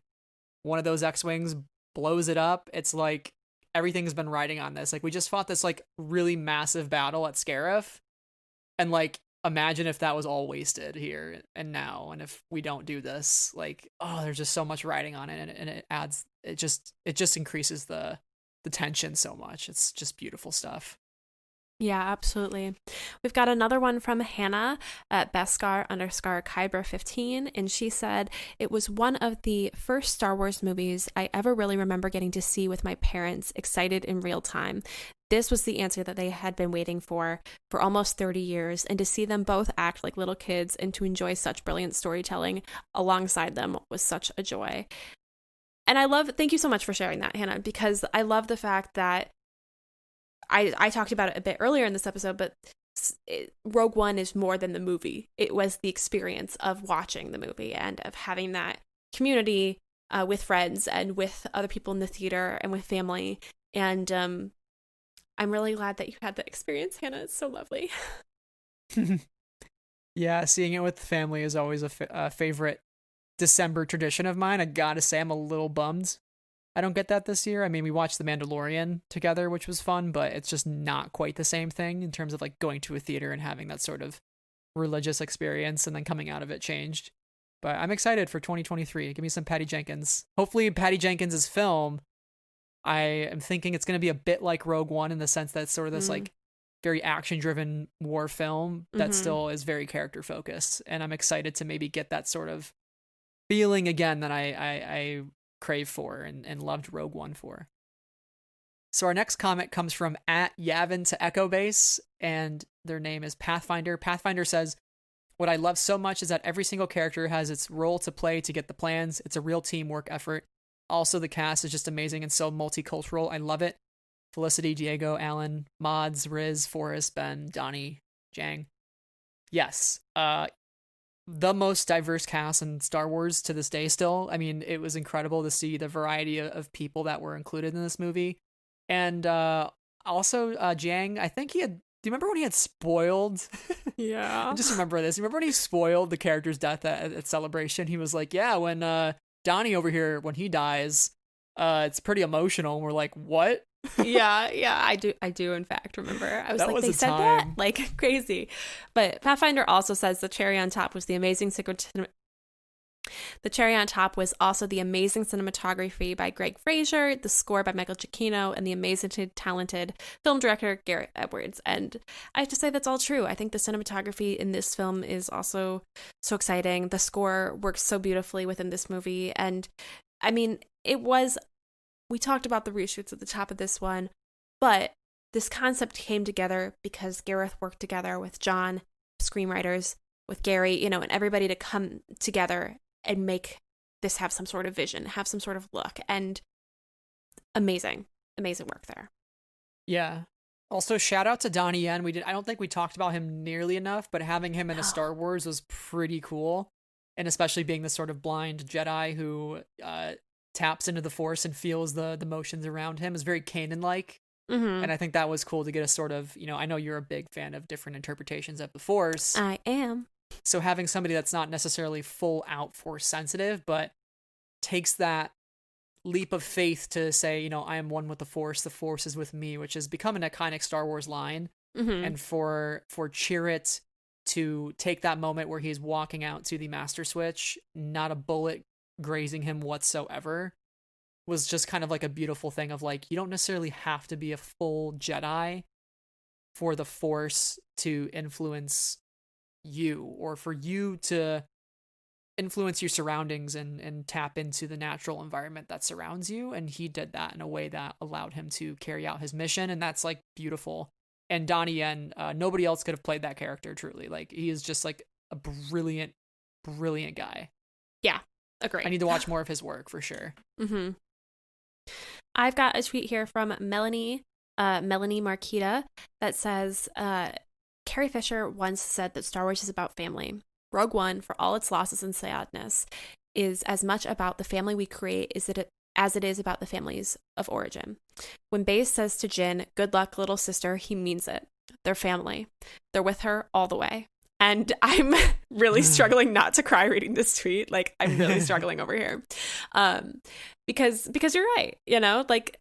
one of those X-Wings blows it up. It's like everything's been riding on this. Like, we just fought this like really massive battle at Scarif, and like imagine if that was all wasted here and now, and if we don't do this, like, oh, there's just so much riding on it, and it just increases the tension so much. It's just beautiful stuff. Yeah, absolutely. We've got another one from Hannah at Beskar_Kyber15, and she said, it was one of the first Star Wars movies I ever really remember getting to see with my parents, excited in real time. This was the answer that they had been waiting for almost 30 years, and to see them both act like little kids and to enjoy such brilliant storytelling alongside them was such a joy. And thank you so much for sharing that, Hannah, because I love the fact that I talked about it a bit earlier in this episode, but Rogue One is more than the movie. It was the experience of watching the movie and of having that community with friends and with other people in the theater and with family. And I'm really glad that you had that experience, Hannah. It's so lovely. Yeah, seeing it with the family is always a favorite December tradition of mine. I gotta say, I'm a little bummed I don't get that this year. I mean, we watched The Mandalorian together, which was fun, but it's just not quite the same thing in terms of like going to a theater and having that sort of religious experience and then coming out of it changed. But I'm excited for 2023. Give me some Patty Jenkins. Hopefully Patty Jenkins' film, I am thinking it's going to be a bit like Rogue One in the sense that it's sort of this like very action-driven war film that still is very character-focused. And I'm excited to maybe get that sort of feeling again that I crave for and loved Rogue One for. So our next comment comes from @Yavin to Echo Base, and their name is Pathfinder. Pathfinder says, what I love so much is that every single character has its role to play to get the plans. It's a real teamwork effort. Also, the cast is just amazing and so multicultural. I love it. Felicity, Diego, Alan, Mods, Riz, Forrest, Ben, Donnie, Jang. Yes. The most diverse cast in Star Wars to this day still. I mean, it was incredible to see the variety of people that were included in this movie. And also, Jang, I think he had... Do you remember when he had spoiled? Yeah. I just remember this. You remember when he spoiled the character's death at Celebration? He was like, yeah, when Donnie over here, when he dies, it's pretty emotional. And we're like, what? yeah, I do in fact remember. I was like, they said that? Like, crazy. But Pathfinder also says the cherry on top was the amazing cinematography by Greg Fraser, the score by Michael Giacchino, and the amazingly talented film director Gareth Edwards. And I have to say that's all true. I think the cinematography in this film is also so exciting. The score works so beautifully within this movie. And I mean, we talked about the reshoots at the top of this one, but this concept came together because Gareth worked together with John, screenwriters, with Gary, and everybody to come together and make this have some sort of vision, have some sort of look, and amazing work there. Yeah. Also, shout out to Donnie Yen. I don't think we talked about him nearly enough, but having him in a Star Wars was pretty cool, and especially being this sort of blind Jedi who taps into the Force and feels the motions around him is very Kanan-like. And I think that was cool to get a sort of, I know you're a big fan of different interpretations of the Force. I am. So having somebody that's not necessarily full out Force sensitive, but takes that leap of faith to say, I am one with the Force is with me, which has become an iconic Star Wars line. And for Chirrut to take that moment where he's walking out to the Master Switch, not a bullet grazing him whatsoever, was just kind of like a beautiful thing of like, you don't necessarily have to be a full Jedi for the Force to influence you, or for you to influence your surroundings and tap into the natural environment that surrounds you. And he did that in a way that allowed him to carry out his mission, and that's like beautiful. And Donnie Yen, nobody else could have played that character truly. Like, he is just like a brilliant guy. Yeah, agree. I need to watch more of his work for sure. I've got a tweet here from Melanie Marquita that says, Carrie Fisher once said that Star Wars is about family. Rogue One, for all its losses and sadness, is as much about the family we create as it is about the families of origin. When Baze says to Jyn, "Good luck, little sister," he means it. They're family. They're with her all the way. And I'm really struggling not to cry reading this tweet. Like, I'm really struggling over here. Because you're right, you know, like,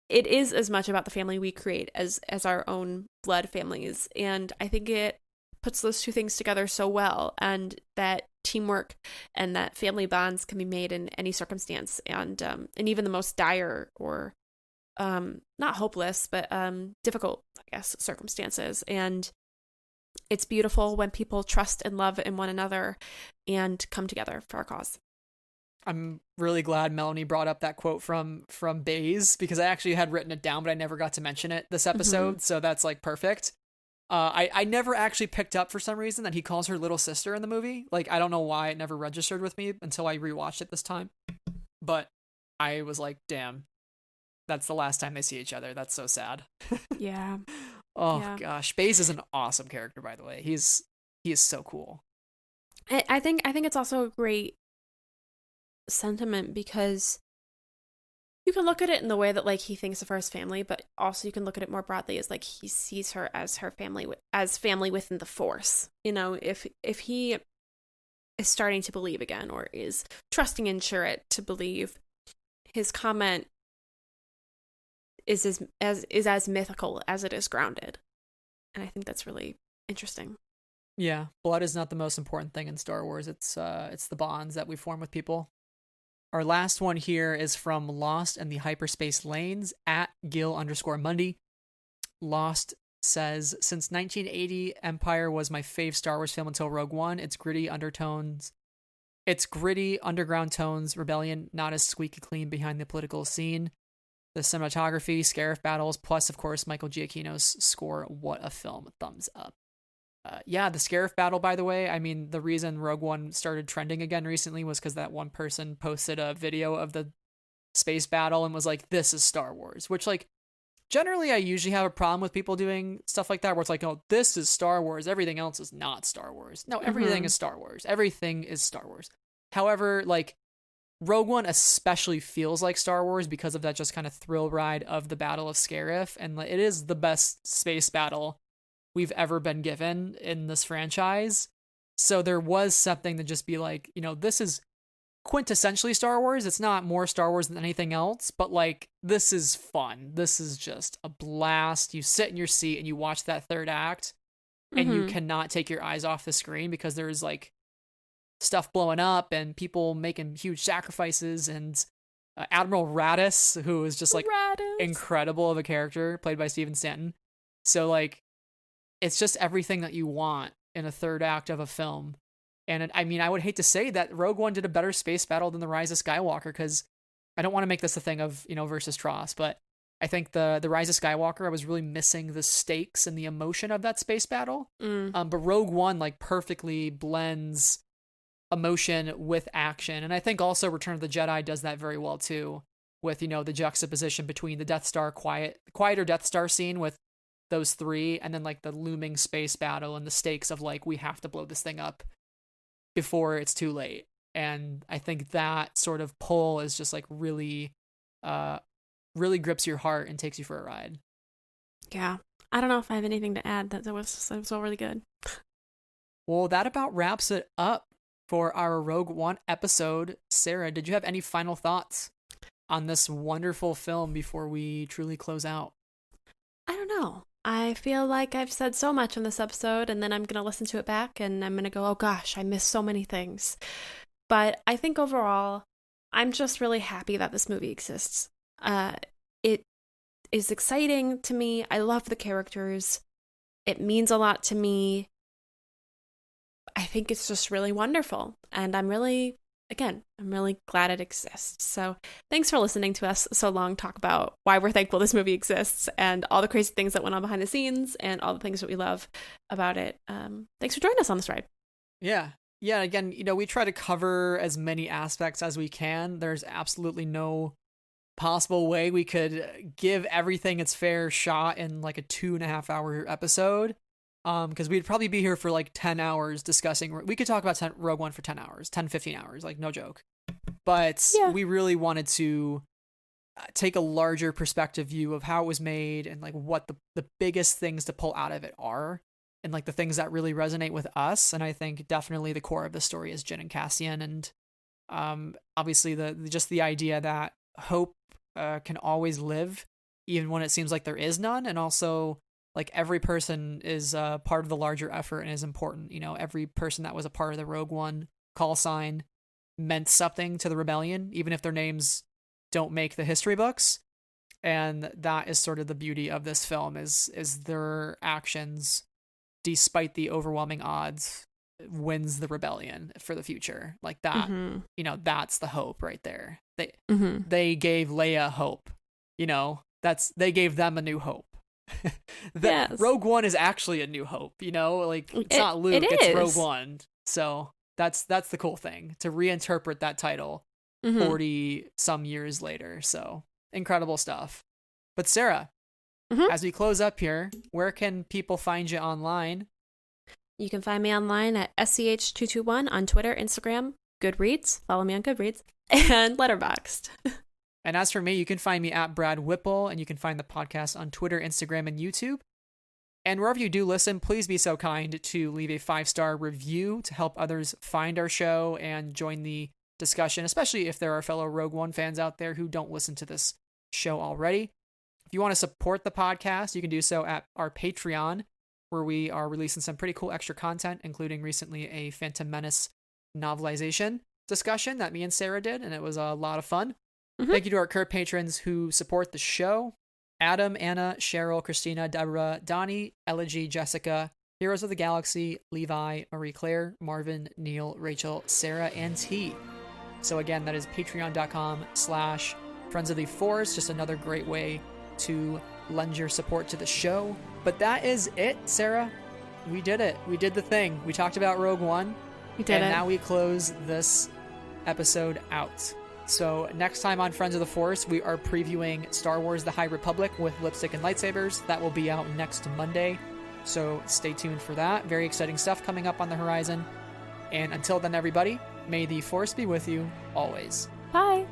it is as much about the family we create as our own blood families. And I think it puts those two things together so well, and that teamwork and that family bonds can be made in any circumstance, and even the most dire or not hopeless, but difficult, I guess, circumstances. And it's beautiful when people trust and love in one another and come together for a cause. I'm really glad Melanie brought up that quote from Baze, because I actually had written it down, but I never got to mention it this episode. So that's like perfect. I never actually picked up for some reason that he calls her little sister in the movie. Like, I don't know why it never registered with me until I rewatched it this time. But I was like, damn, that's the last time they see each other. That's so sad. Yeah. Oh gosh. Baze is an awesome character, by the way. He is so cool. I think it's also a great sentiment, because you can look at it in the way that, like, he thinks of her as family, but also you can look at it more broadly as, like, he sees her as her family, as family within the Force. You know, if he is starting to believe again, or is trusting in Chirrut to believe, his comment is as mythical as it is grounded. And I think that's really interesting. Yeah, blood is not the most important thing in Star Wars. It's the bonds that we form with people. Our last one here is from Lost and the Hyperspace Lanes at Gil_Mundy. Lost says, since 1980, Empire was my fave Star Wars film until Rogue One. Its gritty underground tones, rebellion, not as squeaky clean behind the political scene. The cinematography, Scarif battles, plus, of course, Michael Giacchino's score. What a film. Thumbs up. Yeah, the Scarif battle, by the way, I mean, the reason Rogue One started trending again recently was because that one person posted a video of the space battle and was like, this is Star Wars, which, like, generally I usually have a problem with people doing stuff like that, where it's like, oh, this is Star Wars, everything else is not Star Wars. No, everything is Star Wars. Everything is Star Wars. However, like, Rogue One especially feels like Star Wars because of that just kind of thrill ride of the Battle of Scarif, and it is the best space battle we've ever been given in this franchise. So there was something to just be like, you know, this is quintessentially Star Wars. It's not more Star Wars than anything else, but, like, this is fun. This is just a blast. You sit in your seat and you watch that third act, and you cannot take your eyes off the screen, because there's, like, stuff blowing up and people making huge sacrifices, and Admiral Raddus, who is just, like, incredible of a character, played by Steven Stanton. So, like, it's just everything that you want in a third act of a film. And I mean, I would hate to say that Rogue One did a better space battle than The Rise of Skywalker, because I don't want to make this a thing of, you know, versus Tross, but I think the Rise of Skywalker, I was really missing the stakes and the emotion of that space battle. But Rogue One, like, perfectly blends emotion with action. And I think also Return of the Jedi does that very well too, with, you know, the juxtaposition between the Death Star quieter Death Star scene with those three, and then, like, the looming space battle and the stakes of, like, we have to blow this thing up before it's too late. And I think that sort of pull is just, like, really grips your heart and takes you for a ride. Yeah. I don't know if I have anything to add. That was all really good. Well, that about wraps it up for our Rogue One episode. Sarah, did you have any final thoughts on this wonderful film before we truly close out? I don't know. I feel like I've said so much on this episode, and then I'm going to listen to it back and I'm going to go, oh gosh, I missed so many things. But I think overall, I'm just really happy that this movie exists. It is exciting to me. I love the characters. It means a lot to me. I think it's just really wonderful. And I'm really glad it exists. So thanks for listening to us so long talk about why we're thankful this movie exists, and all the crazy things that went on behind the scenes, and all the things that we love about it. Thanks for joining us on this ride. Yeah. Again, you know, we try to cover as many aspects as we can. There's absolutely no possible way we could give everything its fair shot in, like, a 2.5 hour episode. Because we'd probably be here for, like, 10 hours discussing. We could talk about Rogue One for 10 hours, 10, 15 hours, like, no joke. But we really wanted to take a larger perspective view of how it was made, and, like, what the biggest things to pull out of it are. like the things that really resonate with us. And I think definitely the core of the story is Jyn and Cassian, and obviously the idea that hope can always live even when it seems like there is none, and also like every person is part of the larger effort and is important. You know, every person that was a part of the Rogue One call sign meant something to the rebellion, even if their names don't make the history books. And that is sort of the beauty of this film is their actions, despite the overwhelming odds, wins the rebellion for the future. Like that, you know, that's the hope right there. They gave Leia hope, you know, they gave them a new hope. Yes. Rogue One is actually a new hope, you know, like it's not Luke, it's Rogue One. So that's the cool thing, to reinterpret that title 40 some years later. So incredible stuff. But Sarah, as we close up here, where can people find you online? You can find me online at SCH221 on Twitter, Instagram, Goodreads. Follow me on Goodreads, and Letterboxd. And as for me, you can find me at Brad Whipple, and you can find the podcast on Twitter, Instagram, and YouTube. And wherever you do listen, please be so kind to leave a 5-star review to help others find our show and join the discussion, especially if there are fellow Rogue One fans out there who don't listen to this show already. If you want to support the podcast, you can do so at our Patreon, where we are releasing some pretty cool extra content, including recently a Phantom Menace novelization discussion that me and Sarah did, and it was a lot of fun. Thank you to our current patrons who support the show: Adam, Anna, Cheryl, Christina, Deborah, Donnie, Elegy, Jessica, Heroes of the Galaxy, Levi, Marie Claire, Marvin, Neil, Rachel, Sarah, and T. So again, that is patreon.com/Friends of the Force. Just another great way to lend your support to the show. But that is it, Sarah. We did it. We did the thing. We talked about Rogue One. We did it. And now we close this episode out. So next time on Friends of the Force, we are previewing Star Wars The High Republic with lipstick and lightsabers. That will be out next Monday. So stay tuned for that. Very exciting stuff coming up on the horizon. And until then, everybody, may the Force be with you always. Bye.